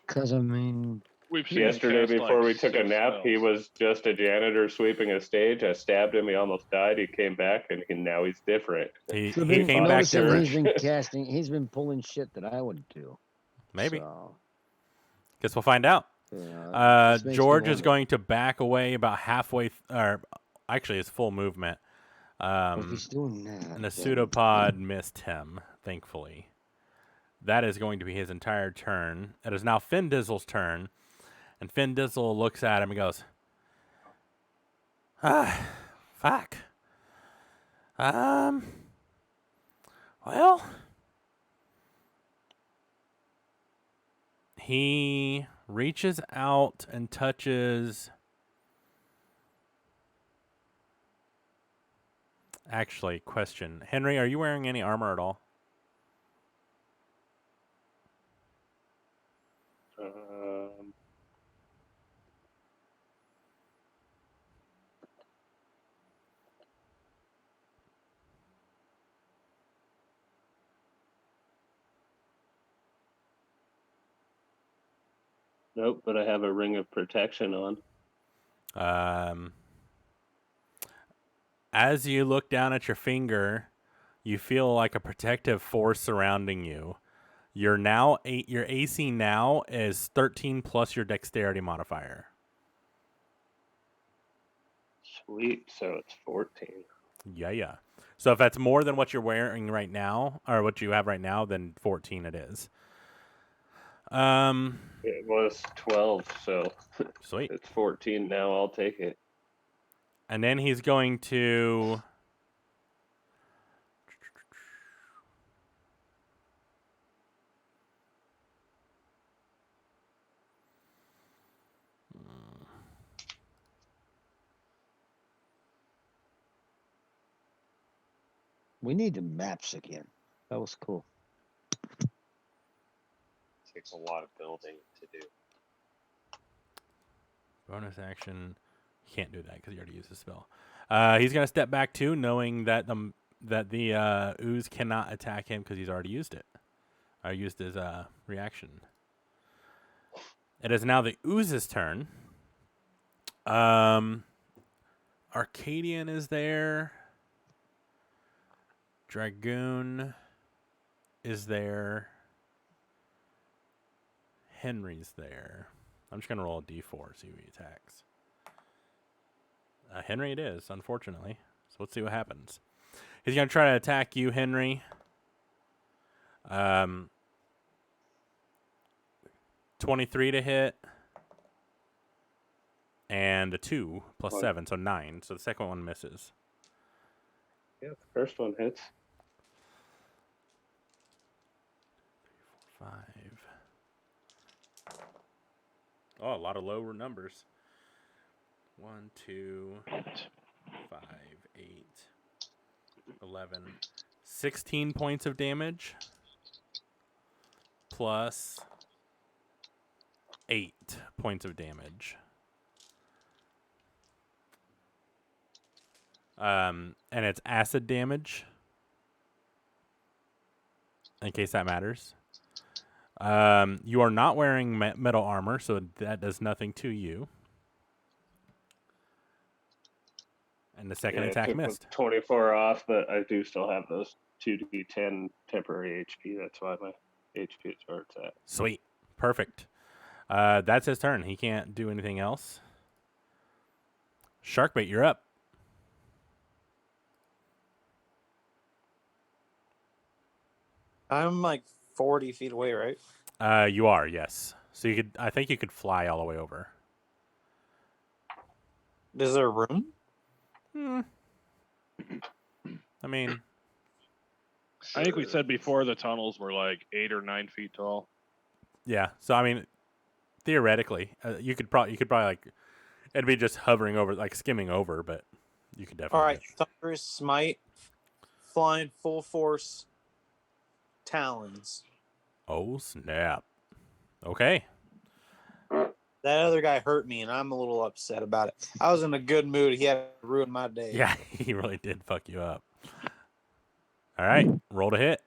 because I mean, We've seen him Yesterday, cast, before like, we took a 6 nap, he spells. was just a janitor sweeping a stage. I stabbed him. He almost died. He came back, and now he's different. He so then came back noticing different. he's been casting. He's been pulling shit that I would do. Maybe. So, Guess we'll find out. this makes me George is wonder. going to back away about halfway, or actually his full movement. If he's doing that, And the then- pseudopod missed him, thankfully. That is going to be his entire turn. It is now Fin Dizzle's turn. And Fin Dizzle looks at him and goes, fuck. Well, he reaches out and touches. Actually, question. Henry, are you wearing any armor at all? Nope, but I have a ring of protection on. As you look down at your finger, you feel like a protective force surrounding you. Your AC now is 13 plus your dexterity modifier. Sweet, so it's 14. Yeah. So if that's more than what you're wearing right now, or what you have right now, then 14 it is. It was 12, so Sweet. it's 14 now. I'll take it. And then he's going to... We need the maps again. That was cool. Takes a lot of building to do. Bonus action. You can't do that because you already used the spell. He's going to step back too, knowing that the ooze cannot attack him because he's already used it. I used his reaction. It is now the ooze's turn. Arcadian is there. Dragoon is there. Henry's there. I'm just going to roll a d4, see who he attacks. Henry it is, unfortunately. So let's see what happens. He's going to try to attack you, Henry. 23 to hit. And a 2 plus 7, so 9. So the second one misses. Yeah, the first one hits. 5. Oh, a lot of lower numbers. 1, 2, 5, 8, 11. 16 points of damage. Plus 8 points of damage. And it's acid damage. In case that matters. You are not wearing metal armor, so that does nothing to you. And the second Yeah, attack I took missed. 24 off, but I do still have those 2d10 temporary HP. That's why my HP is where it's at. Sweet. Perfect. That's his turn. He can't do anything else. Sharkbait, you're up. I'm like 40 feet away, right? You are, yes. So you could. I think you could fly all the way over. Is there room? Hmm. I mean, I think we said before the tunnels were like 8 or 9 feet tall. yeah. So I mean, theoretically, you could probably like it'd be just hovering over, like skimming over, but you could All definitely right, Thunderous Smite, flying full force, talons. Oh snap! Okay. That other guy hurt me, and I'm a little upset about it. I was in a good mood. He had ruined my day. Yeah, he really did fuck you up. All right, roll to hit.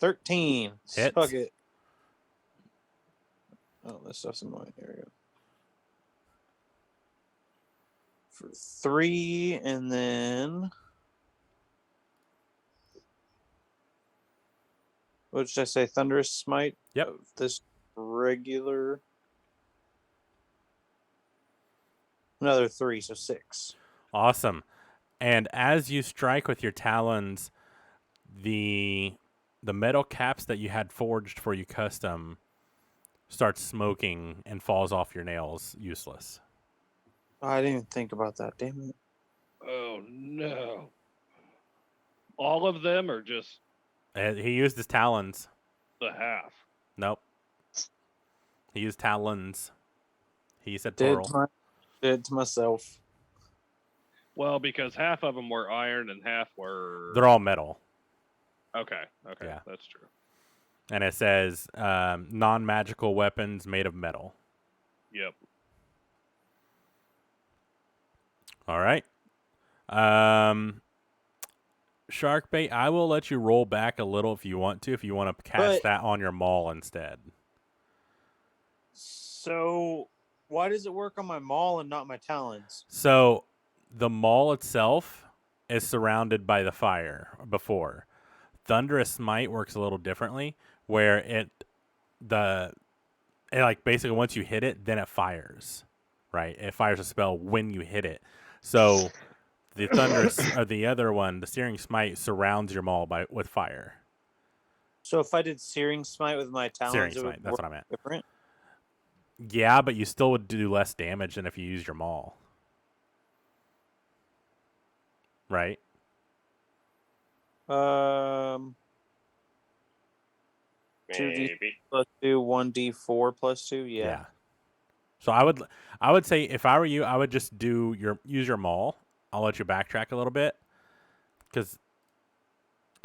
13. Hits. Suck it. Oh, that stuff's annoying. Here we go. For 3, and then what did I say? Thunderous Smite. Yep. Of this regular. Another 3, so 6. Awesome. And as you strike with your talons, the metal caps that you had forged for you custom starts smoking and falls off your nails, useless. Oh, I didn't even think about that. Damn it. Oh no! All of them or just He used his talons. the half? Nope. He used talons. He said Did plural. it to myself. Well, because half of them were iron and half were. They're all metal. Okay, Yeah. that's true. And it says non-magical weapons made of metal. Yep. All right. Shark bait, I will let you roll back a little if you want to cast But- that on your maul instead. So, why does it work on my maul and not my talons? So the maul itself is surrounded by the fire before. Thunderous Smite works a little differently, where it like basically once you hit it, then it fires. Right? It fires a spell when you hit it. So the Thunderous or the other one, the Searing Smite, surrounds your maul with fire. So, if I did Searing Smite with my talons, Searing it would Smite, that's work what I meant. different? Yeah, but you still would do less damage than if you used your maul. Right? 2d Maybe. plus 2, 1d4 plus 2. Yeah. So I would say if I were you, I would just use your maul. I'll let you backtrack a little bit because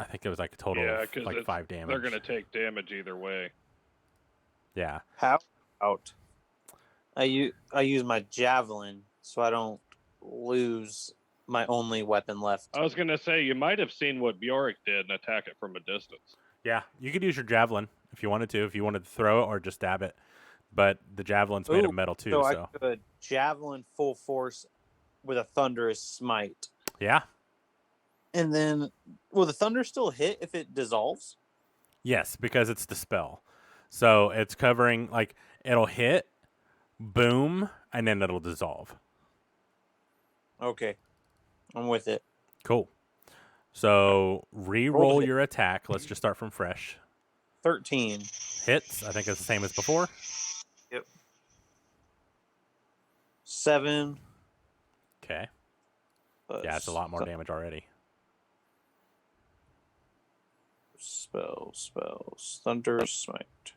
I think it was like a total Yeah, of because like 5 damage. they're gonna take damage either way. Yeah. How out? I use my javelin so I don't lose my only weapon left. I was gonna say you might have seen what Bjork did and attack it from a distance. Yeah. You could use your javelin if you wanted to throw it or just stab it. But the javelin's made of metal too. So So I could javelin full force with a Thunderous Smite. yeah. And then, will the thunder still hit if it dissolves? Yes, because it's the spell. So it's covering, like, it'll hit, boom, and then it'll dissolve. Okay. I'm with it. Cool. So Roll re-roll to your attack. Let's just start from fresh. 13. Hits. I think it's the same as before. 7. Okay. Yeah, it's a lot more damage already. Spells. Thunder Smite.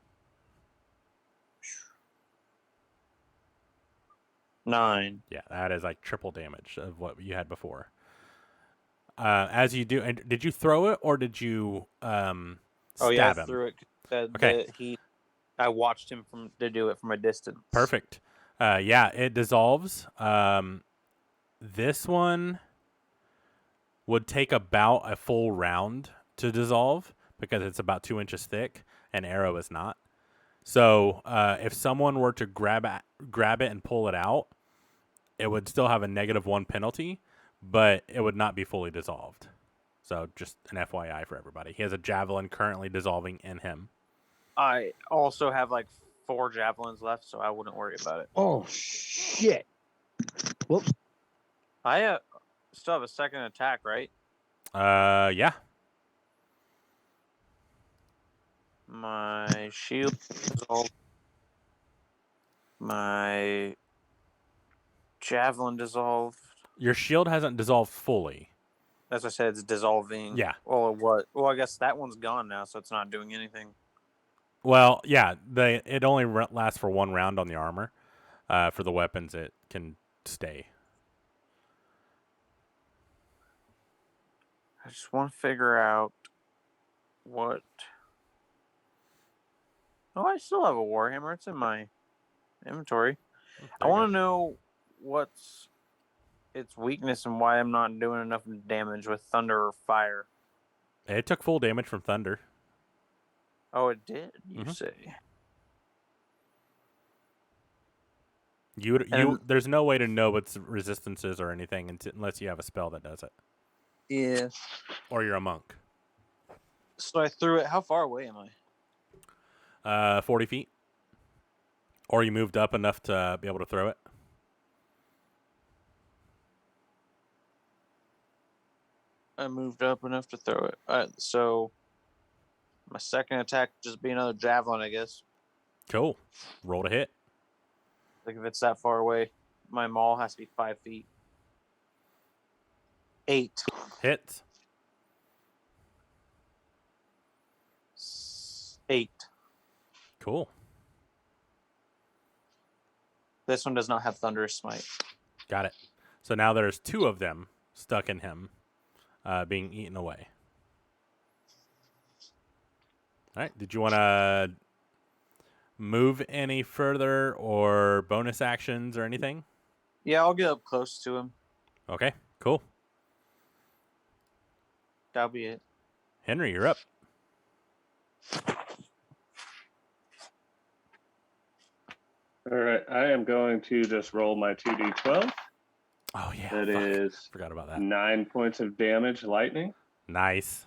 9. Yeah, that is like triple damage of what you had before. As you do, and did you throw it or did you stab I him? threw it. Okay. I watched him to do it from a distance. Perfect. Yeah, it dissolves. This one would take about a full round to dissolve because it's about 2 inches thick, and arrow is not. So if someone were to grab it and pull it out, it would still have a -1 penalty, but it would not be fully dissolved. So just an FYI for everybody. He has a javelin currently dissolving in him. I also have like 4 javelins left, so I wouldn't worry about it. Oh shit! I still have a second attack, right? Yeah. My shield dissolved. My javelin dissolved. Your shield hasn't dissolved fully. As I said, it's dissolving. Yeah. Well, what? Well, I guess that one's gone now, so it's not doing anything. Well, yeah, it only lasts for 1 round on the armor. For the weapons, it can stay. I just want to figure out what. Oh, I still have a warhammer. It's in my inventory. I There you want go. to know what's its weakness and why I'm not doing enough damage with thunder or fire. It took full damage from thunder. Oh, it did. You Mhm. say? And- There's no way to know what its resistance is or anything unless you have a spell that does it, Yeah. or you're a monk. So I threw it. How far away am I? 40 feet, or you moved up enough to be able to throw it. I moved up enough to throw it. All right, so my second attack just be another javelin, I guess. Cool. Roll to hit. Like if it's that far away, my maul has to be 5 feet. 8. Hits. 8. Cool. This one does not have thunderous smite. Got it. So now there's 2 of them stuck in him, being eaten away. All right. Did you want to move any further or bonus actions or anything? Yeah, I'll get up close to him. Okay. Cool. That'll be it. Henry, you're up. All right, I am going to just roll my 2d12. Oh yeah. That fuck. is Forgot about that. 9 points of damage, lightning, Nice.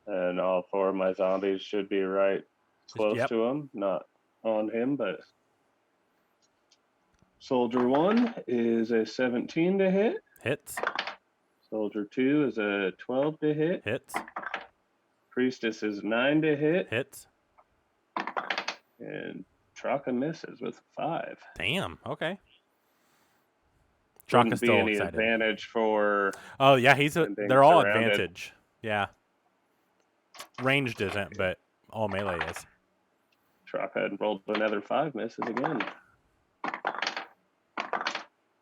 and all 4 of my zombies should be right close Yep. to him, not on him, but Soldier 1 is a 17 to hit. Hits. Soldier 2 is a 12 to hit. Hits. Priestess is 9 to hit. Hits. And Traka misses with 5. Damn. Okay. Shouldn't Chaka's be still any excited. advantage for Oh yeah, and being they're all surrounded. advantage. Yeah. Ranged isn't, but all melee is. Traka and rolled another 5, misses again.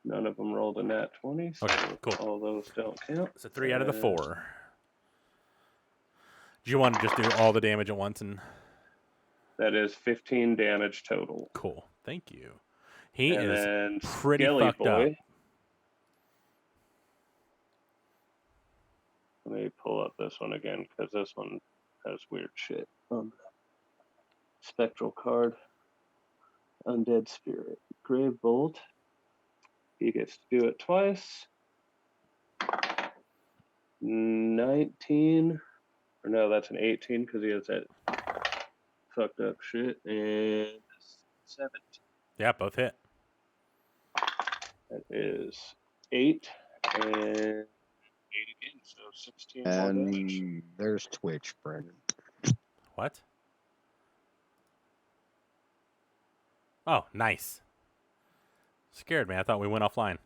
None of them rolled a nat 20, so Okay, cool. all those don't count. So 3 out of the And 4. Do you want to just do all the damage at once? And That is 15 damage total. cool. Thank you. He and is then pretty Skelly fucked Boy. up. Let me pull up this one again because this one has weird shit on the spectral card. Undead Spirit. Grave Bolt. He gets to do it twice. 19. Or no, that's an 18 because he has that fucked up shit. And 17. Yeah, both hit. That is 8 and 8 again, so 16 more damage. And there's Twitch, Brandon. What? Oh, nice. Scared me. I thought we went offline.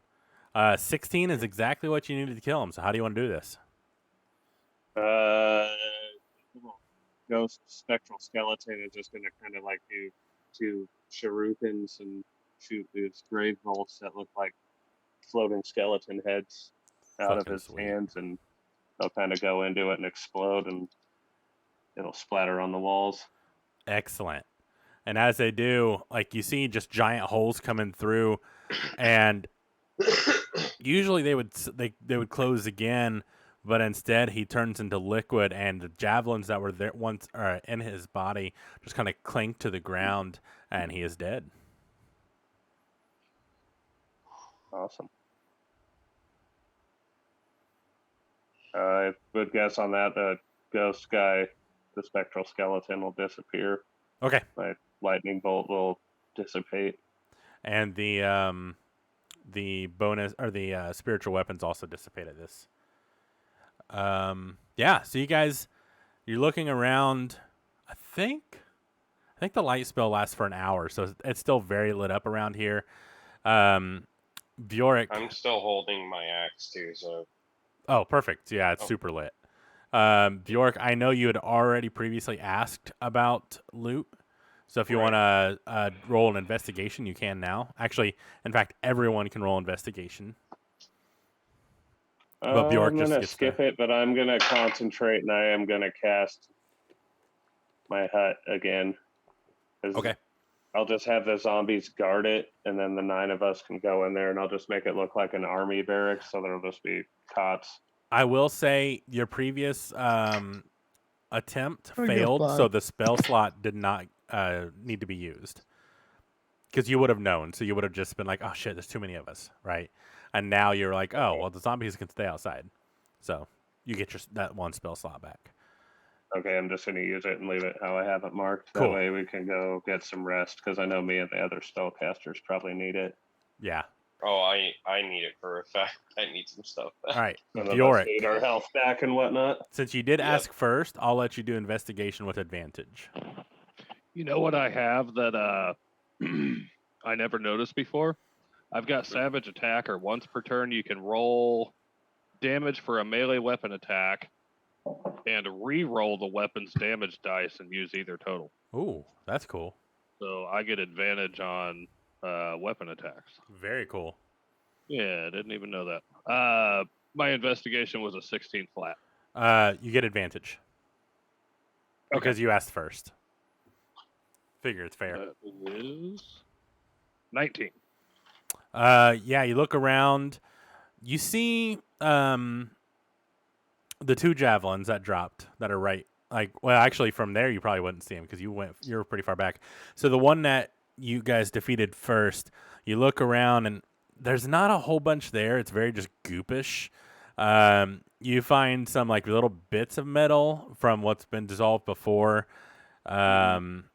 16 is exactly what you needed to kill him. So how do you want to do this? Ghost Spectral Skeleton is just going to kind of like do 2 shurikens and shoot these grave bolts that look like floating skeleton heads out of Fucking his sweet. hands, and they'll kind of go into it and explode, and it'll splatter on the walls. Excellent. And as they do, like you see just giant holes coming through, and usually they would close again, but instead he turns into liquid, and the javelins that were there once in his body just kind of clink to the ground, and he is dead. Awesome. I would guess on that the ghost guy, the spectral skeleton, will disappear. Okay. My lightning bolt will dissipate. And the bonus or the spiritual weapons also dissipate at this. Yeah, so you're looking around. I think the light spell lasts for an hour, so it's still very lit up around here. Bjork. I'm still holding my axe too, so Oh, perfect. Yeah, it's Oh. super lit. Bjork, I know you had already previously asked about loot. So if you Right. want to roll an investigation, you can now. Actually, in fact, everyone can roll investigation. But Bjork I'm just gonna gets skip it, but I'm gonna concentrate, and I am gonna cast my hut again. 'Cause Okay. I'll just have the zombies guard it, and then the 9 of us can go in there, and I'll just make it look like an army barracks, so there'll just be cots. I will say your previous attempt I get failed, so 5. the spell slot did not need to be used. Because you would have known, so you would have just been like, oh shit, there's too many of us, right? And now you're like, oh, well, the zombies can stay outside. So you get that one spell slot back. Okay, I'm just gonna use it and leave it how I have it marked. Cool. That way we can go get some rest, because I know me and the other spellcasters probably need it. Yeah. oh, I need it for a fact. I need some stuff back. All right. None of us Bjork, need our health back and whatnot. since you did Yep. ask first, I'll let you do investigation with advantage. You know what I have that I never noticed before? I've got Savage Attacker. Once per turn, you can roll damage for a melee weapon attack and re-roll the weapon's damage dice and use either total. Ooh, that's cool. So I get advantage on weapon attacks. Very cool. Yeah, I didn't even know that. My investigation was a 16 flat. You get advantage. Because you asked first. Figure it's fair. That is 19. Yeah, you look around. You see the 2 javelins that dropped that are right. Well, actually, from there you probably wouldn't see them because you were pretty far back. So the one that you guys defeated first, you look around and there's not a whole bunch there. It's very just goopish. You find some little bits of metal from what's been dissolved before. And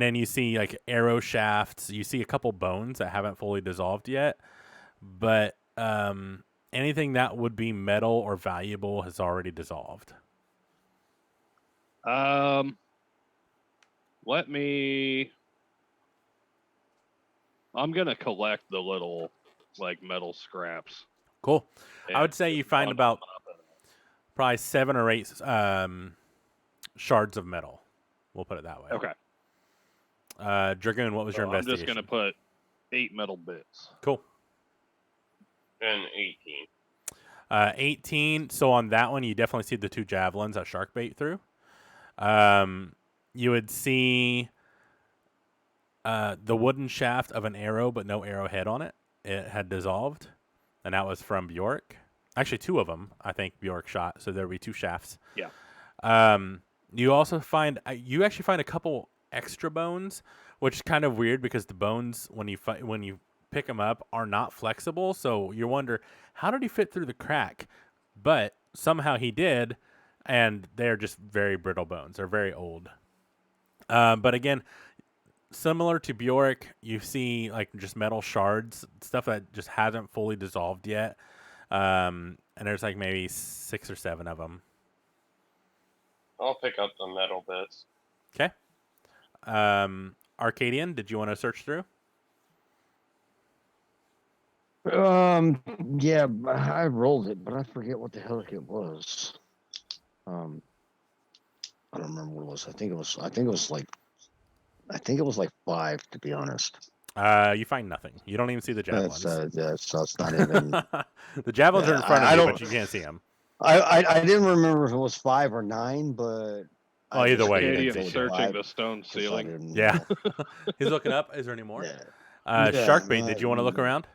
then you see arrow shafts. You see a couple bones that haven't fully dissolved yet. But anything that would be metal or valuable has already dissolved. I'm gonna collect the little metal scraps. Cool. I would and say you just find bundle about them up in- probably 7 or 8 shards of metal. We'll put it that way. Okay. Dragoon, what was your So I'm investigation? just gonna put 8 metal bits. Cool. And 18. 18. So on that one, you definitely see the 2 javelins that shark bait through. You would see the wooden shaft of an arrow, but no arrowhead on it. It had dissolved, and that was from Bjork. Actually, 2 of them, I think Bjork shot. So there would be 2 shafts. Yeah. You also find a couple extra bones, which is kind of weird because the bones when you pick them up are not flexible. So you wonder, how did he fit through the crack? But somehow he did, and they're just very brittle bones. They're very old. But again, similar to Bjork, you see just metal shards, stuff that just hasn't fully dissolved yet. And there's maybe 6 or 7 of them. I'll pick up the metal bits. Okay. Arcadian, did you want to search through? Yeah, I rolled it, but I forget what the hell it was. I don't remember what it was. I think it was like 5, to be honest. You find nothing. You don't even see the javelins. So it's not even. The javelins are in front I of you, don't- but you can't see them. I didn't remember if it was 5 or 9, but. Well, I either just way, you didn't didn't Katie, think I'm it was searching 5, the stone 'cause I ceiling. didn't Yeah. know. He's looking up. Is there any more? Yeah. Shark bait, did no, you want to look around?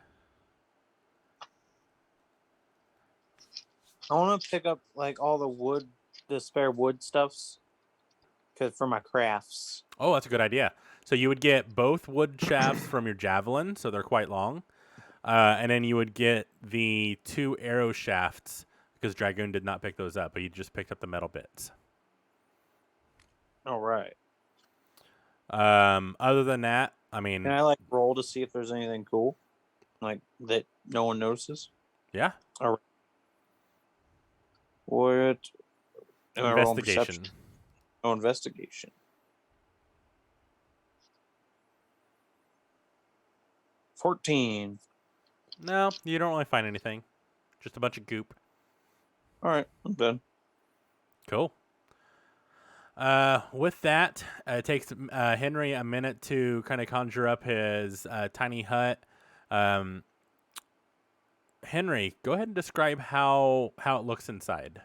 I want to pick up all the spare wood stuffs, for my crafts. Oh, that's a good idea. So you would get both wood shafts from your javelin, so they're quite long. And then you would get the 2 arrow shafts, because Dragoon did not pick those up, but you just picked up the metal bits. All right. Other than that, I mean, Can I roll to see if there's anything cool, that no one notices? yeah, What? Am I rolling investigation. perception? No investigation. 14. No, you don't really find anything. Just a bunch of goop. All right, I'm done. Cool. With that, it takes Henry a minute to kind of conjure up his tiny hut. Henry, go ahead and describe how it looks inside.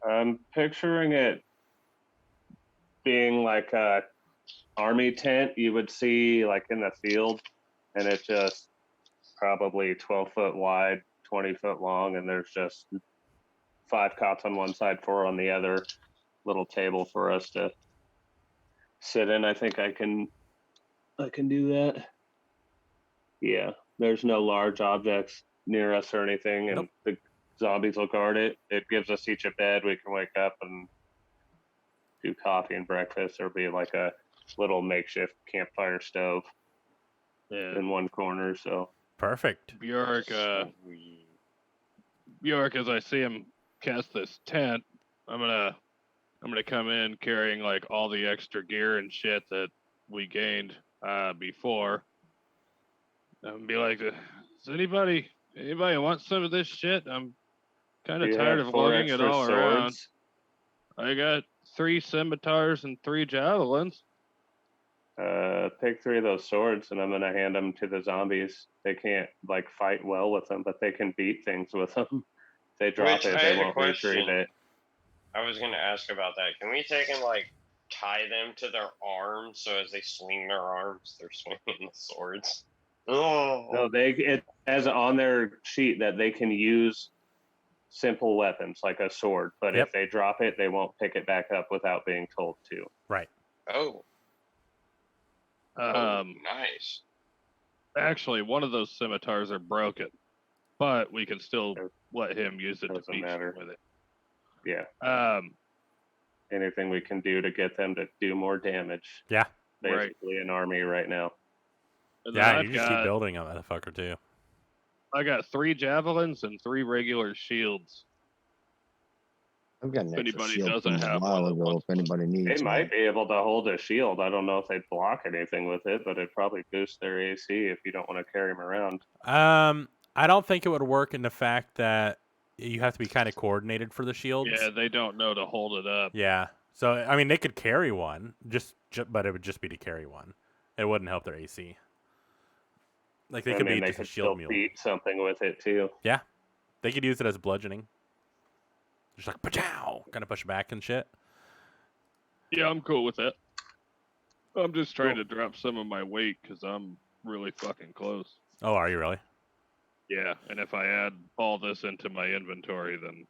I'm picturing it being like a army tent you would see like in the field, and it's just probably 12 foot wide, 20 foot long, and there's just 5 cots on one side, 4 on the other. Little table for us to sit in. I think I can do that. Yeah, there's no large objects near us or anything, and Nope. the zombies will guard it. It gives us each a bed. We can wake up and do coffee and breakfast. There'll be like a little makeshift campfire stove Yeah. in one corner. So Perfect. Bjork, as I see him cast this tent, I'm gonna come in carrying like all the extra gear and shit that we gained before. And be like, does anybody want some of this shit? I'm kind do of you tired have of 4 lugging it extra all around. swords? I got 3 scimitars and 3 javelins. Pick 3 of those swords, and I'm gonna hand them to the zombies. They can't like fight well with them, but they can beat things with them. If they drop Which it, I they had a won't retrieve question. it. I was gonna ask about that. Can we take and like tie them to their arms so as they swing their arms, they're swinging the swords? Oh, No, it has on their sheet that they can use simple weapons like a sword, but Yep. if they drop it, they won't pick it back up without being told to. Right. oh, nice. Actually, one of those scimitars are broken, but we can still let him use it to Doesn't beat matter. with it. Yeah. Anything we can do to get them to do more damage. Yeah. Basically an army right now. And then Yeah, you I've just keep got building on that fucker too. I got 3 javelins and 3 regular shields. I've got an If extra anybody shield doesn't from a have while one that ago. wants If anybody needs They might one. be able to hold a shield. I don't know if they block anything with it, but it'd probably boost their AC if you don't want to carry them around. I don't think it would work in the fact that you have to be kind of coordinated for the shields. Yeah, they don't know to hold it up. Yeah. So I mean, they could carry one, but it would just be to carry one. It wouldn't help their AC. Like they could be they just a could shield still mule. beat something with it too. Yeah, they could use it as bludgeoning. Just like pachow, kind of push back and shit. Yeah, I'm cool with that. I'm just trying to drop some of my weight because I'm really fucking close. Oh, are you really? Yeah, and if I add all this into my inventory, then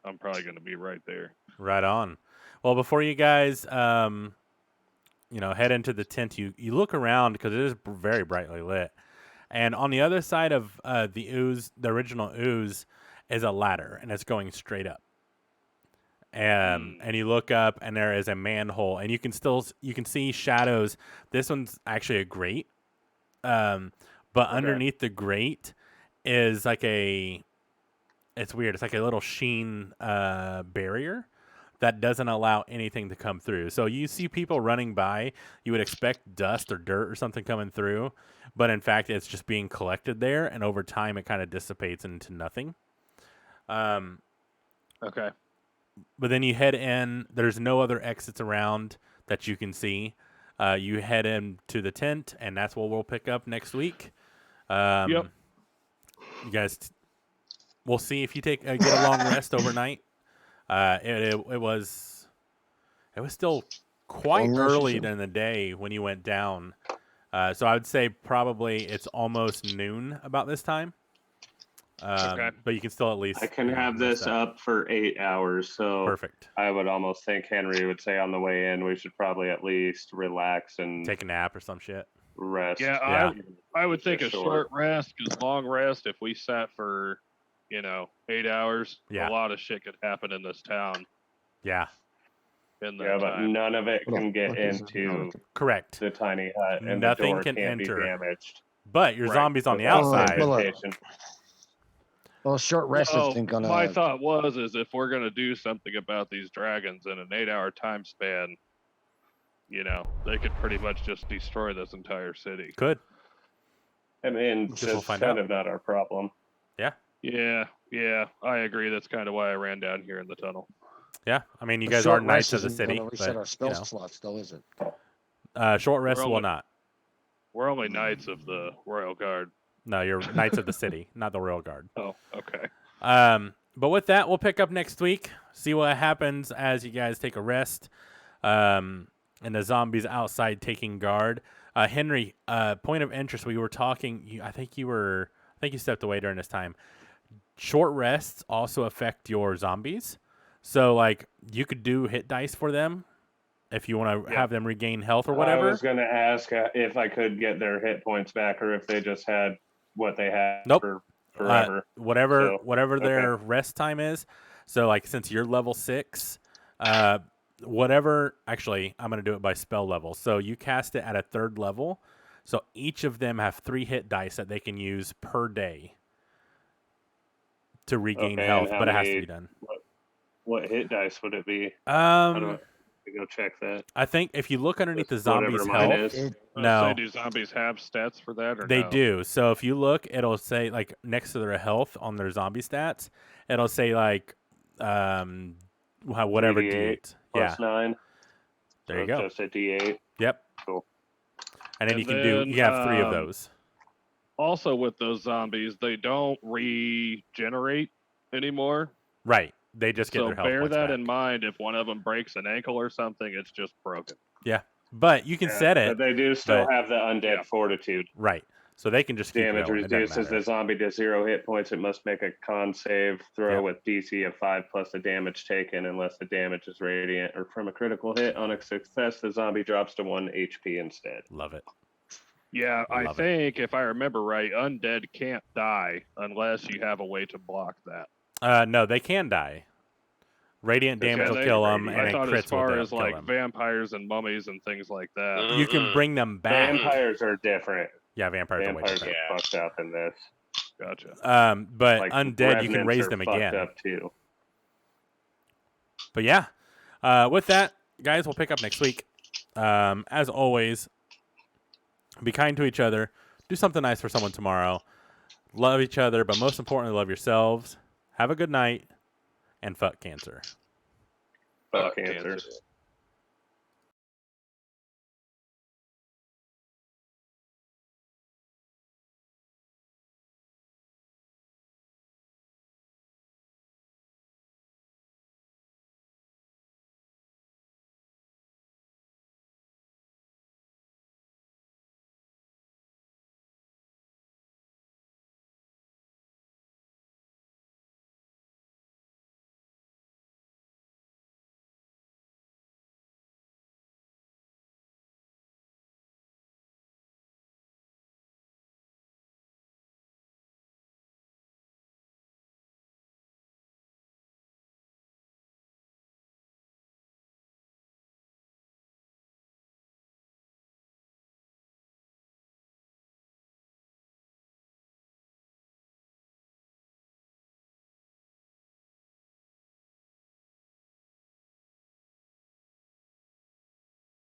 I'm probably going to be right there. Right on. Well, before you guys, head into the tent, you look around because it is very brightly lit, and on the other side of the original ooze, is a ladder, and it's going straight up. And you look up, and there is a manhole, and you can see shadows. This one's actually a grate, but underneath the grate is like it's weird. It's like a little sheen barrier that doesn't allow anything to come through. So you see people running by, you would expect dust or dirt or something coming through, but in fact, it's just being collected there, and over time, it kind of dissipates into nothing. Okay. But then you head in. There's no other exits around that you can see. You head into the tent, and that's what we'll pick up next week. Yep. You guys, we'll see if you get a long rest overnight. It was still quite Long rest, early you said? in the day when you went down. So I would say probably it's almost noon about this time. Okay. But you can still at least I can have rest this up for 8 hours, so Perfect. I would almost think Henry would say on the way in we should probably at least relax and Take a nap or some shit. rest. Yeah, I would think a Just short rest, because long rest, if we sat for, 8 hours, Yeah. a lot of shit could happen in this town Yeah. in that Yeah, but time. none of it What can the get fuck is into Correct. the tiny hut, and Nothing the door can can't enter. be damaged. But your Right. zombies on the without Oh, outside. well, invitation. Well, short rest Well, isn't gonna. my thought is if we're gonna do something about these dragons in an 8-hour time span, they could pretty much just destroy this entire city. Good. I mean, Guess we'll that's find kind out. of not our problem. Yeah, I agree. That's kind of why I ran down here in the tunnel. Yeah. I mean, you a guys short are knights rest of the isn't city, gonna reset our but spell slots, though, is it? short rest will only- not. We're only knights of the Royal Guard. No, you're knights of the city, not the royal guard. Oh, okay. But with that, we'll pick up next week. See what happens as you guys take a rest. And the zombies outside taking guard. Henry, point of interest. We were talking. I think you stepped away during this time. Short rests also affect your zombies. So, like, you could do hit dice for them if you want to have them regain health or whatever. I was going to ask if I could get their hit points back or if they just had what they had Nope. for forever. Whatever their rest time is. So, like, since you're level 6, whatever. Actually, I'm going to do it by spell level. So you cast it at a 3rd level. So each of them have 3 hit dice that they can use per day to regain health, but it has to be done. What hit dice would it be? How do I go check that? I think if you look underneath the Just zombies' whatever mine health, is. no, So do zombies have stats for that, or they no? do. So if you look, it'll say like next to their health on their zombie stats, it'll say like whatever 3d8 D8. Yeah, Plus 9. there So you go. Just a D8. Yep. Cool. And then And you have 3 of then, those. Also, with those zombies, they don't regenerate anymore. Right. They just get So their health bear points that back. in mind. If one of them breaks an ankle or something, it's just broken. Yeah. But you can set it. But they do still but- have the undead fortitude. Right. So they can just keep Damage going. It doesn't reduces matter. the zombie to 0 hit points. It must make a con save throw Yep. with DC of 5 plus the damage taken, unless the damage is radiant or from a critical hit. On a success, the zombie drops to 1 HP instead. Love it. Yeah, I Love it. think if I remember right, undead can't die unless you have a way to block that. No, they can die. Radiant damage Yeah, will they- kill them, I and then thought crits as far will as kill like them. vampires and mummies and things like that. You can bring them back. Vampires are different. Yeah, vampires are way Vampires different. are fucked up in this. Gotcha. But Like, undead, you can revenants raise are them fucked again. up too. But yeah, with that, guys, we'll pick up next week. As always, be kind to each other. Do something nice for someone tomorrow. Love each other, but most importantly, love yourselves. Have a good night, and fuck cancer. Fuck cancer.